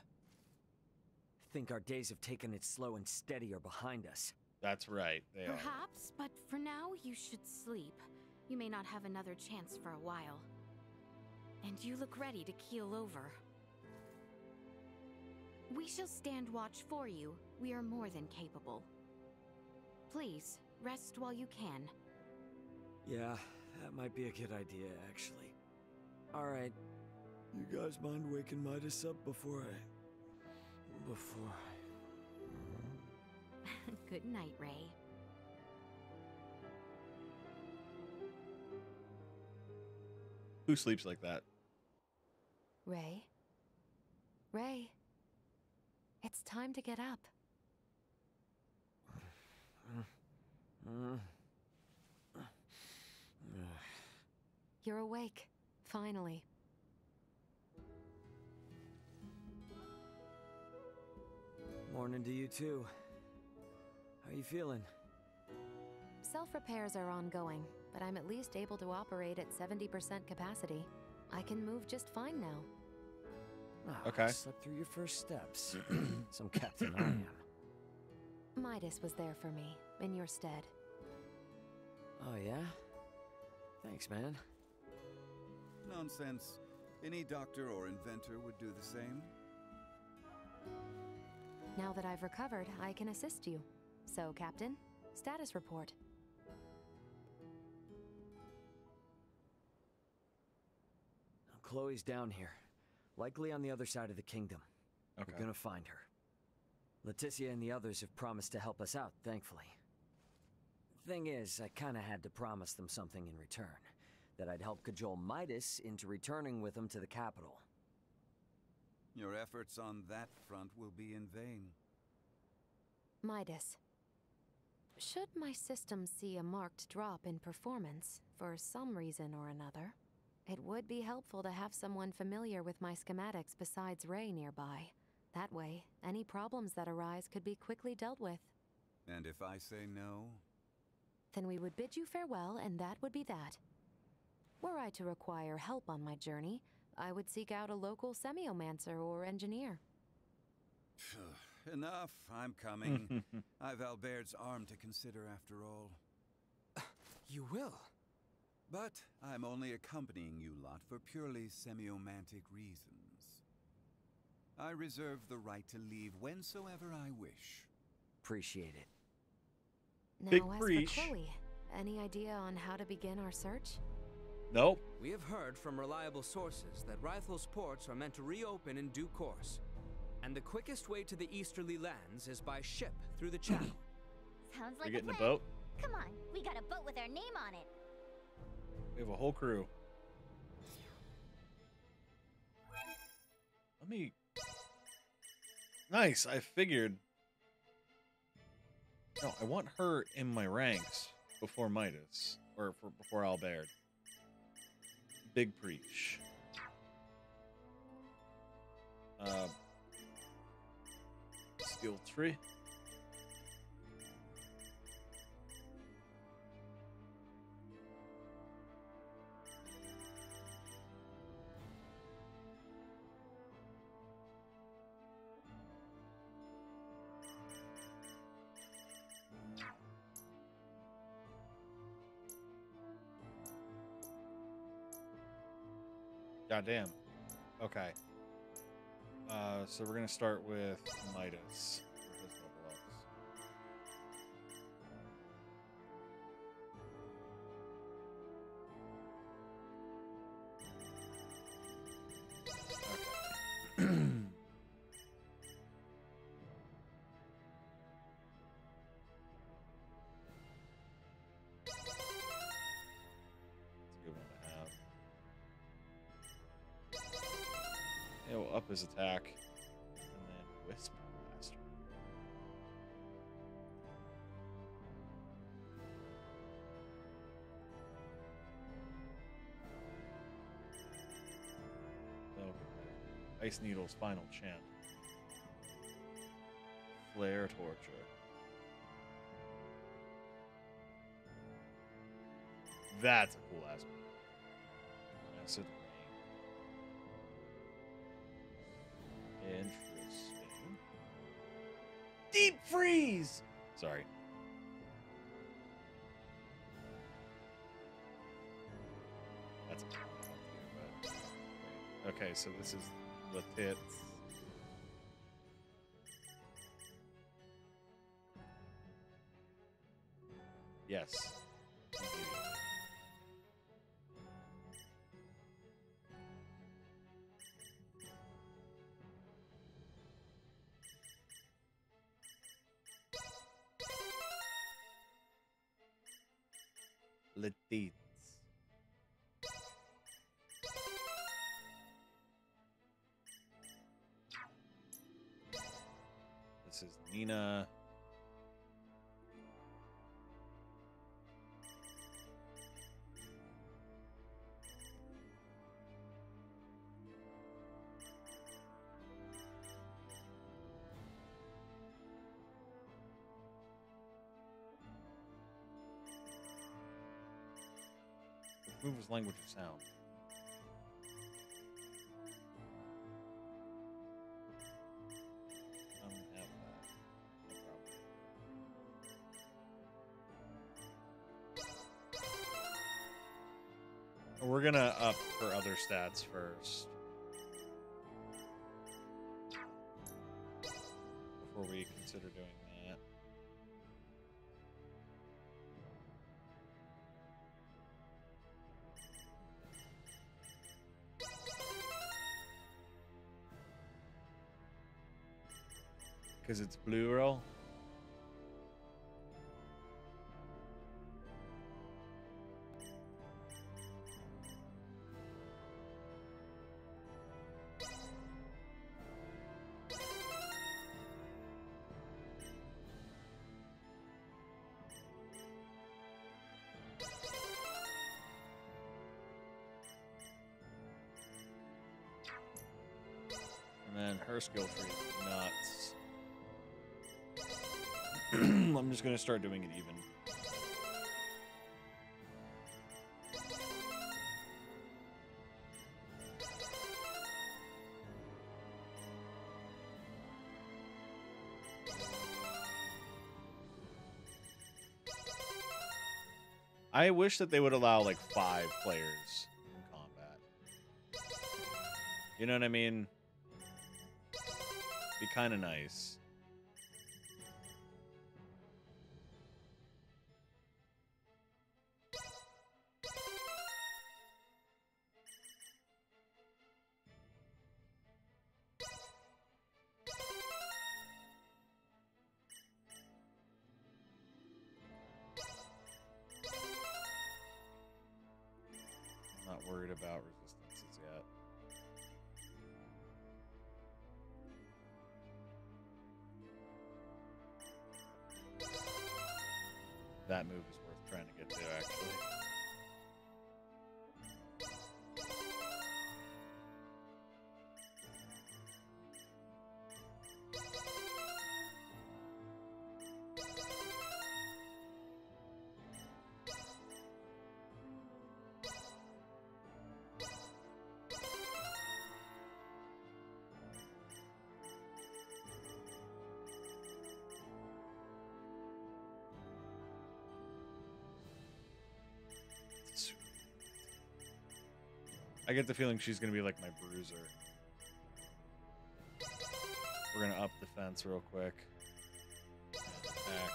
Think our days of taking it slow and steady are behind us. That's right. They are. Perhaps, but for now you should sleep. You may not have another chance for a while. And you look ready to keel over. We shall stand watch for you. We are more than capable. Please, rest while you can. Yeah, that might be a good idea, actually. Alright. You guys mind waking Midas up before Good night, Ray. Who sleeps like that? Ray? Ray? It's time to get up. You're awake, finally. Morning to you too. How you feeling? Self-repairs are ongoing, but I'm at least able to operate at 70% capacity. I can move just fine now. Okay. Slept through your first steps. Some captain I am. Midas was there for me, in your stead. Oh yeah? Thanks, man. Nonsense. Any doctor or inventor would do the same. Now that I've recovered, I can assist you. So, Captain, status report. Chloe's down here. Likely on the other side of the kingdom. Okay. We're gonna find her. Leticia and the others have promised to help us out, thankfully. Thing is, I kinda had to promise them something in return. That I'd help cajole Midas into returning with them to the capital. Your efforts on that front will be in vain. Midas. Should my system see a marked drop in performance, for some reason or another, it would be helpful to have someone familiar with my schematics besides Ray nearby. That way, any problems that arise could be quickly dealt with. And if I say no? Then we would bid you farewell, and that would be that. Were I to require help on my journey, I would seek out a local semiomancer or engineer. enough. I'm coming. I've Albaird's arm to consider after all. You will? But I'm only accompanying you lot for purely semiomantic reasons. I reserve the right to leave whensoever I wish. Appreciate it. Now, Big as breach. for Chloe, any idea on how to begin our search? Nope. We have heard from reliable sources that Rythel's ports are meant to reopen in due course. And the quickest way to the easterly lands is by ship through the channel. Sounds We're like getting a a plan. boat. Come on, we got a boat with our name on it. We have a whole crew. Let me... Nice, I figured... No, I want her in my ranks before Midas. Or before Albert. Big Preach. Skill 3. Goddamn. Okay. So we're gonna start with Midas. For his level ups. Okay. That's a good one to have. He'll up his attack, and then Wisp Blaster. Okay. Ice Needle's final chant. Flare Torture. That's a cool ass one. Acid Rain. Interesting. Deep Freeze! Sorry. That's a cool one too, but... Okay, so this is the tits. Yes. Le tits. This is Nina. Move his language of sound. I don't have that. No problem. We're gonna up her other stats first. Before we consider doing that. Because it's blue roll. And then her skill tree is nuts. I'm just going to start doing it even. I wish that they would allow like 5 players in combat. You know what I mean? Be kind of nice. Not worried about resistances yet. That move is worth trying to get to, actually. I get the feeling she's going to be like my bruiser. We're going to up defense real quick. Attack.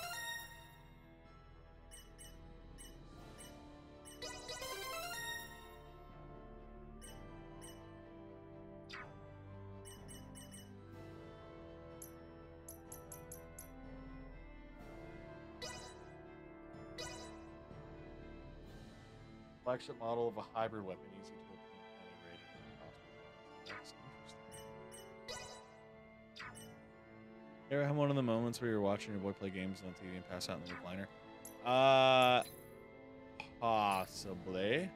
Flagship model of a hybrid weapon, easy to obtain at any rate. That's interesting. You ever have one of the moments where you're watching your boy play games on TV and pass out in the recliner? Possibly.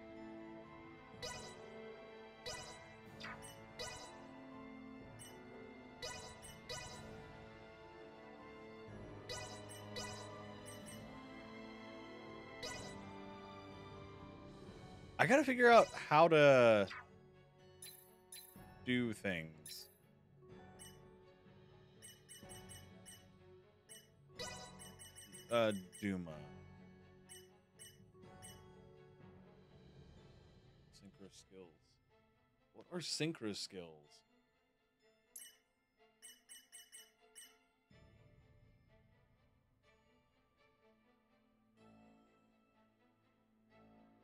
I gotta figure out how to do things. Duma. Synchro skills. What are synchro skills?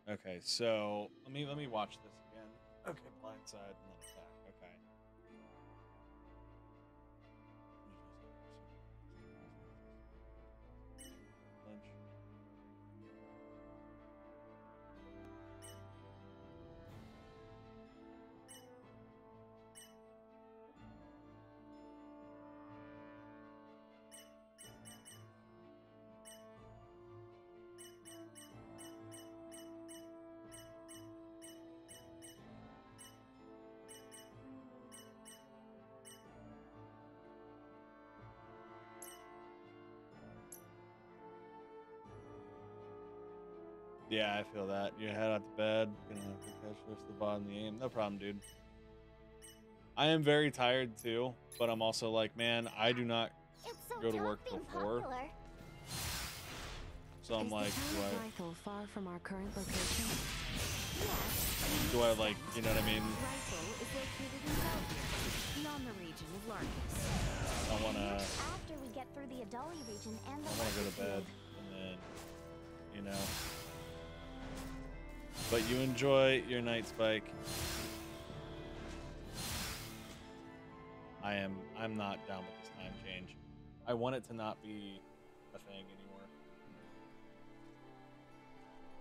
Okay, so let me watch this again. Okay, blindside and then attack. Okay. Lynch. Yeah, I feel that. You head out to bed, gonna have to catch the ball in the game. No problem, dude. I am very tired too, but I'm also like, man, I do not go to work till 4. So I'm like, Rifle far from our current location? do I like, you know what I mean? Rifle is located in Belgium, beyond the region of Larkus. I wanna After we get through the Adali region and the go to bed, and then, you know. But you enjoy your night, Spike. I'm not down with this time change. I want it to not be a thing anymore.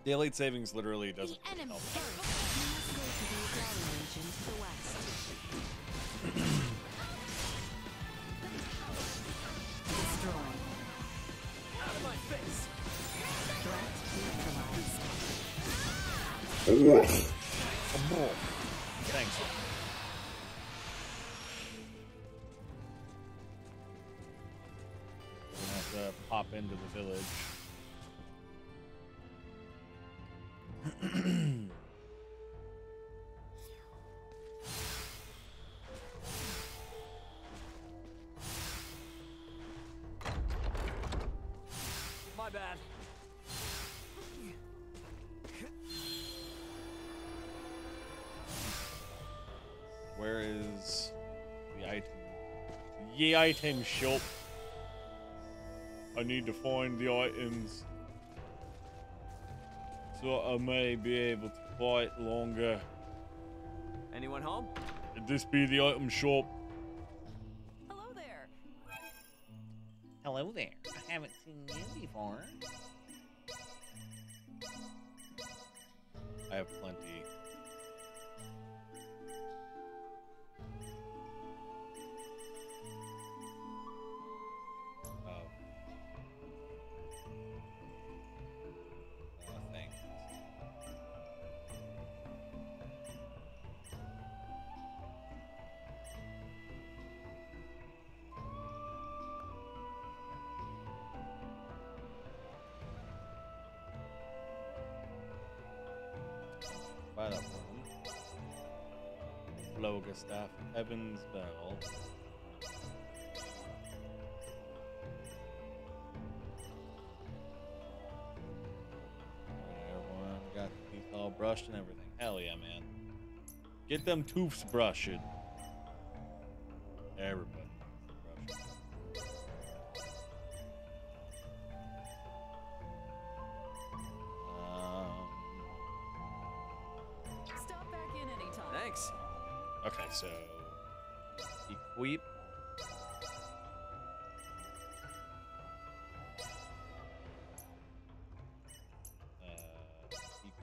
Daylight savings literally doesn't The enemy help. first. You must go to the Adali region to the west. Destroy. Out of my face! Threat neutralized. Thanks. We're gonna have to pop into the village. My bad. The item shop. I need to find the items so I may be able to fight longer. Anyone home? Could this be the item shop? Hello there. Hello there. I haven't seen you before. I have plenty. Thanks. Right up one. Logastaff, Evans Bell. Everyone got the teeth all brushed and everything. Hell yeah, man. Get them tooths brushed. Everybody. Stop back in anytime. Thanks. Okay, so equip.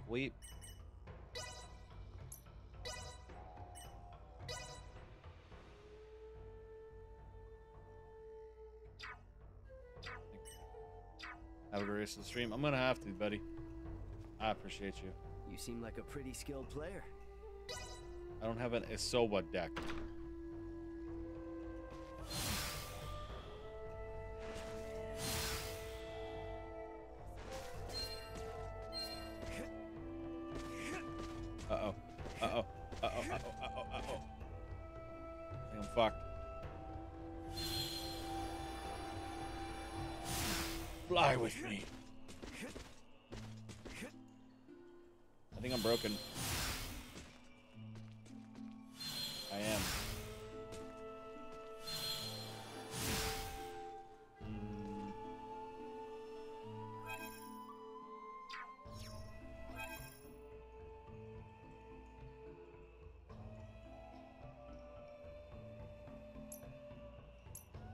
Equip. Have a great rest of the stream. I'm gonna have to, buddy. I appreciate you. You seem like a pretty skilled player. I don't have an Isowa deck. Uh-oh. Uh-oh. Uh-oh. Uh-oh. Uh-oh. Uh-oh. I think I'm fucked. Fly with me. I think I'm broken. I am.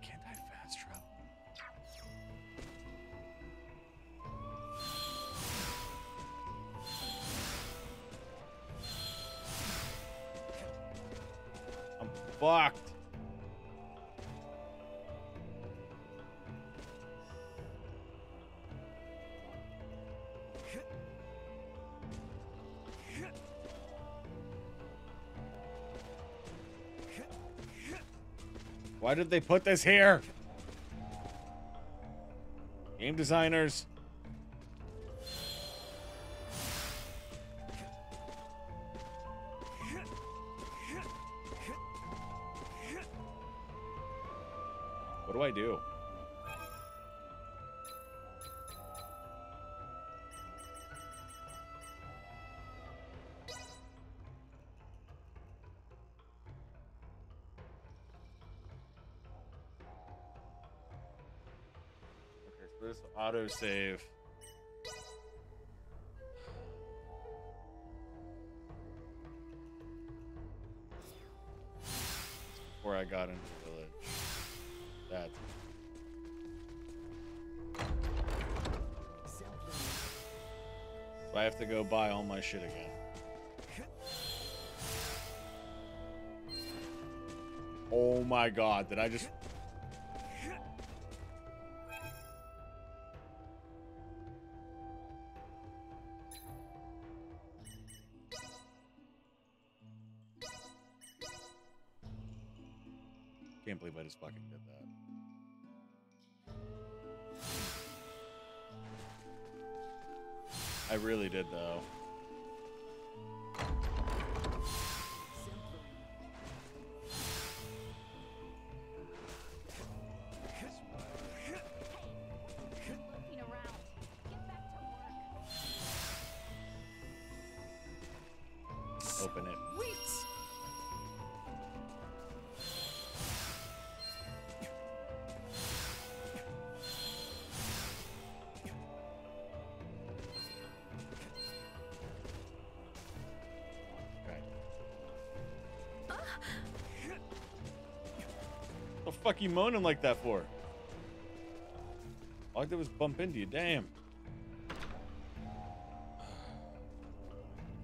Can't I fast travel? I'm fucked. Why did they put this here? Game designers. What do I do? Okay, so this auto save. Before I got into the village. That's so I have to go buy all my shit again. Oh my god, did I just... Can't believe I just fucking did that. I really did, though. Open it. fuck you moaning like that for? All I did was bump into you. Damn.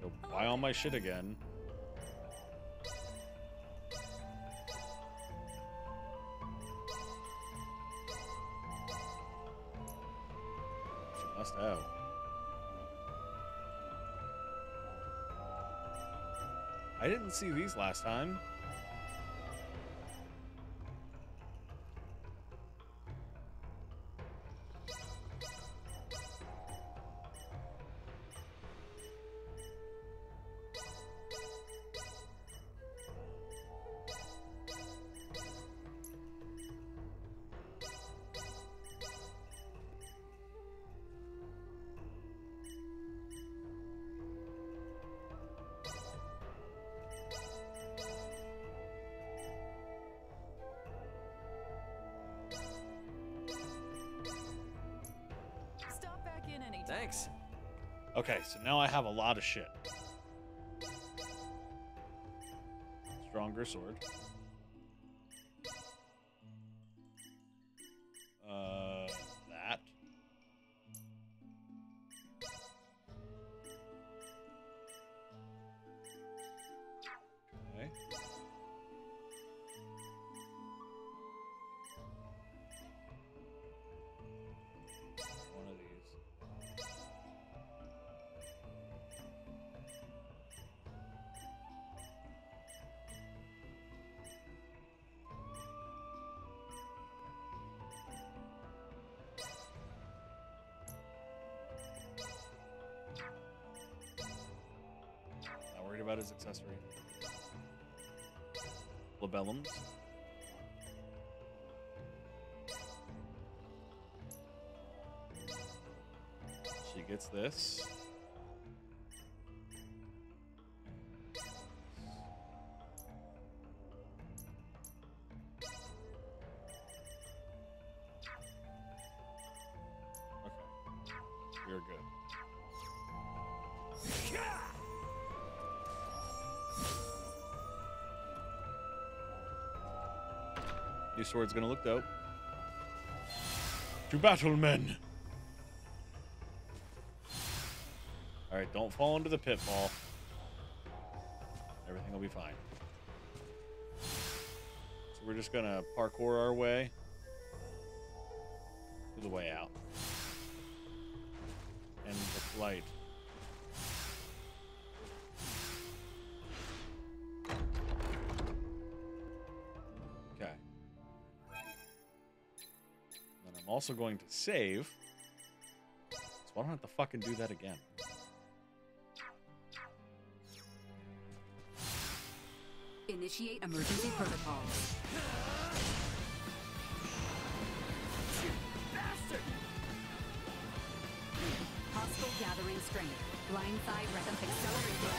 Go buy all my shit again. She must have. I didn't see these last time. Thanks. Okay, so now I have a lot of shit. Stronger sword. That. Okay. One of these. Not worried about his accessory. Labellums. She gets this. Okay. You're good. New sword's gonna look dope. To battle, men! Alright, don't fall into the pitfall. Everything will be fine. So we're just gonna parkour our way to the way out. And the light. Okay. Then I'm also going to save. So I don't have to fucking do that again. Initiate emergency protocols. Hostile gathering strength. Blindside rhythm accelerated.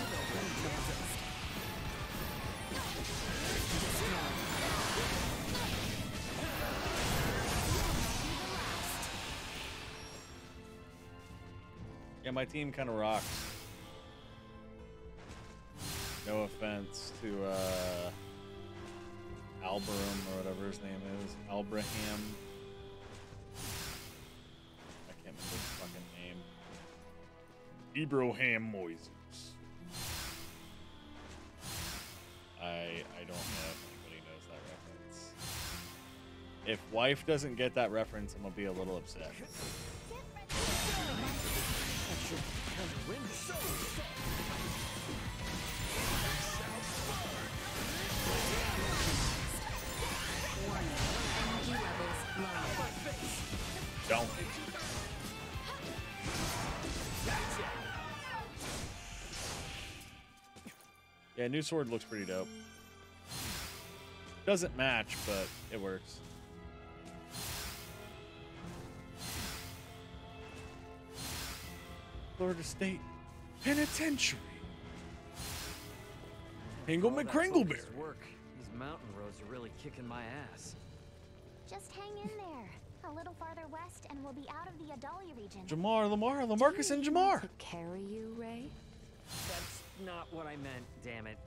Yeah, my team kind of rocks. No offense to Albarum or whatever his name is. Albraham. I can't remember his fucking name. Ibrahim Moises. I don't know if anybody knows that reference. If wife doesn't get that reference, I'm gonna be a little upset. Don't. Yeah, new sword looks pretty dope. Doesn't match, but it works. Florida State Penitentiary. Hingle McCringleberry. Work. These mountain roads are really kicking my ass. Just hang in there. A little farther west and we'll be out of the Adalia region. Jamar, Lamar, Lamarcus, and Jamar. To carry you, Ray? That's not what I meant, damn it.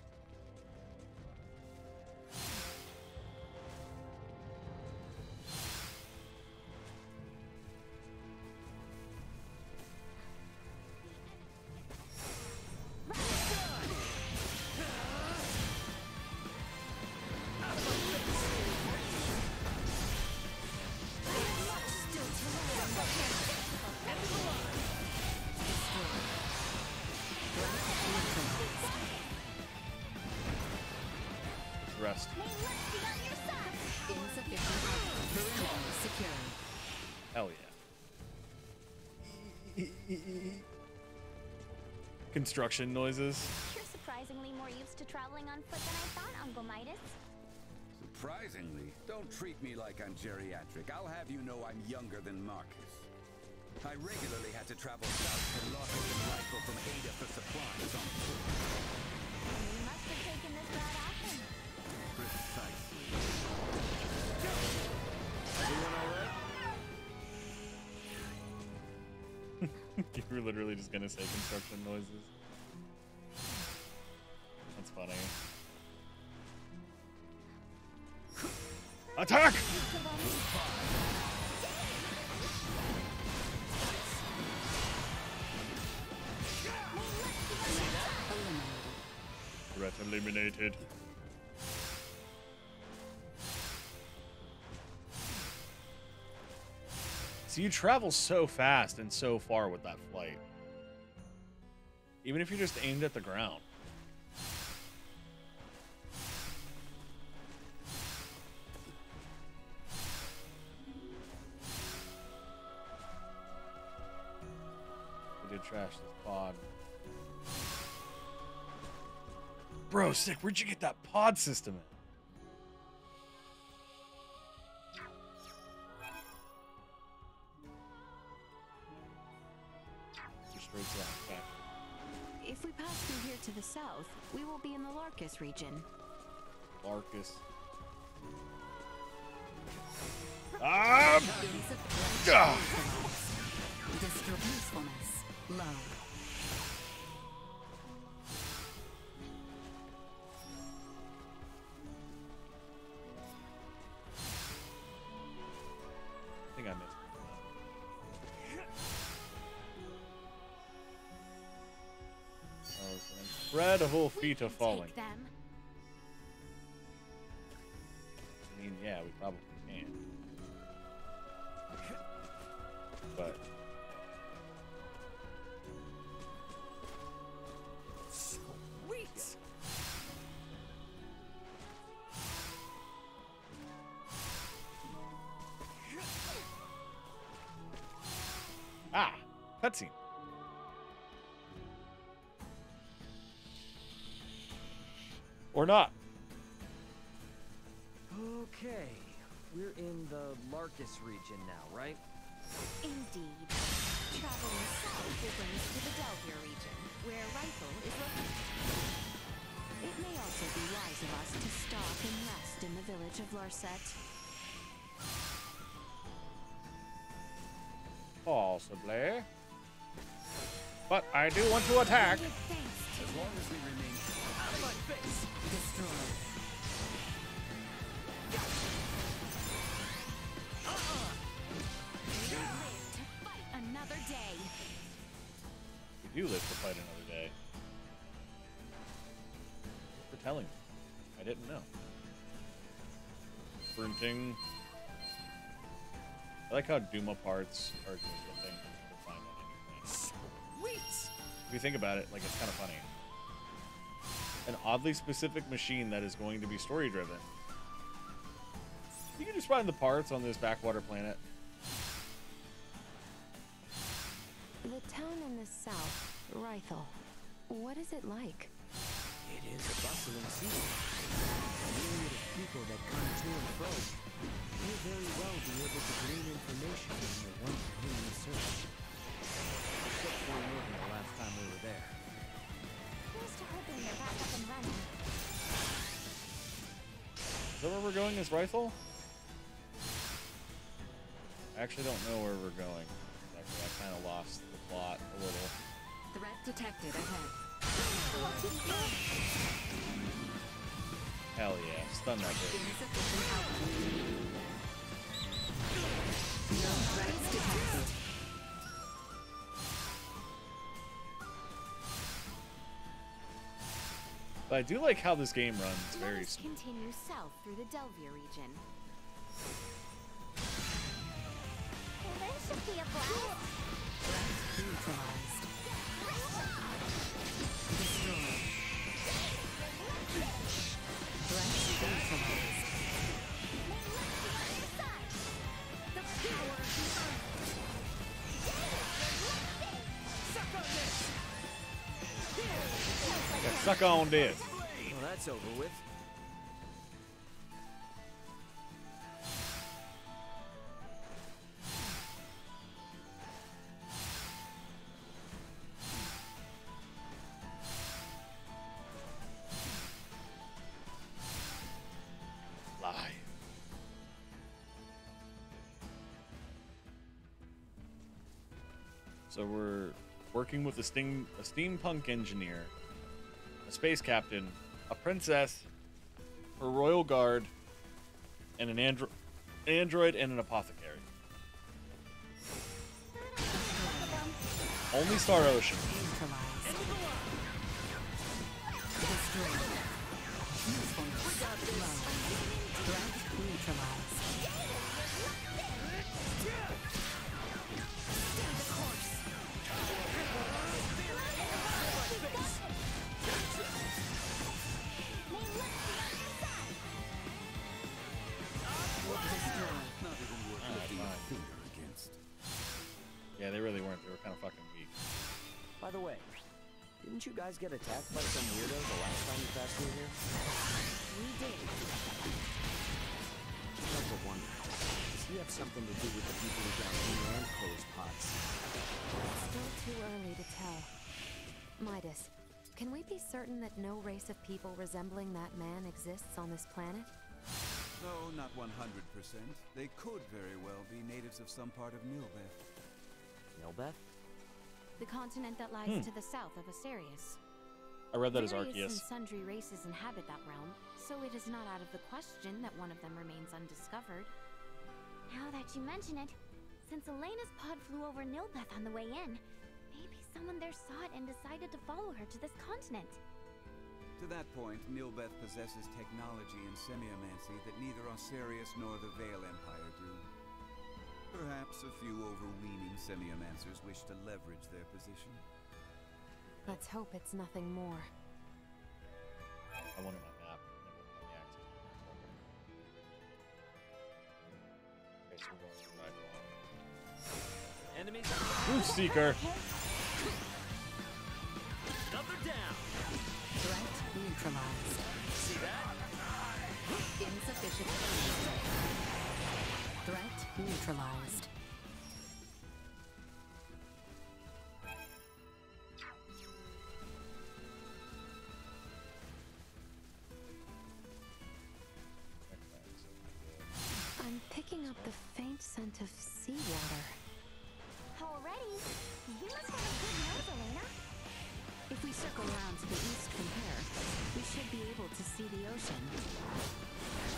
lost. Insufficient output. Perimeter secured. Hell yeah. Construction noises. You're surprisingly more used to traveling on foot than I thought, Uncle Midas. Surprisingly, don't treat me like I'm geriatric. I'll have you know I'm younger than Marcus. I regularly had to travel south to Larkus and rifle from Ada for supplies on foot. You must have taken this route often. Precisely. Everyone alright? You were literally just gonna say construction noises. That's funny. Attack! Threat eliminated. So you travel so fast and so far with that flight. Even if you just aimed at the ground. We did trash this pod. Bro, sick, where'd you get that pod system in? Straight to that factory. If we pass through here to the south, we will be in the Larkus region. Larkus. Ah! Usefulness low. I think I missed. Incredible feat of falling. Them. I mean, yeah, we probably can. But Sweet. ah, cutscene. Or not. Okay, we're in the Larkus region now, right? Indeed. Traveling south will bring us to the Delvir region, where Rifle is located. It may also be wise of us to stop and rest in the village of Larset. Possibly. But I do want to attack. As long as we remain Out of my face. Destroyed. Live to fight another day. We do live to fight another day. Thanks for telling me. I didn't know. Printing. I like how Duma parts are just a thing to find on anything. Sweet. If you think about it, like, it's kind of funny. An oddly specific machine that is going to be story driven. You can just find the parts on this backwater planet. The town in the south, Rithel. What is it like? It is a bustling city. A myriad of people that come to and fro. May very well be able to glean information from the one for whom we search. Except for moving the last time we were there. Here's to hoping they're back up and running. Is that where we're going as Rifle? I actually don't know where we're going. Exactly. I kind of lost the plot a little. Threat detected ahead. Hell yeah. Stun that bitch. Insufficient output. No threats detected. But I do like how this game runs very Let us smooth. continue south through the Delvir region. Well, this should be a blast. Neutralized. Destroyed. Threat neutralized. Suck on this. Well, that's over with. Lie. So we're working with a steampunk engineer, a space captain, a princess, a royal guard, and an android and an apothecary. Only Star Ocean. Yeah, they really weren't. They were kind of fucking weak. By the way, didn't you guys get attacked by some weirdo the last time you passed through here? We did. I was wondering, does he have something to do with the people who got new and closed pots? Still too early to tell. Midas, can we be certain that no race of people resembling that man exists on this planet? No, not 100%. They could very well be natives of some part of Nilbeth. Nilbeth? The continent that lies to the south of Asarius. I read that as Various Arceus. and sundry races inhabit that realm, so it is not out of the question that one of them remains undiscovered. Now that you mention it, since Elena's pod flew over Nilbeth on the way in, maybe someone there saw it and decided to follow her to this continent. To that point, Nilbeth possesses technology and semiomancy that neither Asarius nor the Vale Empire do. Perhaps a few overweening semiomancers wish to leverage their position. Let's hope it's nothing more. I wanted my map. Okay, so we're going right along. Enemies. Truth Seeker. Another down. Threat neutralized. See that? Insufficient. Threat neutralized. I'm picking up the faint scent of seawater. Already? You must have a good nose, Elena. If we circle around to the east from here, we should be able to see the ocean.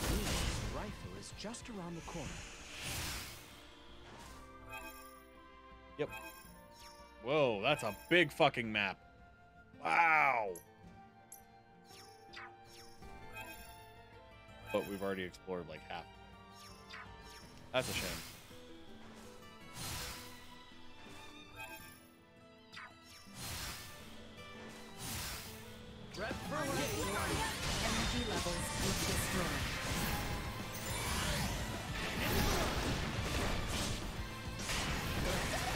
The rifle is just around the corner. Yep. Whoa, that's a big fucking map. Wow. But we've already explored like half. That's a shame. Energy levels destroyed.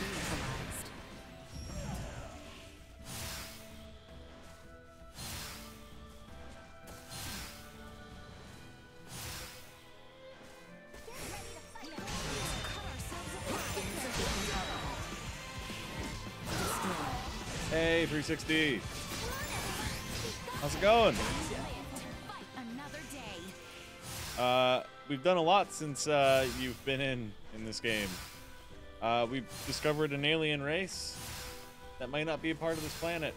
Neutralized. Hey, 360. How's it going? Another day. We've done a lot since you've been in this game. We've discovered an alien race that might not be a part of this planet.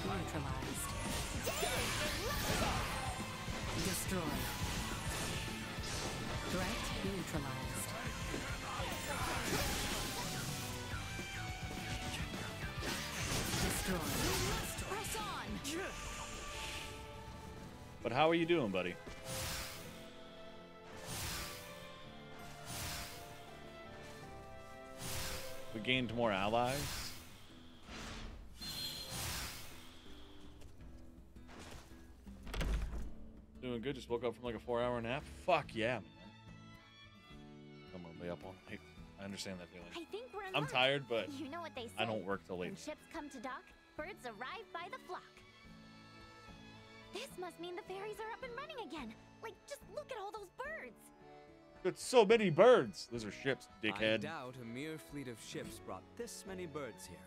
Neutralized. Destroyed. Threat neutralized. Destroyed. Press on. But how are you doing, buddy? We gained more allies. Doing good. Just woke up from like a 4-hour nap. Fuck yeah, man. I'm gonna lay up all night. I understand that feeling. I think we're in I'm luck. tired, but you know what they say. I don't work till late. When ships come to dock, birds arrive by the flock. This must mean the ferries are up and running again. Like, just look at all those birds. There's so many birds. Those are ships, I dickhead. doubt a mere fleet of ships brought this many birds here.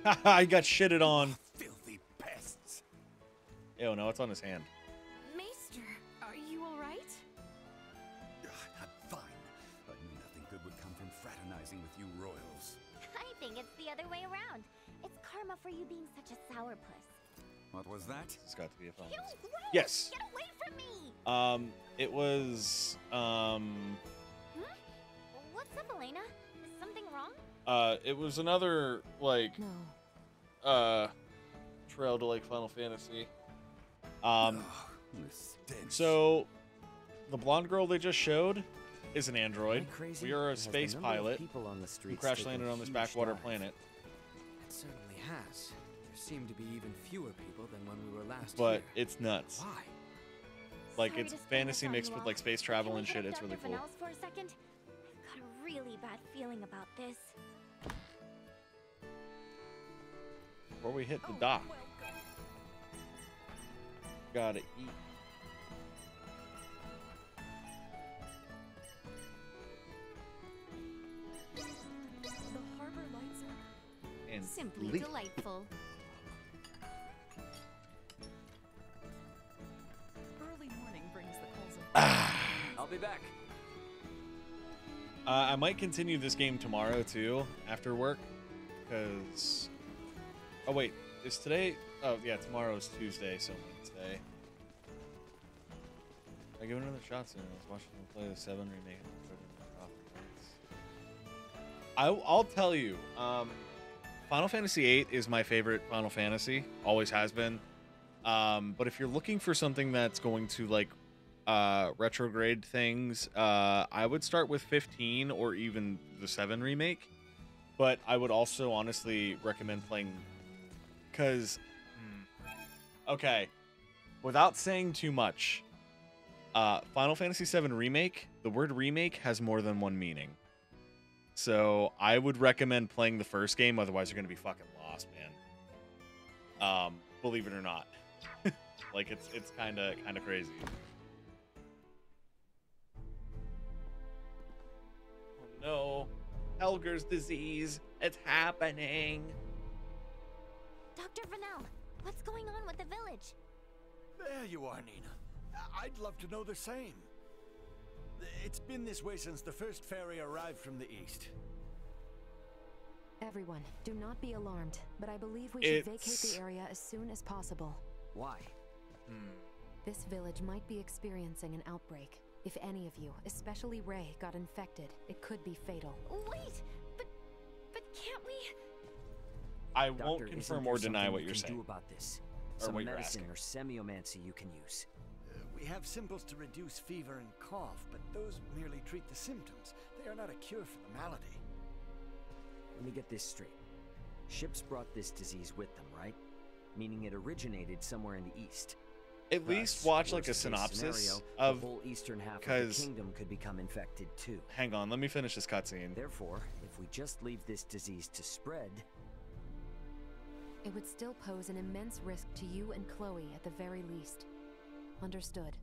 Haha, I got shitted on. Filthy pests. Ew, no, it's on his hand. Maester, are you alright? I'm fine. I knew nothing good would come from fraternizing with you royals. I think it's the other way around. It's karma for you being such a sourpuss. What was that? It's got to be a phone. Ew, gross! Yes. Get away from me! It was, What's up, Elena? Is something wrong? it was another, like, trail to, like, Final Fantasy. So, the blonde girl they just showed is an android. We are a space pilot who crash landed on this backwater planet. It certainly has. There seem to be even fewer people than when we were last But here. it's nuts. Why? Like, Sorry it's to spring fantasy this on mixed you with, all, like, space but travel can we and hit shit. up It's really Dr. cool. Fennell's for a second? I've got a really bad feeling about this. Before we hit the dock. Gotta eat. The harbor lights are And simply leak. delightful. Early morning brings the calls of I'll be back. I might continue this game tomorrow, too, after work. Because... Oh, wait. Is today... Oh, yeah, tomorrow's Tuesday, so Wednesday. I give it another shot soon. I was watching them play the 7 remake. I'll tell you, Final Fantasy VIII is my favorite Final Fantasy. Always has been. But if you're looking for something that's going to, like, retrograde things, I would start with 15 or even the 7 remake. But I would also honestly recommend playing... Because... Okay. Without saying too much... Final Fantasy VII Remake, the word remake has more than one meaning. So I would recommend playing the first game, otherwise you're going to be fucking lost, man. Believe it or not. Like, it's kind of crazy. Oh no. Helger's disease. It's happening. Dr. Fennell, what's going on with the village? There you are, Nina. I'd love to know the same. It's been this way since the first ferry arrived from the east. Everyone, do not be alarmed, but I believe we should vacate the area as soon as possible. Why? This village might be experiencing an outbreak. If any of you, especially Ray, got infected, it could be fatal. Wait, but can't we? I Doctor, won't isn't confirm there or deny something what we you're can saying. do about this? Or Some what you're medicine asking. or semiomancy you can use. We have simples to reduce fever and cough, but those merely treat the symptoms. They are not a cure for the malady. Let me get this straight. Ships brought this disease with them, right? Meaning it originated somewhere in the east. At least Thus, watch like a worst-case synopsis scenario, of the whole eastern half of the because kingdom could become infected too. hang on, let me finish this cutscene. Therefore, if we just leave this disease to spread, It would still pose an immense risk to you and Chloe at the very least. Understood.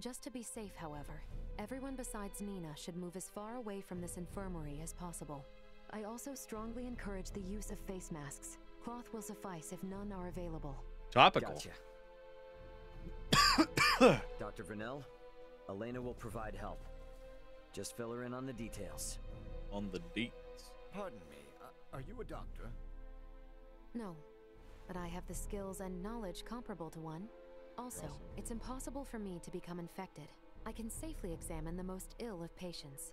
Just to be safe, however, everyone besides Nina should move as far away from this infirmary as possible. I also strongly encourage the use of face masks. Cloth will suffice if none are available. Topical. Gotcha. Dr. Vernell, Elena will provide help. Just fill her in on the details. On the deets. Pardon me, are you a doctor? No, but I have the skills and knowledge comparable to one. Also, it's impossible for me to become infected. I can safely examine the most ill of patients.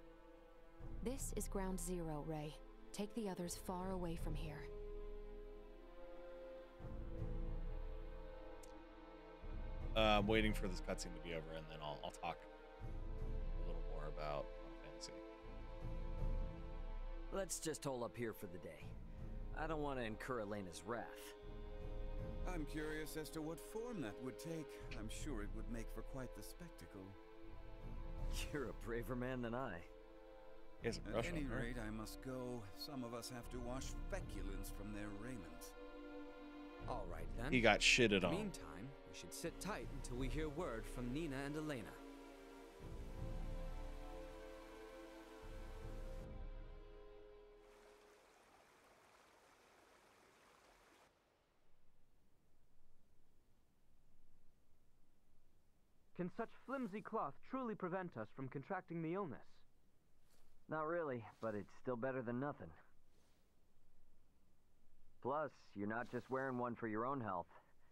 This is Ground Zero, Ray. Take the others far away from here. I'm waiting for this cutscene to be over, and then I'll talk a little more about Final Fantasy. Let's just hole up here for the day. I don't want to incur Elena's wrath. I'm curious as to what form that would take. I'm sure it would make for quite the spectacle. You're a braver man than I. He has a At crush any on her. rate, I must go. Some of us have to wash feculence from their raiment. All right, then. He got shitted In the on. meantime, we should sit tight until we hear word from Nina and Elena. Can such flimsy cloth truly prevent us from contracting the illness? Not really, but it's still better than nothing. Plus, you're not just wearing one for your own health.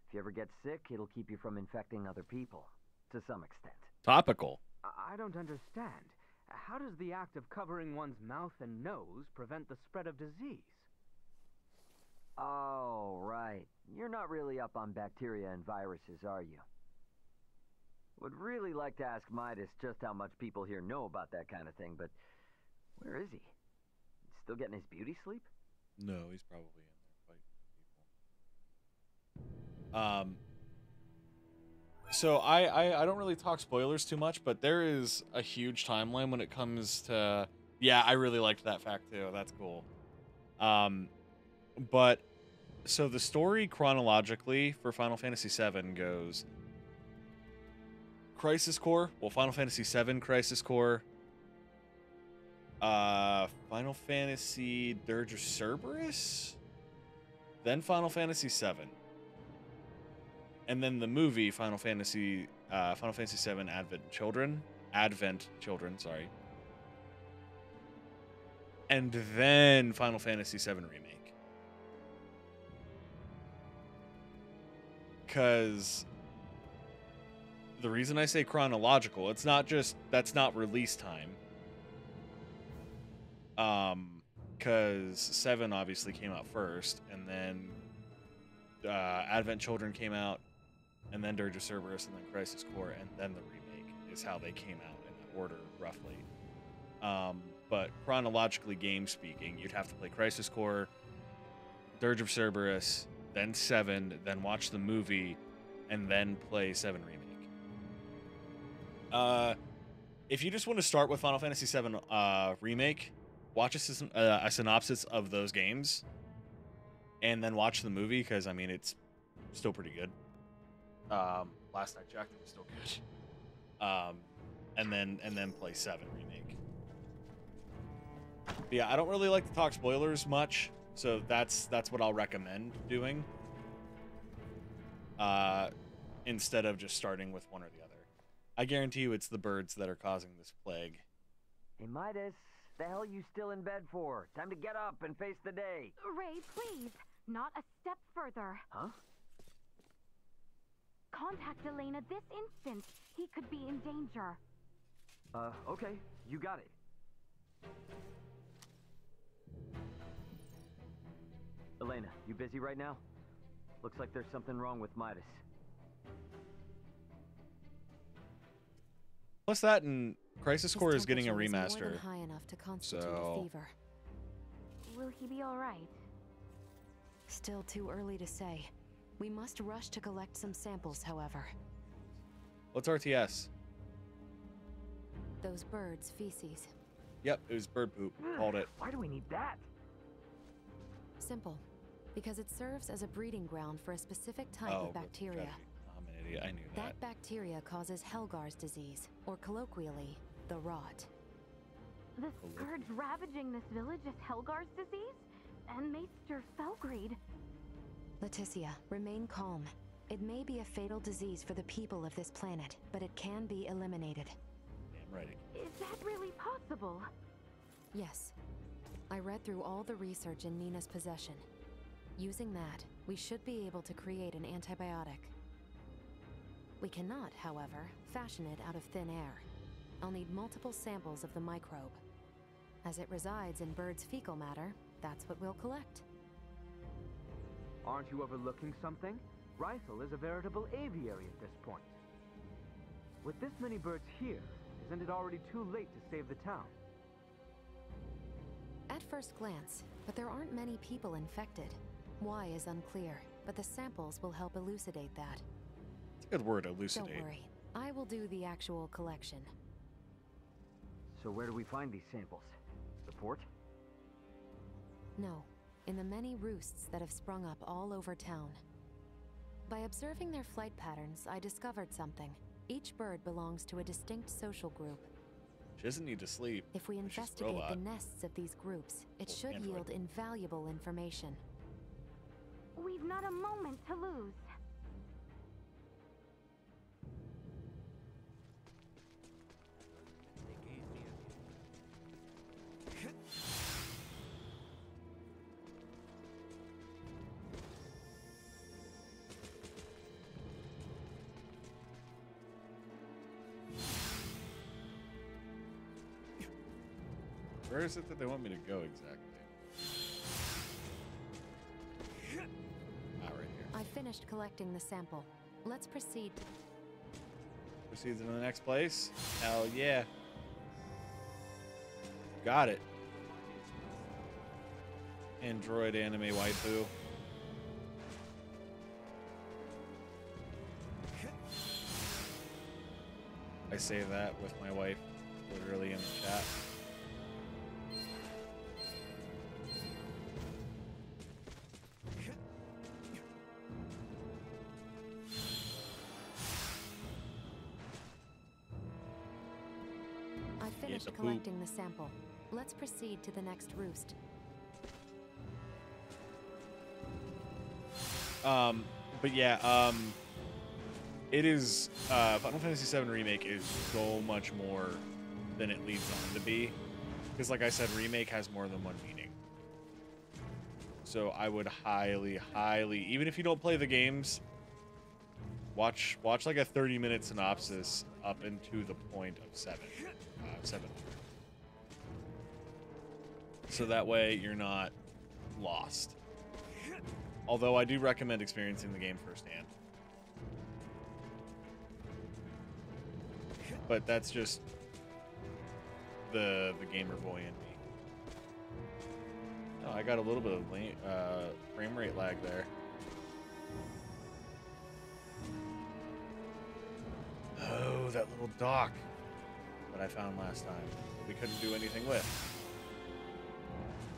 If you ever get sick, it'll keep you from infecting other people, to some extent. Topical. I don't understand. How does the act of covering one's mouth and nose prevent the spread of disease? Oh, right. You're not really up on bacteria and viruses, are you? Would really like to ask Midas just how much people here know about that kind of thing, but where is he? Still getting his beauty sleep? No, he's probably in there fighting people. So I don't really talk spoilers too much, but there is a huge timeline when it comes to... Yeah, I really liked that fact too. That's cool. But so the story chronologically for Final Fantasy VII goes Crisis Core, well, Final Fantasy VII Crisis Core, Final Fantasy Dirge of Cerberus, then Final Fantasy VII, and then the movie Final Fantasy VII Advent Children, sorry, and then Final Fantasy VII Remake. Because the reason I say chronological, it's not just, that's not release time. Because 7 obviously came out first, and then Advent Children came out, and then Dirge of Cerberus, and then Crisis Core, and then the remake is how they came out in that order, roughly. But chronologically, game speaking, you'd have to play Crisis Core, Dirge of Cerberus, then 7, then watch the movie, and then play 7 Remake. If you just want to start with Final Fantasy VII Remake, watch a synopsis of those games, and then watch the movie, because, I mean, it's still pretty good. Last I checked, it was still good. And then play 7 Remake. But yeah, I don't really like to talk spoilers much, so that's what I'll recommend doing. Instead of just starting with one or the other. I guarantee you it's the birds that are causing this plague. Hey, Midas, the hell you still in bed for? Time to get up and face the day. Ray, please, not a step further. Huh? Contact Elena this instant. He could be in danger. Okay, you got it. Elena, you busy right now? Looks like there's something wrong with Midas. Plus that, and Crisis Core is getting a His temperature is more remaster. than high enough to constitute So a fever. Will he be all right? Still too early to say. We must rush to collect some samples, however. What's RTS? Those birds' feces. Yep, it was bird poop. Called it. Why do we need that? Simple. Because it serves as a breeding ground for a specific type of bacteria. I'm an idiot. I knew that. That bacteria causes Helgar's disease, or colloquially, the rot. The scourge ravaging this village is Helgar's disease? And Maester Felgreed? Leticia, remain calm. It may be a fatal disease for the people of this planet, but it can be eliminated. Damn right. Is that really possible? Yes. I read through all the research in Nina's possession. Using that, we should be able to create an antibiotic. We cannot, however, fashion it out of thin air. I'll need multiple samples of the microbe. As it resides in birds' fecal matter, that's what we'll collect. Aren't you overlooking something? Rifle is a veritable aviary at this point. With this many birds here, isn't it already too late to save the town? At first glance, but there aren't many people infected. Why is unclear, but the samples will help elucidate that. It's a good word, elucidate. Don't worry, I will do the actual collection. So where do we find these samples? port? No, in the many roosts that have sprung up all over town. By observing their flight patterns, I discovered something. Each bird belongs to a distinct social group. She doesn't need to sleep. If we She's just a investigate the robot. nests of these groups, it should Android. yield invaluable information. We've not a moment to lose. Where is it that they want me to go exactly? Ah, right here. I finished collecting the sample. Let's proceed. Proceeds to the next place. Hell yeah. Got it. Android anime waifu. I say that with my wife literally in the chat. I finished collecting the sample. Let's proceed to the next roost. But yeah, it is, Final Fantasy VII Remake is so much more than it leads on to be. Because like I said, Remake has more than one meaning. So I would highly, even if you don't play the games, watch like a 30-minute synopsis up into the point of 7. So that way you're not lost. Although I do recommend experiencing the game firsthand. But that's just the gamer boy in me. Oh, I got a little bit of frame rate lag there. Oh, that little dock that I found last time. We couldn't do anything with.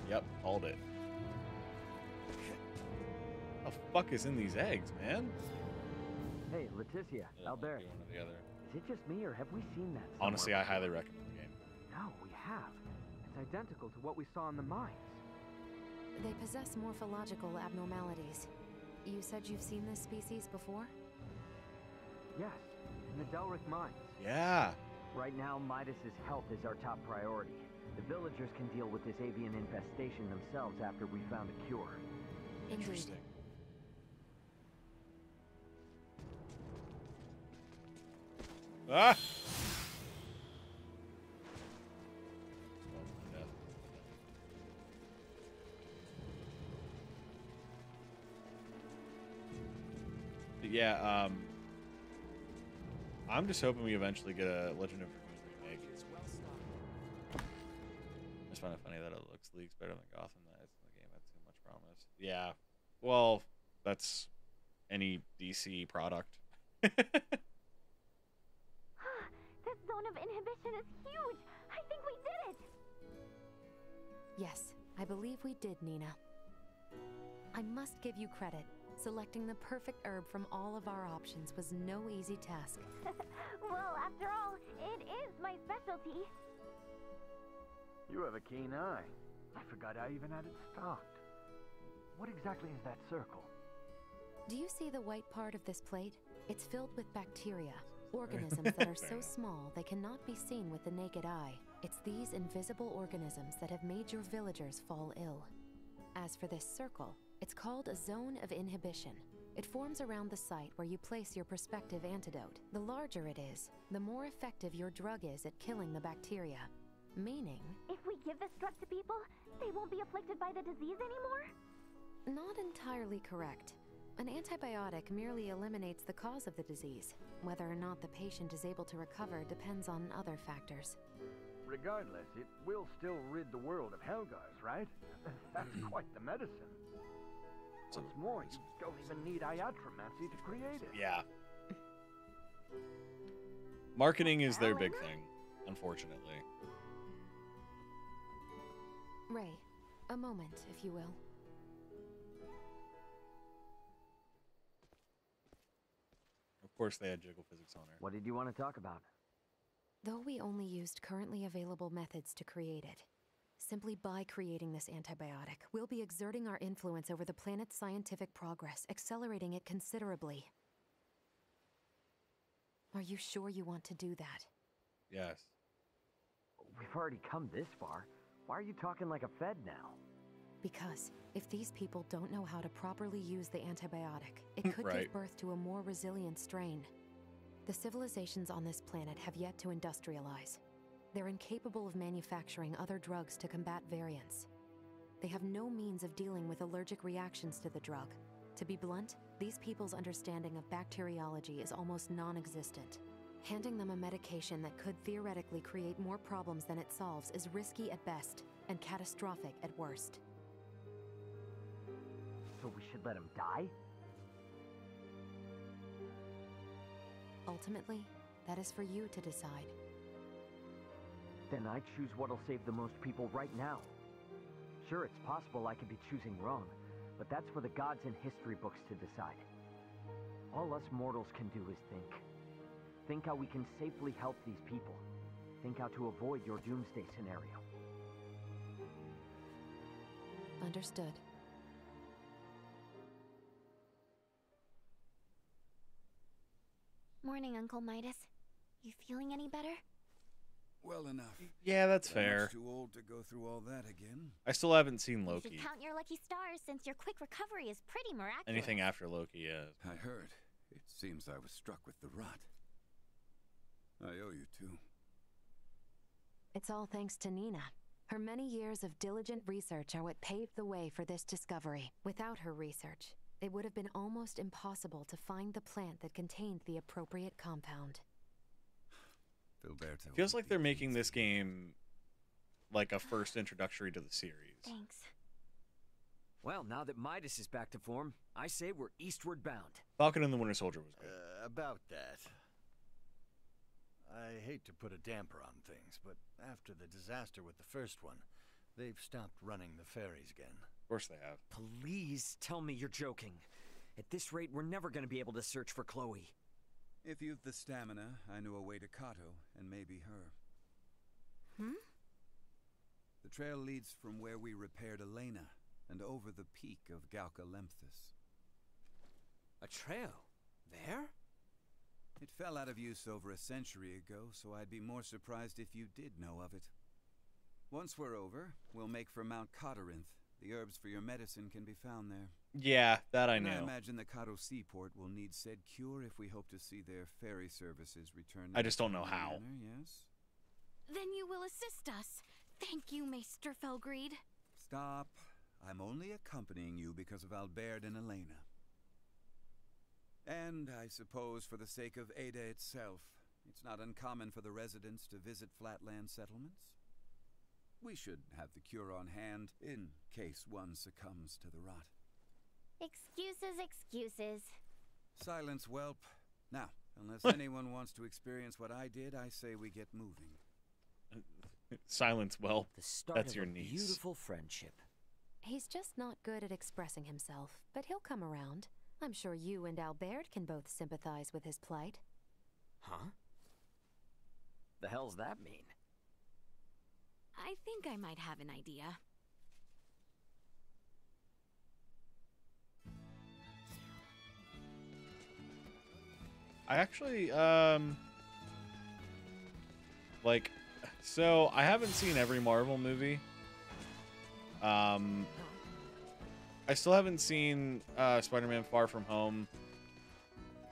Yep, called it. What the fuck is in these eggs, man? Hey, Leticia, Albert. Is it just me, or have we seen that somewhere? Honestly, I highly recommend the game. No, we have. It's identical to what we saw in the mines. They possess morphological abnormalities. You said you've seen this species before? Yes, in the Delric mines. Yeah. Right now, Midas's health is our top priority. The villagers can deal with this avian infestation themselves after we found a cure. Interesting. Ah! But yeah, I'm just hoping we eventually get a Legend of Dragoon remake. I just find it funny that it looks leagues better than Gotham Knights in the game. Had too much promise. Yeah, well, that's any DC product. This zone of inhibition is huge! I think we did it! Yes, I believe we did, Nina. I must give you credit. Selecting the perfect herb from all of our options was no easy task. Well, after all, it is my specialty. You have a keen eye. I forgot I even had it stocked. What exactly is that circle? Do you see the white part of this plate? It's filled with bacteria, organisms that are so small they cannot be seen with the naked eye. It's these invisible organisms that have made your villagers fall ill. As for this circle, it's called a zone of inhibition. It forms around the site where you place your prospective antidote. The larger it is, the more effective your drug is at killing the bacteria. Meaning... If we give this drug to people, they won't be afflicted by the disease anymore? Not entirely correct. An antibiotic merely eliminates the cause of the disease. Whether or not the patient is able to recover depends on other factors. Regardless, it will still rid the world of Helgars, right? That's quite the medicine. What's more, you don't even need iatromancy to create it. Yeah. Marketing is their big thing, unfortunately. Ray, a moment, if you will. Of course they had jiggle physics on her. What did you want to talk about? Though we only used currently available methods to create it, simply by creating this antibiotic, we'll be exerting our influence over the planet's scientific progress, accelerating it considerably. Are you sure you want to do that? Yes. We've already come this far. Why are you talking like a Fed now? Because if these people don't know how to properly use the antibiotic, it could Right. give birth to a more resilient strain. The civilizations on this planet have yet to industrialize. They're incapable of manufacturing other drugs to combat variants. They have no means of dealing with allergic reactions to the drug. To be blunt, these people's understanding of bacteriology is almost non-existent. Handing them a medication that could theoretically create more problems than it solves is risky at best and catastrophic at worst. So we should let him die? Ultimately, that is for you to decide. Then I choose what'll save the most people right now. Sure, it's possible I could be choosing wrong, but that's for the gods and history books to decide. All us mortals can do is think. Think how we can safely help these people. Think how to avoid your doomsday scenario. Understood. Morning, Uncle Midas. You feeling any better? Well enough. Yeah, that's I'm fair. much too old to go through all that again. I still haven't seen You Loki. should count your lucky stars since your quick recovery is pretty miraculous. Anything after Loki, yeah. I heard. It seems I was struck with the rot. I owe you two. It's all thanks to Nina. Her many years of diligent research are what paved the way for this discovery. Without her research, it would have been almost impossible to find the plant that contained the appropriate compound. Filberto. Feels like they're making this game like a first introductory to the series. Thanks. Well, now that Midas is back to form, I say we're eastward bound. Falcon and the Winter Soldier was good. About that. I hate to put a damper on things, but after the disaster with the first one, they've stopped running the ferries again. Of course they have. Please tell me you're joking. At this rate, we're never going to be able to search for Chloe. If you've the stamina, I know a way to Kato, and maybe her. The trail leads from where we repaired Elena, and over the peak of Galca Lemphis. A trail? There? It fell out of use over a century ago, so I'd be more surprised if you did know of it. Once we're over, we'll make for Mount Cotarinth. The herbs for your medicine can be found there. Yeah, that I And know. I imagine the Kato seaport will need said cure if we hope to see their ferry services return. I just don't know how. Yes? Then you will assist us. Thank you, Maester Felgreed. Stop. I'm only accompanying you because of Albert and Elena. And I suppose for the sake of Ada itself, it's not uncommon for the residents to visit flatland settlements. We should have the cure on hand in case one succumbs to the rot. Excuses, excuses. Silence, whelp. Now, unless anyone wants to experience what I did, I say we get moving. Silence, well, The start that's of your a niece. beautiful friendship. He's just not good at expressing himself, but he'll come around. I'm sure you and Albert can both sympathize with his plight. Huh? The hell's that mean? I think I might have an idea. I actually, like, so I haven't seen every Marvel movie. I still haven't seen Spider-Man Far From Home.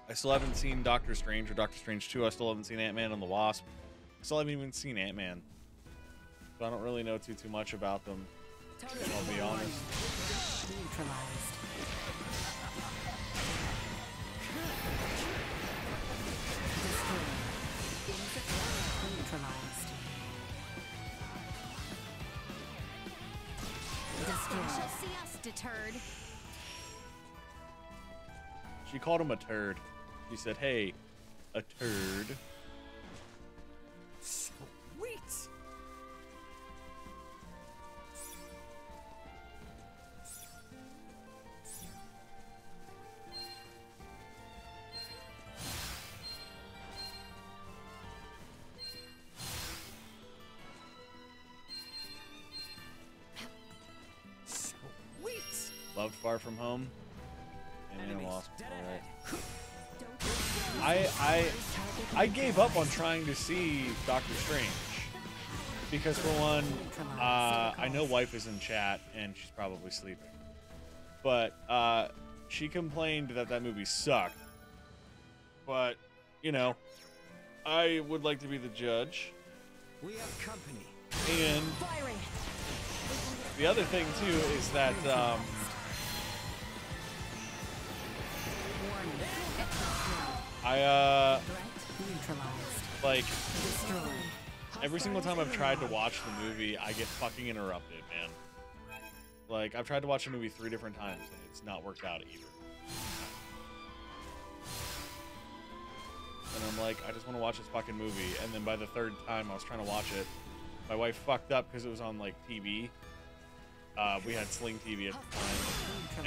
I still haven't seen Doctor Strange or Doctor Strange 2. I still haven't seen Ant-Man and the Wasp. I still haven't even seen Ant-Man. So I don't really know too much about them. I'll be honest. Neutralized. Neutralized. You shall see us, deterred. She called him a turd. She said, hey, a turd. Sweet! loved Far From Home. And I lost I gave up on trying to see Doctor Strange. Because for one, I know wife is in chat and she's probably sleeping. But she complained that that movie sucked. But, you know, I would like to be the judge. We have company. And the other thing too is that like every single time I've tried to watch the movie, I get fucking interrupted, man. Like I've tried to watch a movie 3 different times and it's not worked out either. And I'm like, I just want to watch this fucking movie. And then by the 3rd time I was trying to watch it, my wife fucked up because it was on like TV. We had Sling TV at the time,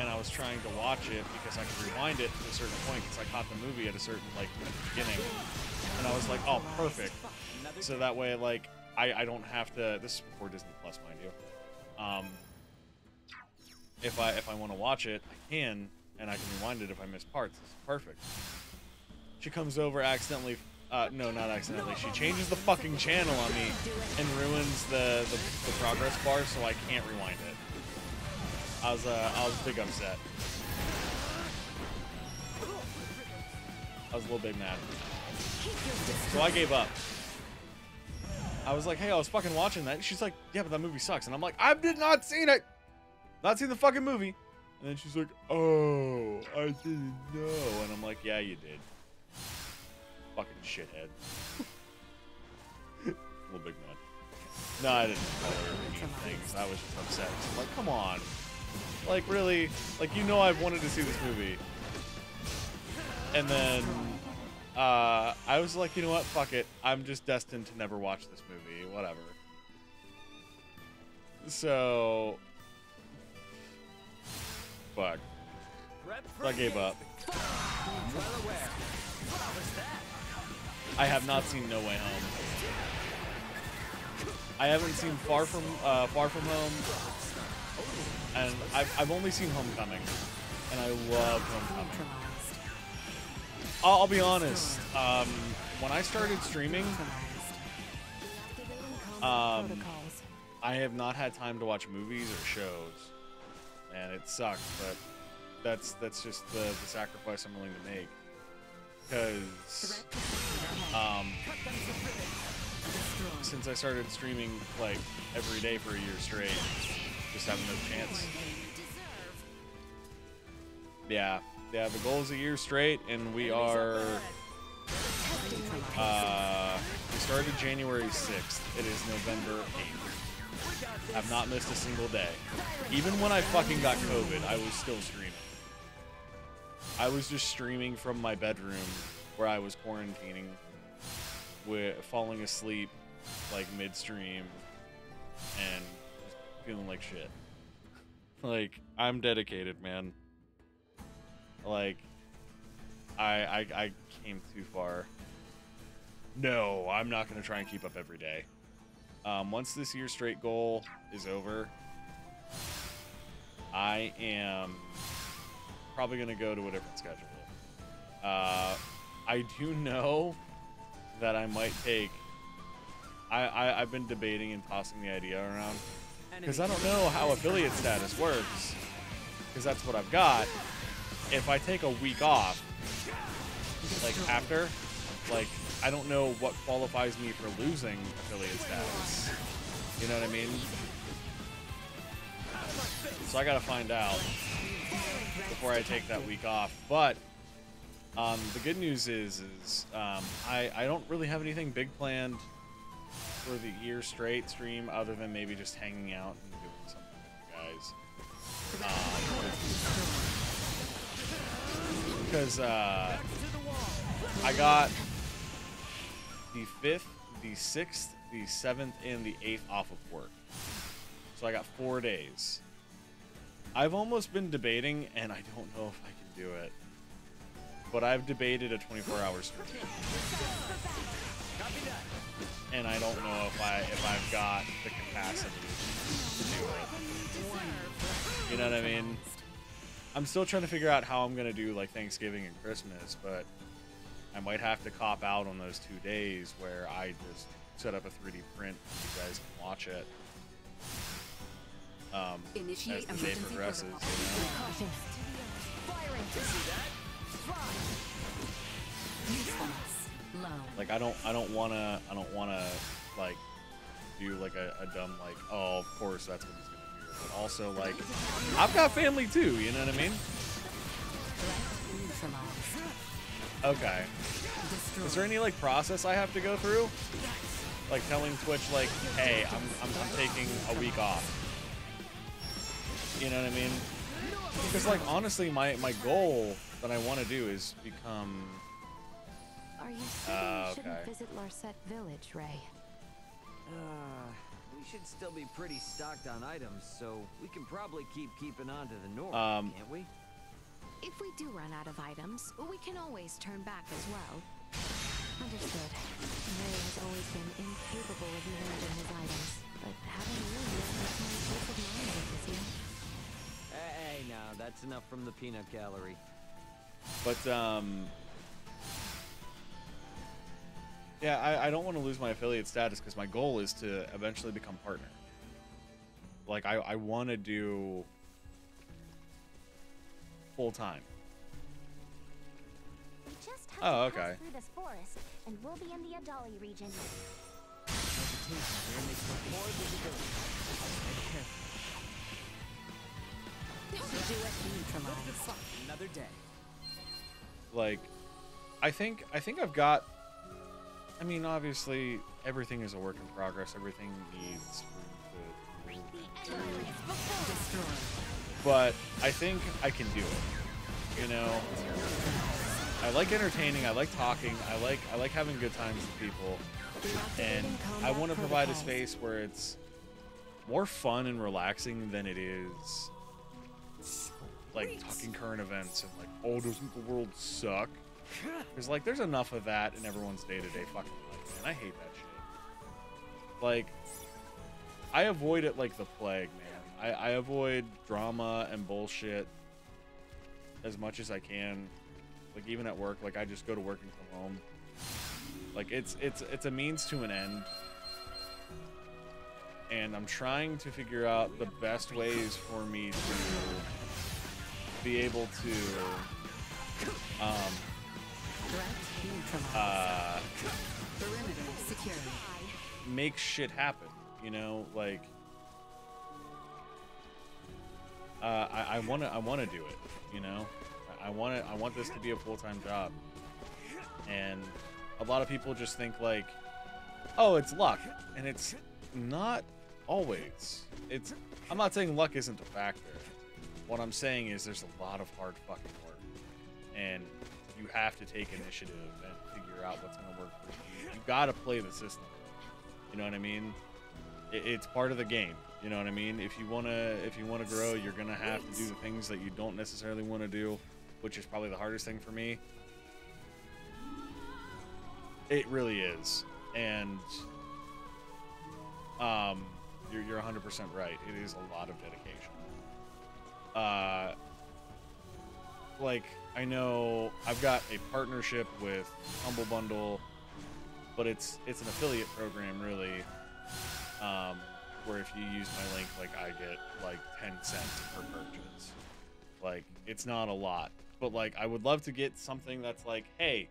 and I was trying to watch it because I could rewind it to a certain point because I caught the movie at a certain like at the beginning, and I was like, oh, perfect. So that way, like, I don't have to. This is before Disney Plus, mind you. If I want to watch it, I can, and I can rewind it if I miss parts. This is perfect. She comes over accidentally. No, not accidentally. She changes the fucking channel on me and ruins the progress bar, so I can't rewind it. I was big upset. I was a little bit mad. So I gave up. I was like, hey, I was fucking watching that. She's like, yeah, but that movie sucks. And I'm like, I did not seen it. Not seen the fucking movie. And then she's like, oh, I didn't know. And I'm like, yeah, you did. Fucking shithead. A little big man. No, I didn't tell her mean things. I was just upset. I'm like, come on. Like, really? Like, you know I've wanted to see this movie. And then, I was like, you know what? Fuck it. I'm just destined to never watch this movie. Whatever. So... Fuck. So I gave up. I have not seen No Way Home. I haven't seen Far From Home, and I've only seen Homecoming, and I love Homecoming. I'll be honest. When I started streaming, I have not had time to watch movies or shows, and it sucks. But that's just the sacrifice I'm willing to make. Because since I started streaming like every day for a year straight, just having no chance. Yeah, the goal is a year straight, and we are. We started January 6th. It is November 8th. I've not missed a single day. Even when I fucking got COVID, I was still streaming. I was just streaming from my bedroom where I was quarantining, with falling asleep like midstream and just feeling like shit. Like, I'm dedicated, man. Like, I came too far. No, I'm not gonna try and keep up every day. Once this year straight goal is over, I am probably gonna go to a different schedule. I do know that I might take. I've been debating and tossing the idea around because I don't know how affiliate status works, because that's what I've got. If I take a week off, like after, like I don't know what qualifies me for losing affiliate status. You know what I mean? So I gotta find out before I take that week off. But the good news is I don't really have anything big planned for the year straight stream, other than maybe just hanging out and doing something with you guys. Because I got the 5th, the 6th, the 7th, and the 8th off of work. So I got 4 days. I've almost been debating, and I don't know if I can do it, but I've debated a 24-hour stream. And I don't know if I've got the capacity to do it. You know what I mean? I'm still trying to figure out how I'm gonna do like Thanksgiving and Christmas, but I might have to cop out on those 2 days where I just set up a 3D print and you guys can watch it. Initiate as the day progresses, you know? Caution. Firing. Usefulness. Low. Like I don't wanna like do like a dumb like, oh, of course that's what he's gonna do. But also like I've got family too, you know what I mean? Okay. Is there any like process I have to go through? Like telling Twitch like, hey, I'm taking a week off. You know what I mean? Because like honestly my goal that I want to do is become Are you certain we shouldn't okay. visit Larset Village, Ray? We should still be pretty stocked on items, so we can probably keeping on to the north, can't we? If we do run out of items, we can always turn back as well. Understood. Ray has always been incapable of managing his items, but having you makes my peace of mind with this year. Hey, now that's enough from the peanut gallery. But yeah, I don't want to lose my affiliate status because my goal is to eventually become partner. Like I want to do full time. We just have Oh, to pass okay. through this forest, and we'll be in the Adali region. Another day. Like I think I've got. I mean, obviously everything is a work in progress. Everything needs room to. But I think I can do it. You know, I like entertaining. I like talking. I like having good times with people, and I want to provide a space where it's more fun and relaxing than it is like talking current events and like, oh, doesn't the world suck? Because like there's enough of that in everyone's day-to-day fucking life, man. I hate that shit. Like I avoid it like the plague, man. I avoid drama and bullshit as much as I can. Like even at work, like I just go to work and come home. Like it's a means to an end. And I'm trying to figure out the best ways for me to be able to make shit happen, you know, like I want to do it, you know. I want this to be a full-time job. And a lot of people just think like, oh, it's luck, and it's not always. I'm not saying luck isn't a factor. What I'm saying is there's a lot of hard fucking work, and you have to take initiative and figure out what's going to work for you. You got to play the system. You know what I mean? It's part of the game. You know what I mean? If you wanna grow, you're gonna have to do the things that you don't necessarily want to do, which is probably the hardest thing for me. It really is, and you're 100% right. It is a lot of dedication. Like I know I've got a partnership with Humble Bundle, but it's an affiliate program really, where if you use my link, like I get like 10 cents per purchase. Like it's not a lot, but like I would love to get something that's like, hey,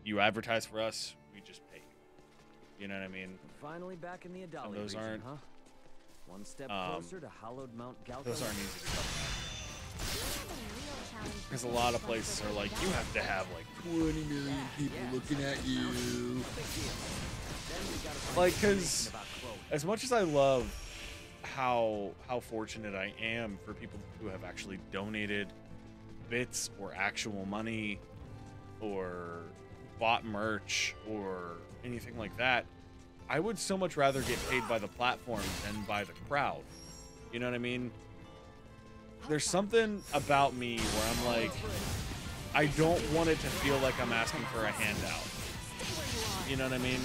you advertise for us, we just pay you. You know what I mean? Finally back in the Adali those region, aren't, huh? One step closer to hallowed Mount Galco. those aren't easy to come by. Because a lot of places are like, you have to have like 20 million people looking at you. Like, because as much as I love how fortunate I am for people who have actually donated bits or actual money or bought merch or anything like that, I would so much rather get paid by the platform than by the crowd. You know what I mean? There's something about me where I'm like, I don't want it to feel like I'm asking for a handout. You know what I mean?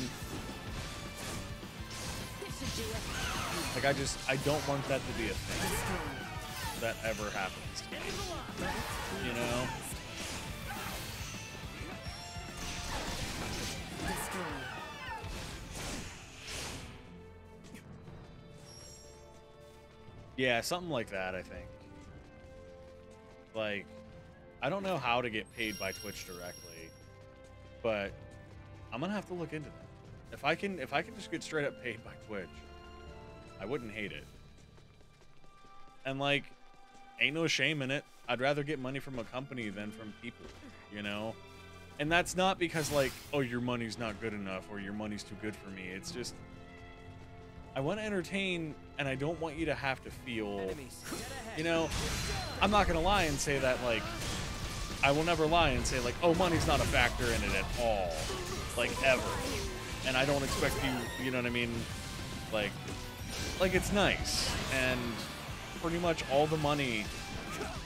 Like I don't want that to be a thing. that ever happens to me. You know? Yeah, something like that, I think. Like, I don't know how to get paid by Twitch directly, but I'm gonna have to look into that. If I can just get straight up paid by Twitch, I wouldn't hate it. And like, ain't no shame in it. I'd rather get money from a company than from people, you know? And that's not because like, oh, your money's not good enough or your money's too good for me. It's just, I want to entertain, and I don't want you to have to feel, you know, I'm not going to lie and say that, like, I will never lie and say, like, oh, money's not a factor in it at all, like, ever. And I don't expect you, you know what I mean, like it's nice. And pretty much all the money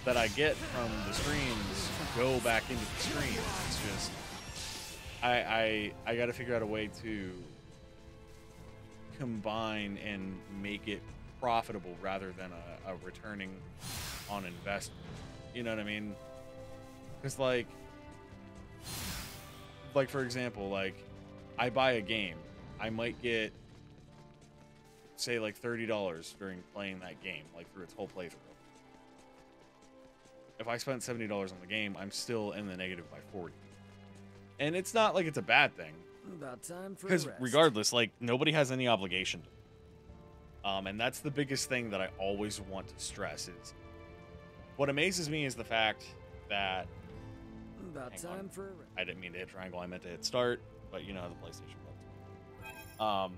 that I get from the streams go back into the stream. It's just, I got to figure out a way to combine and make it profitable rather than a returning on investment. You know what I mean? Because like for example, like I buy a game, I might get say like $30 during playing that game, like through its whole playthrough. If I spent $70 on the game, I'm still in the negative by 40. And it's not like it's a bad thing. About time for Because rest. regardless, like, nobody has any obligation. And that's the biggest thing that I always want to stress is, what amazes me is the fact that... About time for rest. I didn't mean to hit triangle, I meant to hit start, but you know how the PlayStation works.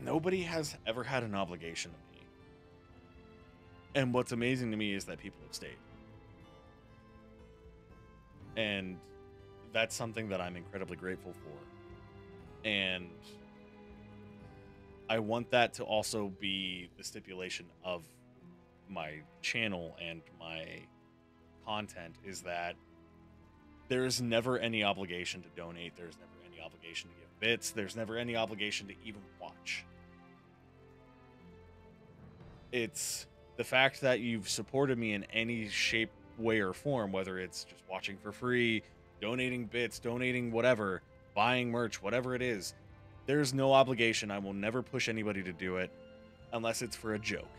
Nobody has ever had an obligation to me. And what's amazing to me is that people have stayed. And that's something that I'm incredibly grateful for. And I want that to also be the stipulation of my channel and my content, is that there's never any obligation to donate. There's never any obligation to give bits. There's never any obligation to even watch. It's the fact that you've supported me in any shape, way, or form, whether it's just watching for free, donating bits, donating whatever, buying merch, whatever it is. There's no obligation. I will never push anybody to do it unless it's for a joke.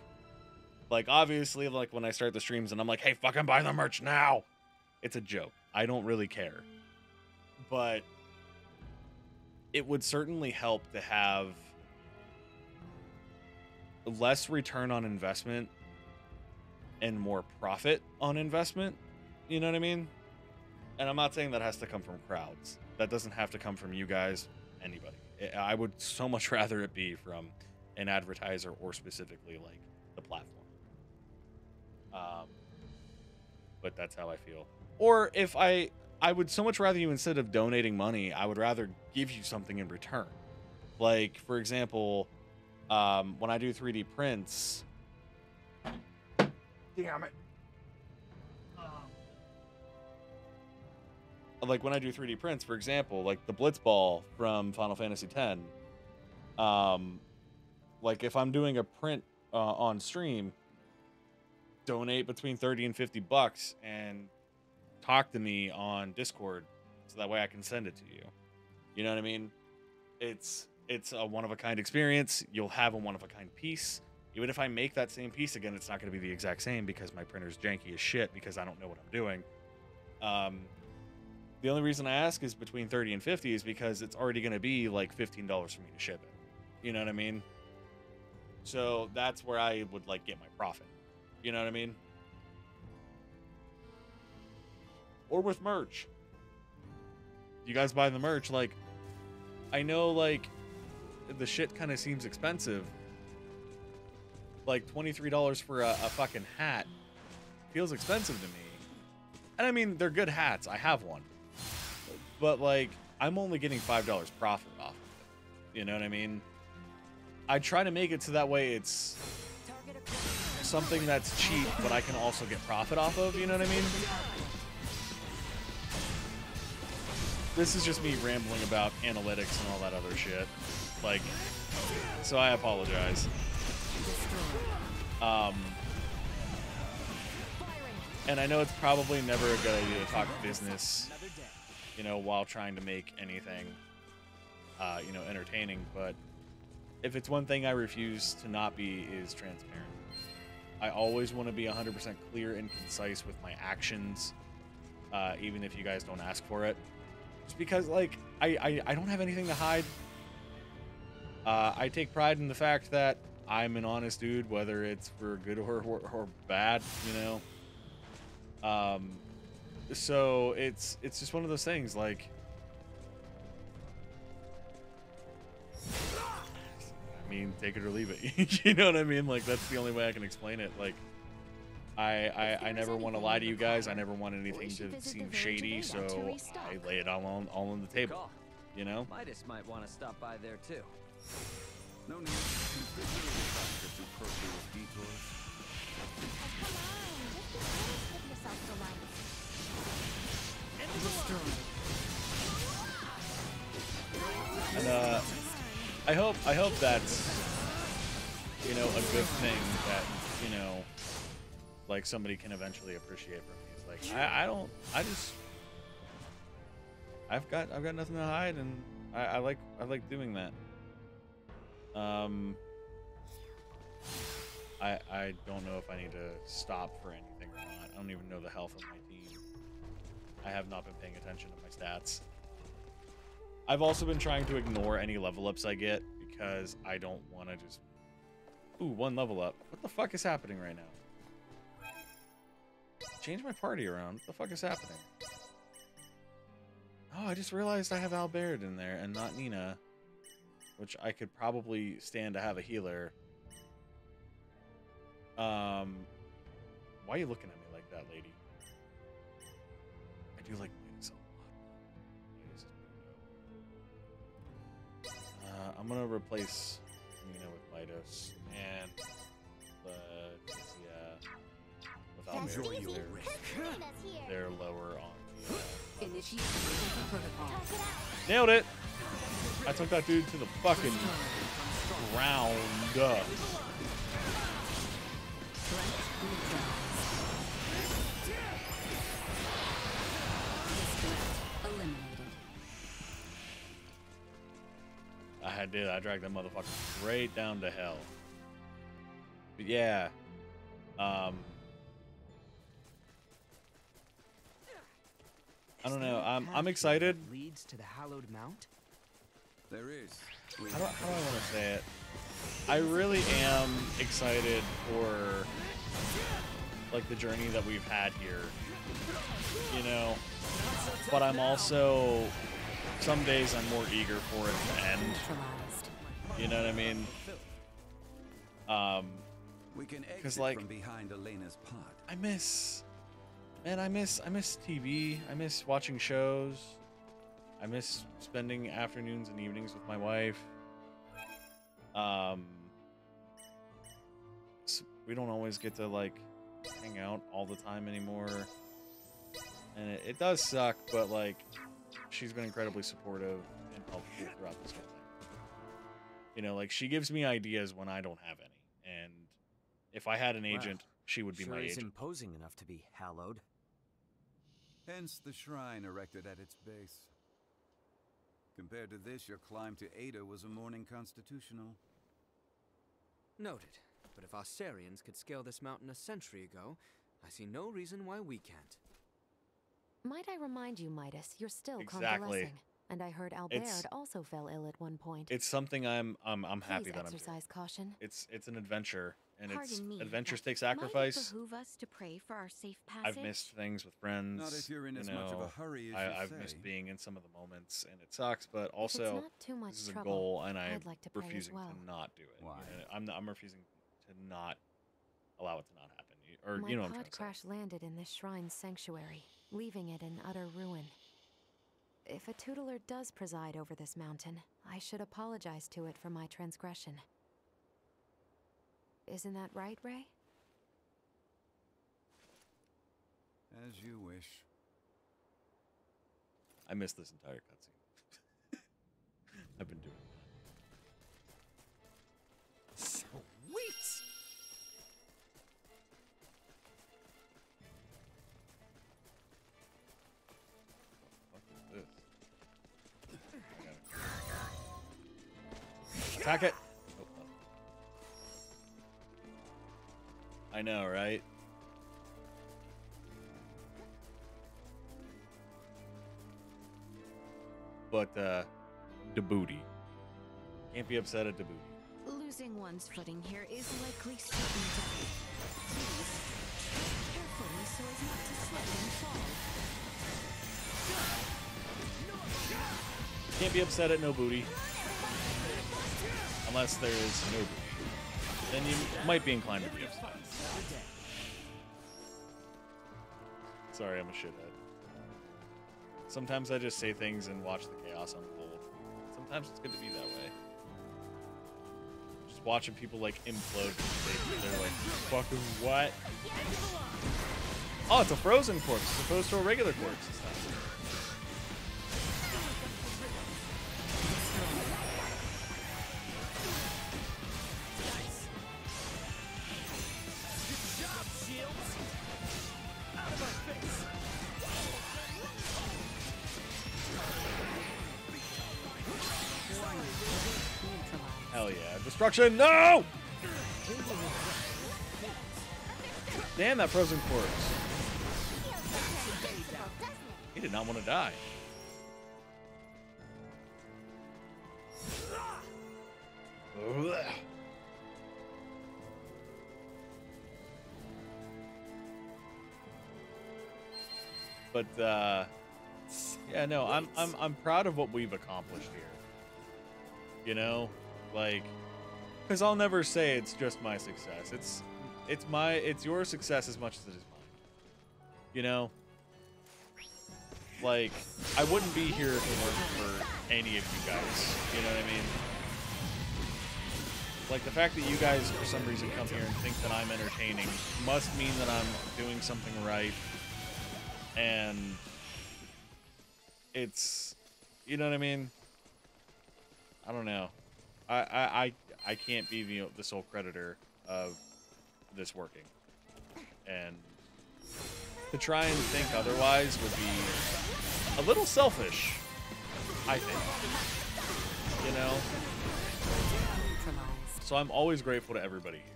Like, obviously, like when I start the streams and I'm like, hey, fucking buy the merch now. It's a joke. I don't really care. But it would certainly help to have less return on investment and more profit on investment. You know what I mean? And I'm not saying that has to come from crowds. That doesn't have to come from you guys, anybody. I would so much rather it be from an advertiser or specifically like the platform. But that's how I feel. Or if I would so much rather you, instead of donating money, I would rather give you something in return. Like, for example, when I do 3D prints. Damn it. Like when I do 3D prints, for example, like the Blitzball from Final Fantasy X. Like if I'm doing a print on stream, donate between 30 and 50 bucks and talk to me on Discord so that way I can send it to you. You know what I mean? It's a one-of-a-kind experience. You'll have a one-of-a-kind piece. Even if I make that same piece again, it's not going to be the exact same because my printer's janky as shit because I don't know what I'm doing. The only reason I ask is between 30 and 50 is because it's already going to be like $15 for me to ship it. You know what I mean? So that's where I would like get my profit. You know what I mean? Or with merch. You guys buy the merch, like, I know like the shit kind of seems expensive. Like $23 for a fucking hat feels expensive to me. And I mean, they're good hats. I have one. But like, I'm only getting $5 profit off of it. You know what I mean? I try to make it so that way it's something that's cheap, but I can also get profit off of. You know what I mean? This is just me rambling about analytics and all that other shit. Like, so I apologize. And I know it's probably never a good idea to talk business, you know, while trying to make anything, you know, entertaining. But if it's one thing I refuse to not be, is transparent. I always want to be 100% clear and concise with my actions, even if you guys don't ask for it. Just because, like, I don't have anything to hide. I take pride in the fact that I'm an honest dude, whether it's for good or bad, you know. So it's just one of those things, like, I mean, take it or leave it. You know what I mean? Like, that's the only way I can explain it. Like, I never want to lie to you guys. I never want anything to seem shady, so I lay it all on the table. You know? Midas might want to stop by there too. No need to consider the fact that superfluous detours. And I hope that's, you know, a good thing that, you know, like, somebody can eventually appreciate from me. It's like, I've got nothing to hide, and I like doing that. I don't know if I need to stop for anything or not. I don't even know the health of my team. I have not been paying attention to my stats. I've also been trying to ignore any level ups I get because I don't want to just... Ooh, 1 level up. What the fuck is happening right now? Change my party around. What the fuck is happening? Oh, I just realized I have Albert in there and not Nina, which I could probably stand to have a healer. Why are you looking at me like that, lady? I do like Midas a lot. I'm gonna replace Nina with Midas and with Albert. They're lower on the, nailed it! I took that dude to the fucking ground. I dragged that motherfucker straight down to hell. But yeah, I don't know. I'm excited. Leads to the hallowed mount. There is. How do I want to say it? I really am excited for, like, the journey that we've had here, you know, but I'm also, some days I'm more eager for it to end, you know what I mean? We can exit 'cause, like, from behind Elena's pot. I miss TV, I miss watching shows, I miss spending afternoons and evenings with my wife. So we don't always get to, like, hang out all the time anymore, and it does suck, but, like, she's been incredibly supportive and helpful throughout this whole thing. You know, like, she gives me ideas when I don't have any, and if I had an agent, she would be my Sure is agent. imposing enough to be hallowed. Hence the shrine erected at its base. Compared to this, your climb to Ada was a morning constitutional. Noted. But if Australians could scale this mountain a century ago, I see no reason why we can't. Might I remind you, Midas, you're still Exactly. convalescing. And I heard Albert It's- also fell ill at one point. It's something I'm happy Please that I'm doing. exercise caution. It's an adventure, and Pardon me, adventures but take sacrifice. Might it behoove us to pray for our safe passage? I've missed things with friends. Not if you're in you as know, much of a hurry as you I've say. missed being in some of the moments, and it sucks. But If it's also, not too much this is a trouble, goal, and I'm I'd like to pray as refusing well. to not do it. Why? You know, I'm refusing to not allow it to not happen. Or My you know what I'm pod trying to say. crash landed in this shrine's sanctuary, leaving it in utter ruin. If a tutelar does preside over this mountain, I should apologize to it for my transgression. Isn't that right, Ray? As you wish. I missed this entire cutscene. I've been doing Sweet! Attack it. Oh, no. I know, right? But, the booty. Can't be upset at the booty. Losing one's footing here is likely certain death. Please, tread carefully so as not to slip and fall. Can't be upset at no booty. Unless there is no booty. Then you might be inclined to be upset. Sorry, I'm a shithead. Sometimes I just say things and watch the chaos unfold. Sometimes it's good to be that way. Just watching people like implode. They're like, fucking what? Oh, it's a frozen corpse as opposed to a regular corpse this time. Hell yeah. Destruction! No! Damn, that frozen corpse. He did not want to die. But yeah, no, I'm proud of what we've accomplished here. You know, like, because I'll never say it's just my success. It's your success as much as it is mine. You know, like, I wouldn't be here if it weren't for any of you guys. You know what I mean? Like, the fact that you guys for some reason come here and think that I'm entertaining must mean that I'm doing something right. And it's, you know what I mean? I don't know. I can't be the sole creditor of this working. And to try and think otherwise would be a little selfish, I think. You know? So I'm always grateful to everybody here.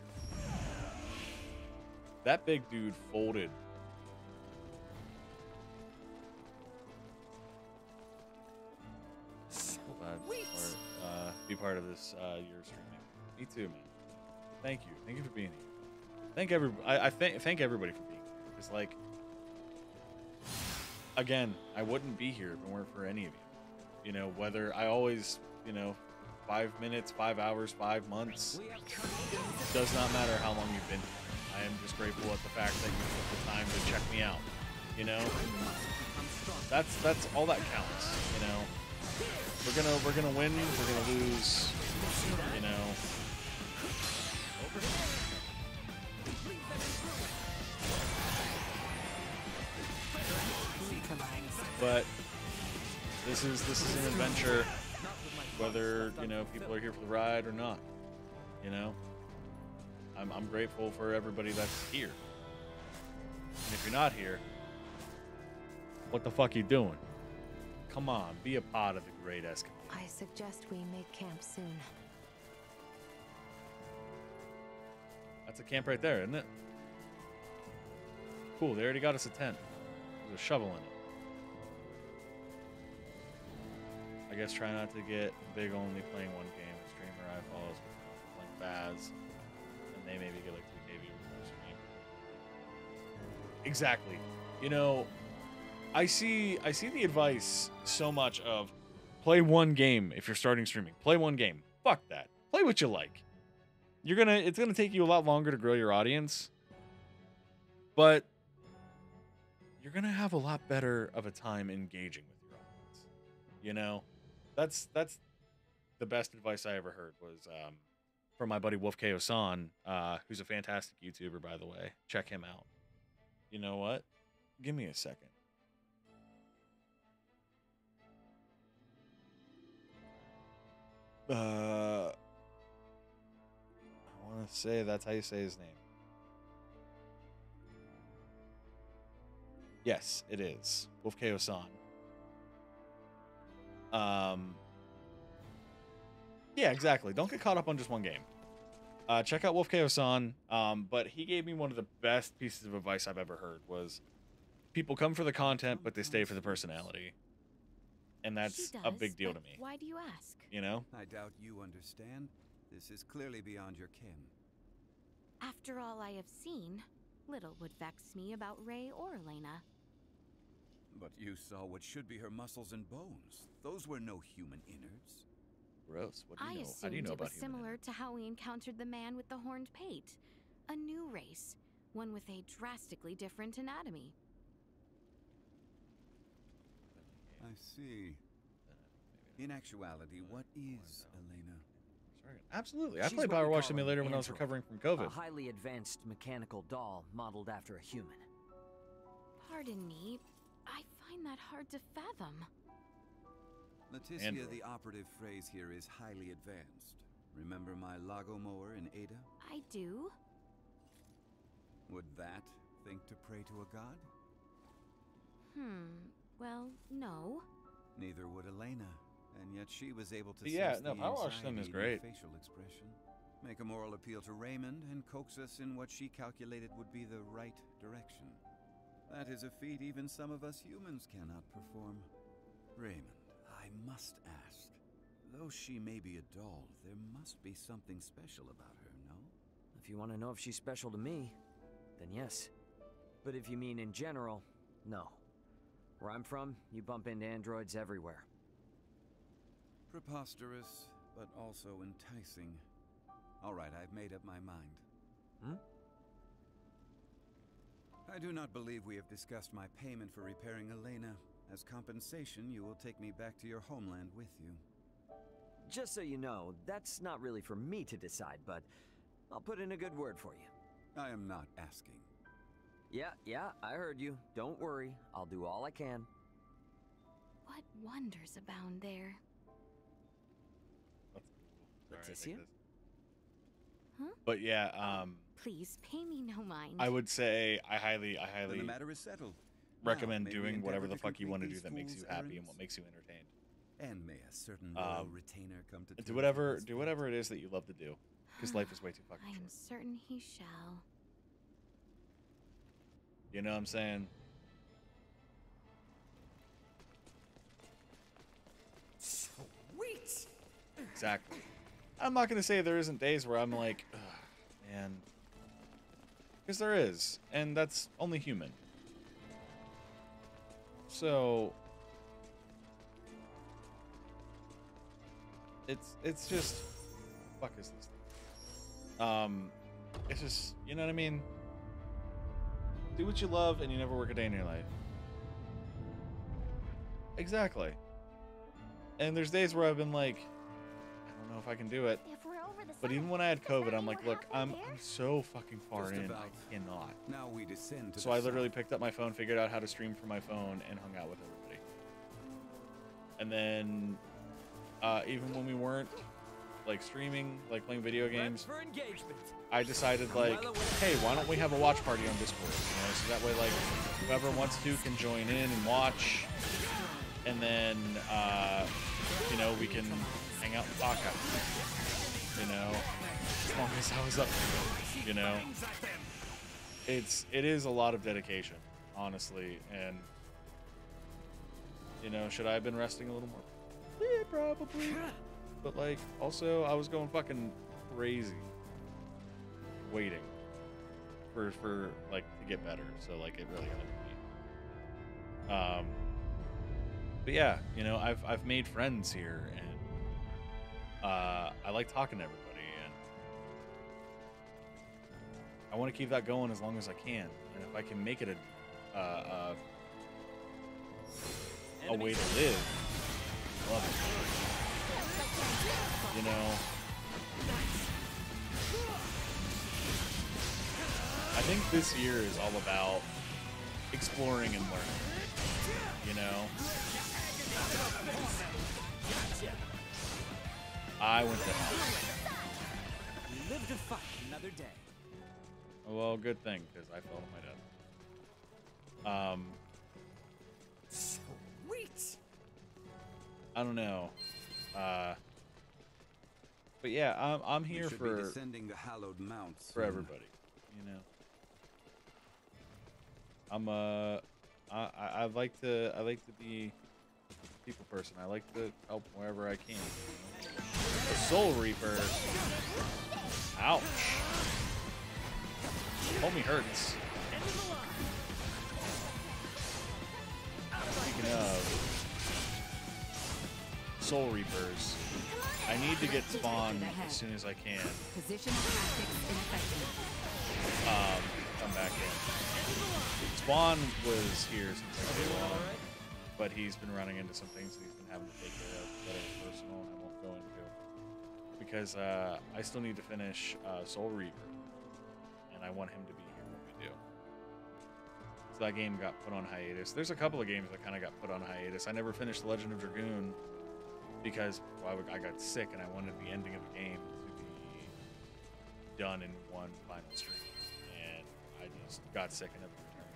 That big dude folded. Be part of this year streaming. Me too, man. Thank you. Thank you for being here. Thank thank everybody for being here. It's like, again, I wouldn't be here if it weren't for any of you. You know, whether I always, you know, 5 minutes, 5 hours, 5 months. It does not matter how long you've been here. I am just grateful at the fact that you took the time to check me out. You know, that's all that counts. You know. We're gonna win, we're gonna lose, you know. But this is an adventure, whether, you know, people are here for the ride or not. You know? I'm grateful for everybody that's here. And if you're not here, what the fuck are you doing? Come on, be a part of the great Eskimo. I suggest we make camp soon. That's a camp right there, isn't it? Cool, they already got us a tent. There's a shovel in it. I guess try not to get big only playing one game. The streamer I follow is playing Baz, and they maybe get like 2 KB per stream. Exactly. You know, I see the advice so much of play one game if you're starting streaming. Play one game. Fuck that. Play what you like. It's gonna take you a lot longer to grow your audience, but you're gonna have a lot better of a time engaging with your audience. You know, that's the best advice I ever heard was from my buddy Wolf K-Osan, who's a fantastic YouTuber, by the way. Check him out. You know what? Give me a second. I want to say that's how you say his name. Yes, it is. Wolf K-Osan. Yeah, exactly. Don't get caught up on just one game. Check out Wolf Chaos-san. But he gave me one of the best pieces of advice I've ever heard was people come for the content, but they stay for the personality. And that's a big deal to me. Why do you ask? You know? I doubt you understand. This is clearly beyond your ken. After all I have seen, little would vex me about Ray or Elena. But you saw what should be her muscles and bones. Those were no human innards. Gross. What do you I know? How do you assumed know it about was similar to how we encountered the man with the horned pate. A new race, one with a drastically different anatomy. I see. In actuality, what is Elena? Absolutely. I She's played what we Power Wash call an Simulator when I was android, recovering from COVID. A highly advanced mechanical doll modeled after a human. Pardon me, I find that hard to fathom. Leticia, Android. the operative phrase here is highly advanced. Remember my Lago mower in Ada? I do. Would that think to pray to a god? Well, no. Neither would Elena, and yet she was able to Yeah, sense no, the Power Wash Sim is anxiety in your great. facial expression, make a moral appeal to Raymond, and coax us in what she calculated would be the right direction. That is a feat even some of us humans cannot perform. Raymond, I must ask, though she may be a doll, there must be something special about her, no? If you want to know if she's special to me, then yes. But if you mean in general, no. Where I'm from, you bump into androids everywhere. Preposterous, but also enticing. All right, I've made up my mind. I do not believe we have discussed my payment for repairing Elena. As compensation, you will take me back to your homeland with you. Just so you know, that's not really for me to decide, but I'll put in a good word for you. I am not asking. Yeah, I heard you. Don't worry, I'll do all I can. What wonders abound there? Leticia? But yeah, Please pay me no mind. I would say I highly Then the matter is settled. recommend Now, may we doing whatever endeavor the to fuck you want to complete do that these makes you fool's happy and errands? what makes you entertained. And may a certain royal retainer come to Do terms whatever with this it is that you love to do, because life is way too fucking I am short. certain he shall. You know what I'm saying? Sweet. Exactly. I'm not gonna say there isn't days where I'm like, ugh, man, because there is, and that's only human. So it's just, fuck is this thing? It's just, you know what I mean? Do what you love, and you never work a day in your life. Exactly. And there's days where I've been like, I don't know if I can do it. If we're over the But even when I had COVID, I'm like, look, I'm so fucking far in, I cannot. Now we descend to So the I literally south. picked up my phone, figured out how to stream from my phone, and hung out with everybody. And then, even when we weren't like streaming, like playing video games, For engagement. I decided like, hey, why don't we have a watch party on Discord? You know, so that way like whoever wants to can join in and watch, and then you know, we can hang out and talk after. You know, as long as I was up to it, you know. It is a lot of dedication, honestly, and you know, should I have been resting a little more? Yeah, probably. But like, also, I was going fucking crazy, waiting for like to get better. So like, it really helped me. But yeah, you know, I've made friends here, and I like talking to everybody, and I want to keep that going as long as I can. And if I can make it a way to live, love it. You know, I think this year is all about exploring and learning. You know, I went to hell. Live to fight another day. Well, good thing, because I fell to my death. Sweet. I don't know. But yeah, I'm We here should for be descending the hallowed mount for soon. everybody. You know. I like to be a people person. I like to help wherever I can. You know? The Soul Reaper. Ouch. Homie hurts. Speaking of Soul Reapers, I need to get spawned as soon as I can. Come back in. Spawn was here since like day one, but he's been running into some things that he's been having to take care of that are personal and I won't go into. Because I still need to finish Soul Reaper, and I want him to be here when we do. So that game got put on hiatus. There's a couple of games that kind of got put on hiatus. I never finished The Legend of Dragoon because I got sick and I wanted the ending of the game to be done in one final stream, and I just got sick and never returned.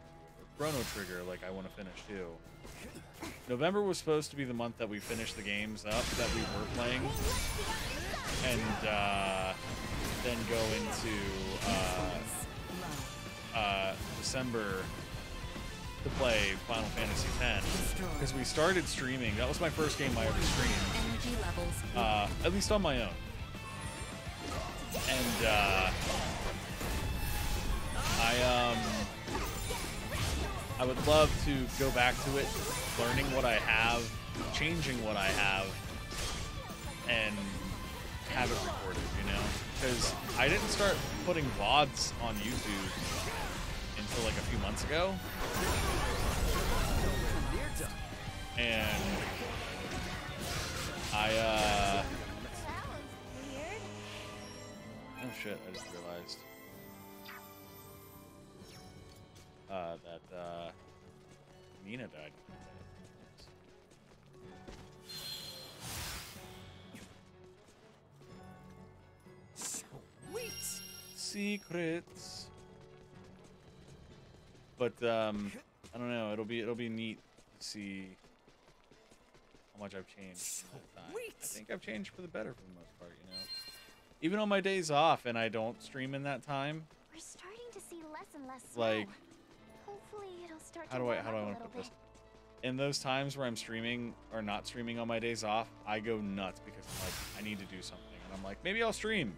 Chrono Trigger, like I want to finish too. November was supposed to be the month that we finished the games up that we were playing, and then go into December to play Final Fantasy X, because we started streaming. That was my first game I ever streamed, at least on my own. And I would love to go back to it, learning what I have, changing what I have, and have it recorded, you know? Because I didn't start putting VODs on YouTube until like a few months ago. And oh shit, I just realized that Nina died. Sweet. Secrets. But I don't know. It'll be neat to see how much I've changed in that time. I think I've changed for the better for the most part. You know, even on my days off and I don't stream in that time. We're starting to see less and less snow. Like, hopefully it'll start how to do I warm up a want to little put this? bit. In those times where I'm streaming or not streaming on my days off, I go nuts because I'm like, I need to do something, and I'm like, maybe I'll stream.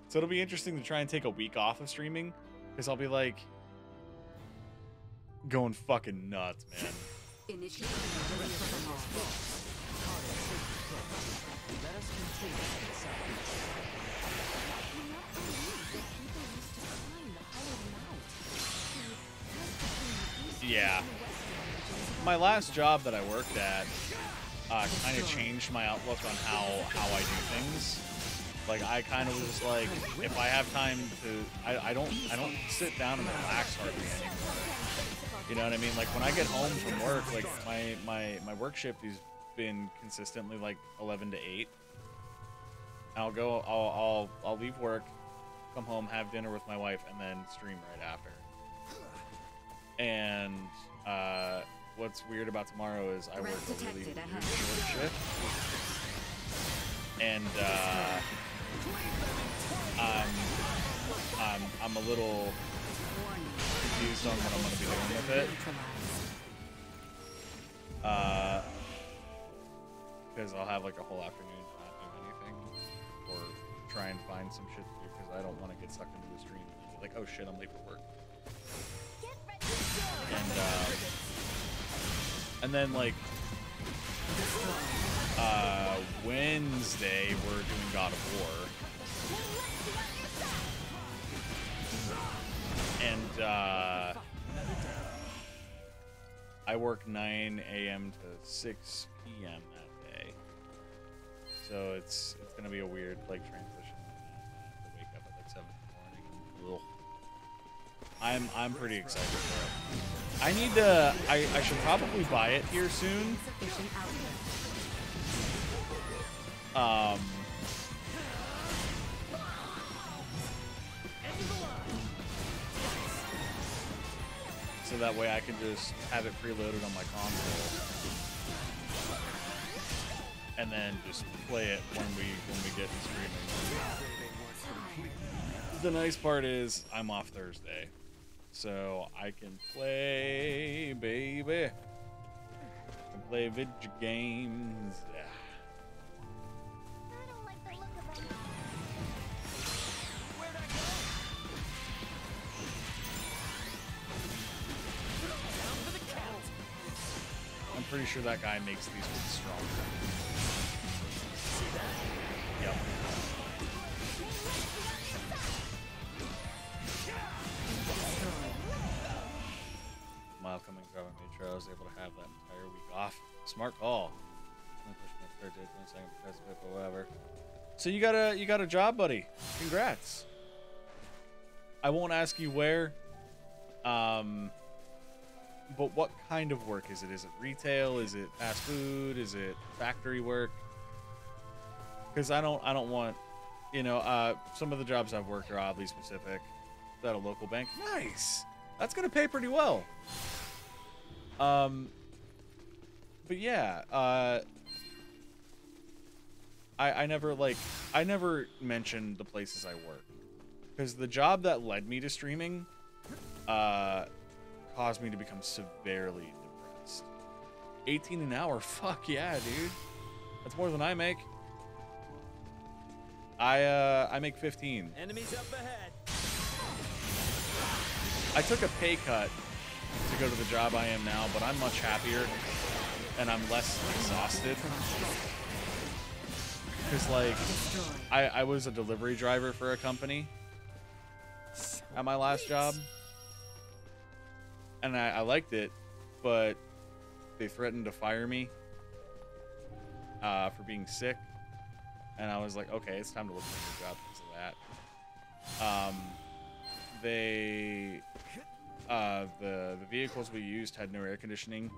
So it'll be interesting to try and take a week off of streaming, because I'll be like going fucking nuts, man. Yeah. My last job that I worked at kind of changed my outlook on how I do things. Like, I kind of was like, if I have time to, I don't sit down and relax hardly anymore. You know what I mean? Like, when I get home from work, like my work shift has been consistently like 11 to 8. I'll leave work, come home, have dinner with my wife, and then stream right after. And what's weird about tomorrow is I work a really short shift, and I'm a little confused on what I'm going to be doing with it. Because I'll have like a whole afternoon to not do anything, or try and find some shit to do, because I don't want to get sucked into the stream and be like, oh shit, I'm late for work. And then like Wednesday we're doing God of War, and I work 9 a.m. to 6 p.m. that day, so it's gonna be a weird like transition. I have to wake up at like 7 in the morning. Ugh. I'm pretty excited for it. I need to. I should probably buy it here soon. So that way I can just have it preloaded on my console and then just play it when we get to streaming. The nice part is I'm off Thursday, so I can play, baby. I can play video games. I'm pretty sure that guy makes these ones stronger. Yep. Mile coming from Metro, I was able to have that entire week off. Smart call. Whatever. So you got a job, buddy. Congrats. I won't ask you where. But what kind of work is it? Is it retail? Is it fast food? Is it factory work? Because I don't want, you know, some of the jobs I've worked are oddly specific. Is that a local bank? Nice. That's gonna pay pretty well. But yeah, I never mentioned the places I work, because the job that led me to streaming, caused me to become severely depressed. 18 an hour, fuck yeah, dude. That's more than I make. I make 15. Enemies up ahead. I took a pay cut to go to the job I am now, but I'm much happier and I'm less exhausted. Because, like, I was a delivery driver for a company at my last job. And I liked it, but they threatened to fire me for being sick. And I was like, okay, it's time to look for a new job because of that. The vehicles we used had no air conditioning.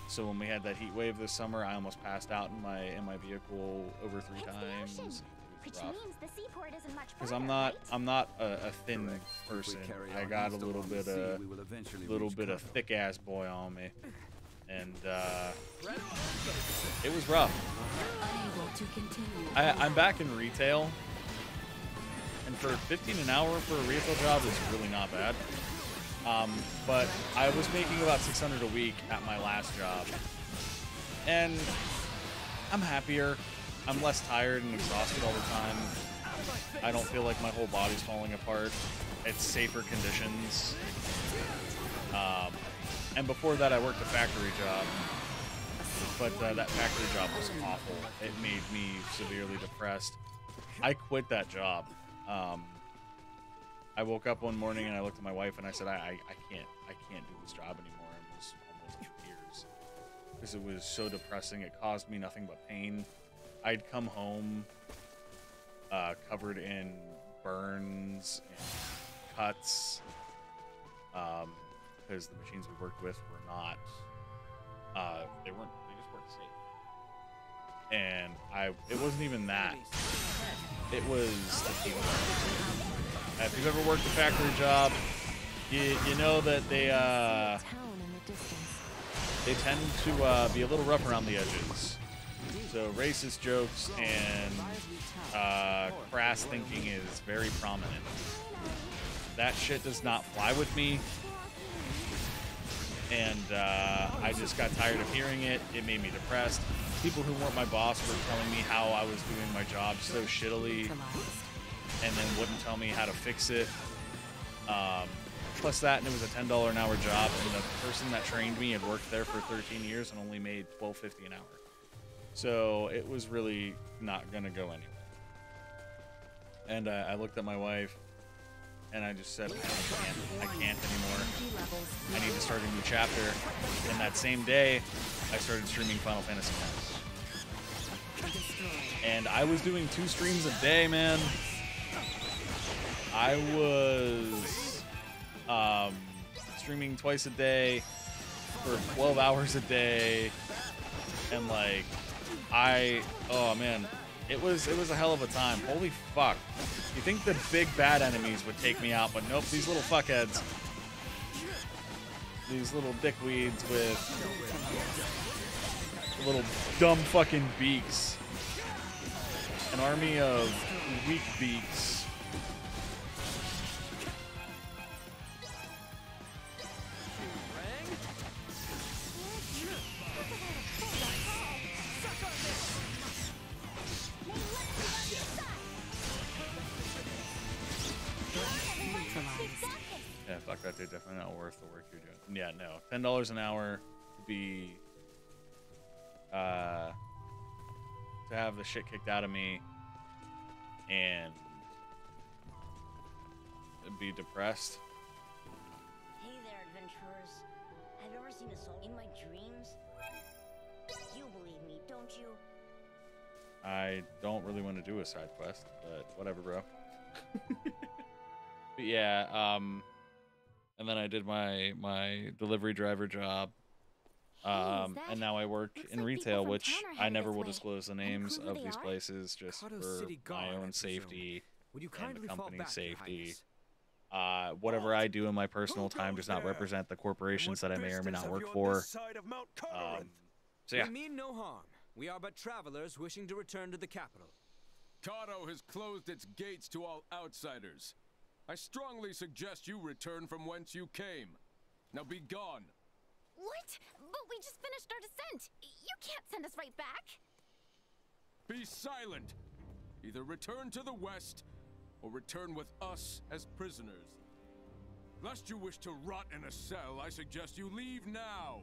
So when we had that heat wave this summer, I almost passed out in my vehicle over 3 times. Which means the seaport isn't much Because farther, I'm not a thin person. I got a little bit of thick ass boy on me, and it was rough. I'm back in retail, and for 15 an hour for a retail job is really not bad. But I was making about 600 a week at my last job, and I'm happier. I'm less tired and exhausted all the time. I don't feel like my whole body's falling apart. It's safer conditions. And before that, I worked a factory job. But that factory job was awful. It made me severely depressed. I quit that job. I woke up one morning and I looked at my wife and I said, I can't do this job anymore. It was almost 2 years. Because it was so depressing. It caused me nothing but pain. I'd come home covered in burns and cuts because the machines we worked with were not they just weren't safe. And it wasn't even that. It was the people. If you've ever worked a factory job, you know that they tend to be a little rough around the edges. So racist jokes and crass thinking is very prominent. That shit does not fly with me. And I just got tired of hearing it. It made me depressed. People who weren't my boss were telling me how I was doing my job so shittily and then wouldn't tell me how to fix it. Plus that, and it was a $10 an hour job, and the person that trained me had worked there for 13 years and only made $12.50 an hour. So it was really not gonna go anywhere. And I looked at my wife and I just said, I can't anymore. I need to start a new chapter. And that same day, I started streaming Final Fantasy X. And I was doing 2 streams a day, man. I was streaming twice a day for 12 hours a day. And like, oh man, it was a hell of a time. Holy fuck. You think the big bad enemies would take me out, but nope, these little fuckheads. These little dickweeds with little dumb fucking beaks. An army of weak beaks. Yeah, fuck that, dude. Definitely not worth the work you're doing. Yeah, no. $10 an hour to be to have the shit kicked out of me and be depressed. Hey there, adventurers. I've never seen a soul in my dreams. You believe me, don't you? I don't really want to do a side quest, but whatever, bro. But yeah, and then I did my delivery driver job. And now I work in retail, which I never will disclose the names of these places just for my own safety and the company's safety. Whatever I do in my personal time does not represent the corporations that I may or may not work for. So yeah. We mean no harm. We are but travelers wishing to return to the capital. Kato has closed its gates to all outsiders. I strongly suggest you return from whence you came. Now be gone. What? But we just finished our descent. You can't send us right back. Be silent. Either return to the west, or return with us as prisoners. Lest you wish to rot in a cell, I suggest you leave now.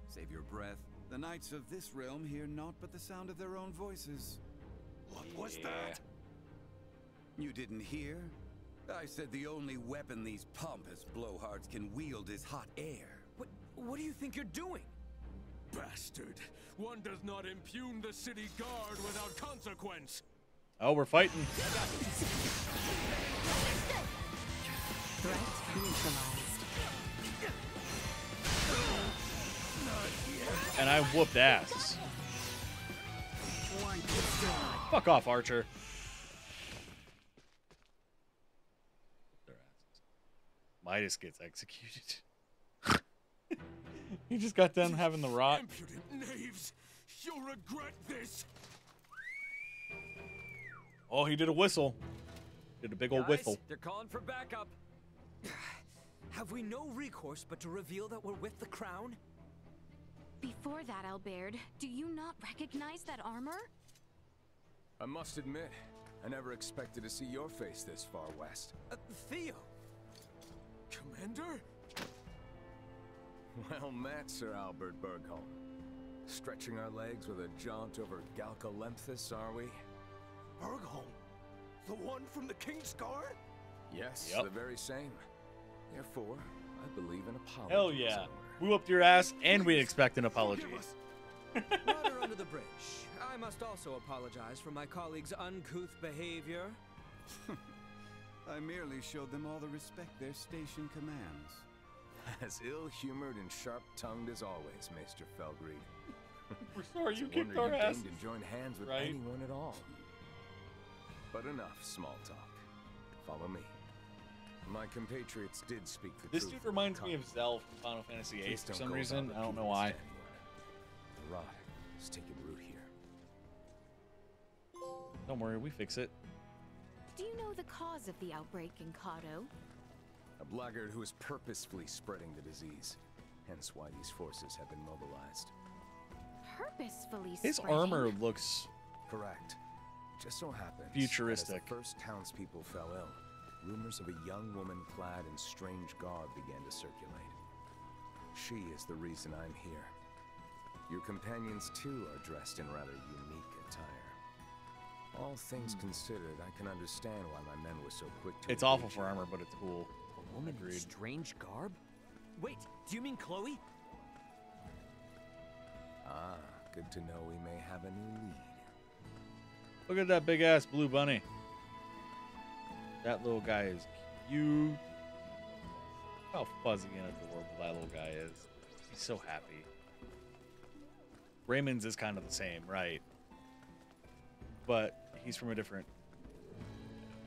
Save your breath. The knights of this realm hear naught but the sound of their own voices. What was that? You didn't hear? I said the only weapon these pompous blowhards can wield is hot air. What do you think you're doing? Bastard! One does not impugn the city guard without consequence. Oh, we're fighting. Threat neutralized. And I whooped ass. Fuck off, Archer. Their asses. Midas gets executed. He just got done having the rot. Impudent knaves! You'll regret this! Oh, he did a whistle. Did a big old whistle. They're calling for backup. Have we no recourse but to reveal that we're with the crown? Before that, Albert, do you not recognize that armor? I must admit, I never expected to see your face this far west. Theo! Commander? Well met, Sir Albert Bergholm. Stretching our legs with a jaunt over Galcalemthus, are we? Bergholm? The one from the King's Guard? Yes, Yep. the very same. Therefore, I believe an apology. Hell yeah. We whooped your ass, and we expect an apology. Water under the bridge. I must also apologize for my colleagues' uncouth behavior. I merely showed them all the respect their station commands. As ill-humored and sharp-tongued as always, Maester Felgreed. We're sorry you It's a kicked wonder our you ass. deigned to join hands with Right? anyone at all. But enough small talk. Follow me. My compatriots did speak the This truth. dude reminds me of Zell from Final Fantasy VIII Please for don't some go reason. about I don't know repeating why. this to anyone. The rot is taking root here. Don't worry, we fix it. Do you know the cause of the outbreak in Kato? A blackguard who is purposefully spreading the disease. Hence why these forces have been mobilized. Purposefully His spreading? armor looks Correct. Just so happens futuristic. that as the first townspeople fell ill, rumors of a young woman clad in strange garb began to circulate. She is the reason I'm here. Your companions, too, are dressed in rather unique attire. All things considered, I can understand why my men were so quick to It's awful engage for you. armor, but it's cool. A woman in strange garb? Wait, do you mean Chloe? Ah, good to know we may have a new lead. Look at that big ass blue bunny. That little guy is cute. Look how fuzzy and adorable that little guy is. He's so happy. Raymond's is kind of the same, right? But he's from a different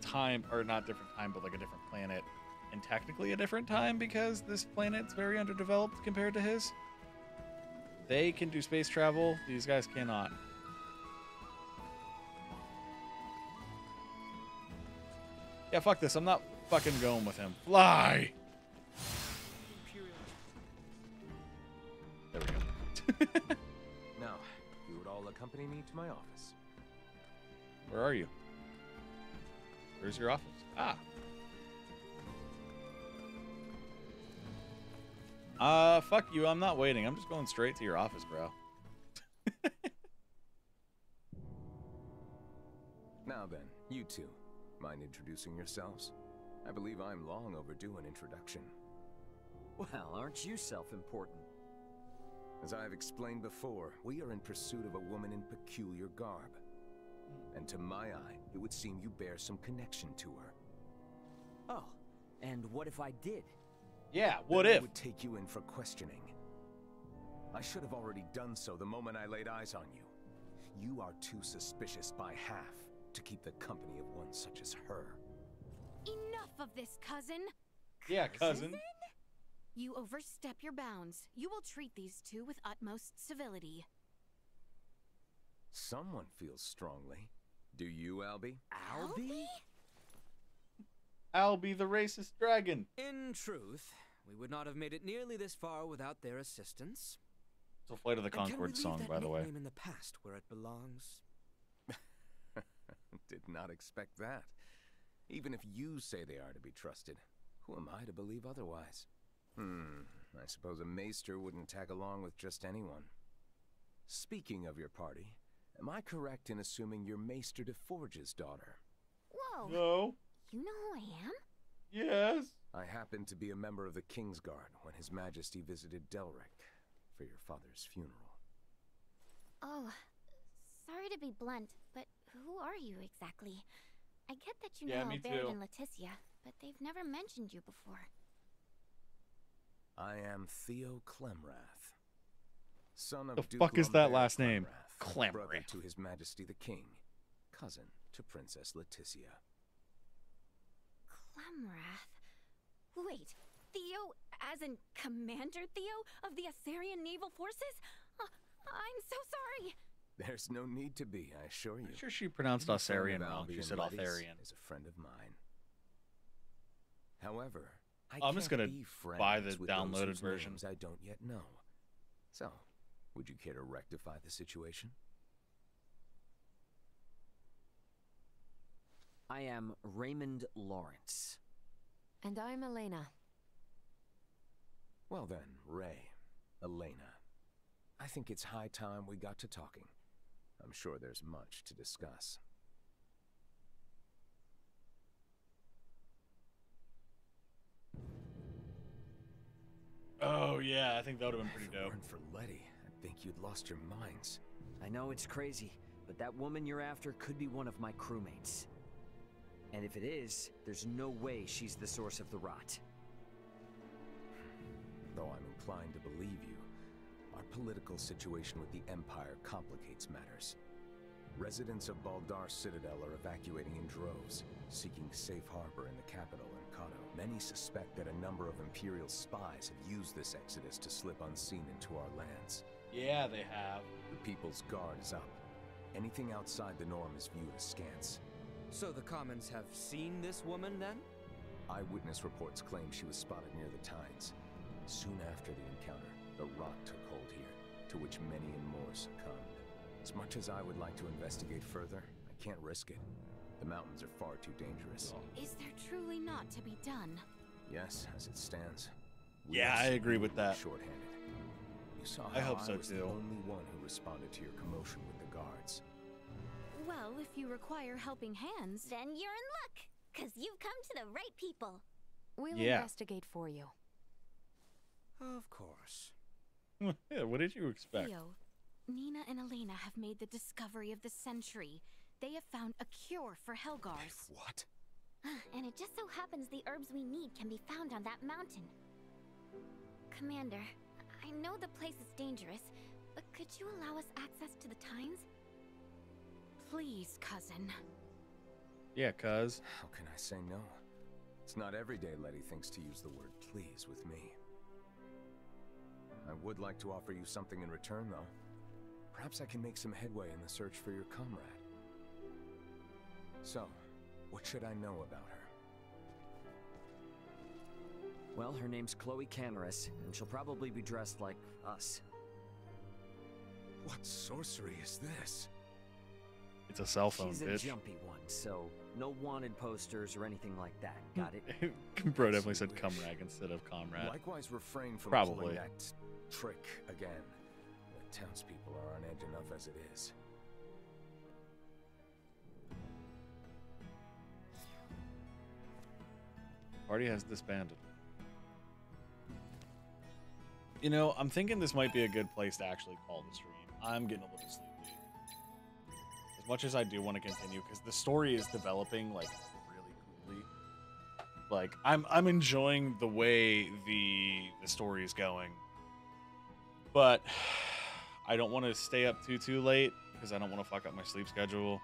time, or not different time, but like a different planet. And technically a different time because this planet's very underdeveloped compared to his. They can do space travel. These guys cannot. Yeah, fuck this. I'm not fucking going with him. Fly! There we go. Now, you would all accompany me to my office. Where are you? Where's your office? Fuck you. I'm not waiting. I'm just going straight to your office, bro. Now then, you two, mind introducing yourselves? I believe I'm long overdue an introduction. Well, aren't you self-important? As I've explained before, we are in pursuit of a woman in peculiar garb. And to my eye, it would seem you bear some connection to her. Oh, and what if I did? Yeah, what then if? I would take you in for questioning. I should have already done so the moment I laid eyes on you. You are too suspicious by half to keep the company of one such as her. Enough of this, cousin. Yeah, cousin. You overstep your bounds. You will treat these two with utmost civility. Someone feels strongly. Do you, Albie? Albie? Albie the racist dragon. In truth, we would not have made it nearly this far without their assistance. It's a Flight of the And can we Conchord leave song, that by the way. nickname in the past where it belongs. Did not expect that. Even if you say they are to be trusted, who am I to believe otherwise? I suppose a maester wouldn't tag along with just anyone. Speaking of your party, am I correct in assuming you're Maester de Forge's daughter? Whoa. No. You know who I am? Yes. I happened to be a member of the Kingsguard when His Majesty visited Delric for your father's funeral. Oh, sorry to be blunt, but who are you exactly? I get that you know me Baird too. and Leticia, but they've never mentioned you before. I am Theo Clemrath, son of The Duke fuck is that Lambert last name? Clemrath, brother Clemrath. to His Majesty the King, cousin to Princess Leticia. Clemrath? Wait, Theo, as in Commander Theo of the Assyrian Naval Forces? I'm so sorry. There's no need to be, I assure you. I'm sure she pronounced Any friend Osarian of wrong. Albie She and said Letty's Otharian. is a friend of mine. However, I'm just can't gonna be friends buy the with those downloaded whose version. names I don't yet know. So, would you care to rectify the situation? I am Raymond Lawrence. And I'm Elena. Well then, Ray, Elena. I think it's high time we got to talking. I'm sure there's much to discuss. Oh yeah, I think that would have been pretty If it dope. weren't for Letty, I think you'd lost your minds. I know it's crazy, but that woman you're after could be one of my crewmates. And if it is, there's no way she's the source of the rot. Though I'm inclined to believe you, our political situation with the Empire complicates matters. Residents of Baldar Citadel are evacuating in droves, seeking safe harbor in the capital, Enkato. Many suspect that a number of Imperial spies have used this exodus to slip unseen into our lands. Yeah, they have. The People's Guard is up. Anything outside the norm is viewed askance. So the Commons have seen this woman, then? Eyewitness reports claim she was spotted near the Tines. Soon after the encounter, the rot took hold here, to which many and more succumbed. As much as I would like to investigate further, I can't risk it. The mountains are far too dangerous. Is there truly not to be done? Yes, as it stands. we Yeah, are I agree with that. Short-handed. You saw I how hope so, was the too. only one who responded to your commotion with the guards. Well, if you require helping hands, Then you're in luck, 'cause you've come to the right people. We'll Yeah. investigate for you. Of course. Yeah, what did you expect? Theo, Nina and Elena have made the discovery of the century. They have found a cure for Helgars. What? And it just so happens the herbs we need can be found on that mountain. Commander, I know the place is dangerous, but could you allow us access to the Tines? Please, cousin. Yeah, cuz. How can I say no? It's not every day Letty thinks to use the word please with me. I would like to offer you something in return, though. Perhaps I can make some headway in the search for your comrade. So, what should I know about her? Well, her name's Chloe Canaris, and she'll probably be dressed like us. What sorcery is this? It's a cell phone, She's bitch. a jumpy one, so no wanted posters or anything like that. Got it? Bro definitely said comrade instead of comrade. Likewise, refrain from Probably. pulling that trick again. The townspeople are on edge enough as it is. Party has disbanded. You know, I'm thinking this might be a good place to actually call the stream. I'm getting a little sleepy. As much as I do want to continue, because the story is developing like really coolly. Like I'm enjoying the way the story is going, but I don't want to stay up too late because I don't want to fuck up my sleep schedule.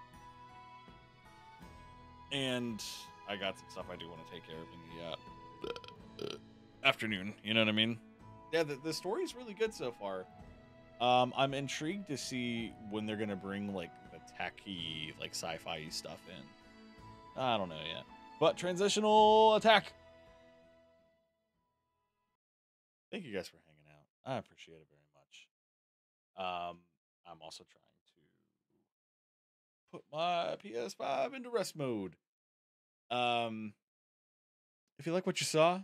And I got some stuff I do want to take care of in the afternoon. You know what I mean? Yeah, the story is really good so far. I'm intrigued to see when they're gonna bring like the techy, like sci-fi stuff in. I don't know yet. But transitional attack. Thank you guys for hanging out. I appreciate it very much. I'm also trying to put my PS5 into rest mode. If you like what you saw,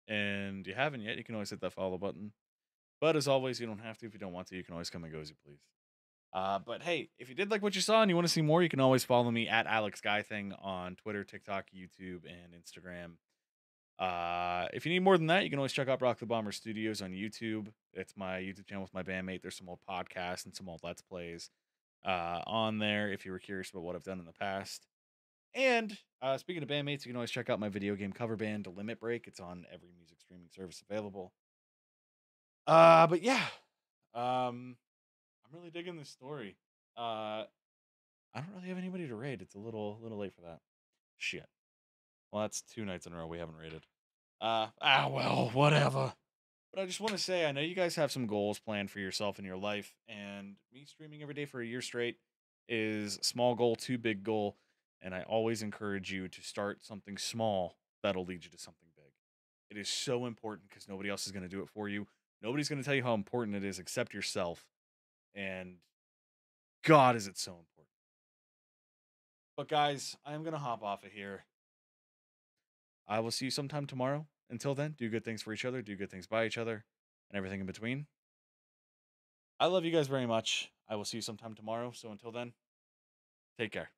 and you haven't yet, you can always hit that follow button. But as always, you don't have to. If you don't want to, you can always come and go as you please. But hey, if you did like what you saw and you want to see more, you can always follow me at AlexGuyThing on Twitter, TikTok, YouTube, and Instagram. If you need more than that, you can always check out Rock the Bomber Studios on YouTube. It's my YouTube channel with my bandmate. There's some old podcasts and some old Let's Plays on there if you were curious about what I've done in the past. And speaking of bandmates, you can always check out my video game cover band, Limit Break. It's on every music streaming service available. But yeah, I'm really digging this story. I don't really have anybody to raid. It's a little late for that. Shit. Well, that's 2 nights in a row we haven't raided. Well, whatever. But I just want to say, I know you guys have some goals planned for yourself in your life, and me streaming every day for a year straight is small goal to big goal. And I always encourage you to start something small that'll lead you to something big. It is so important because nobody else is going to do it for you. Nobody's going to tell you how important it is except yourself. And God, is it so important. But guys, I am going to hop off of here. I will see you sometime tomorrow. Until then, do good things for each other, do good things by each other, and everything in between. I love you guys very much. I will see you sometime tomorrow. So until then, take care.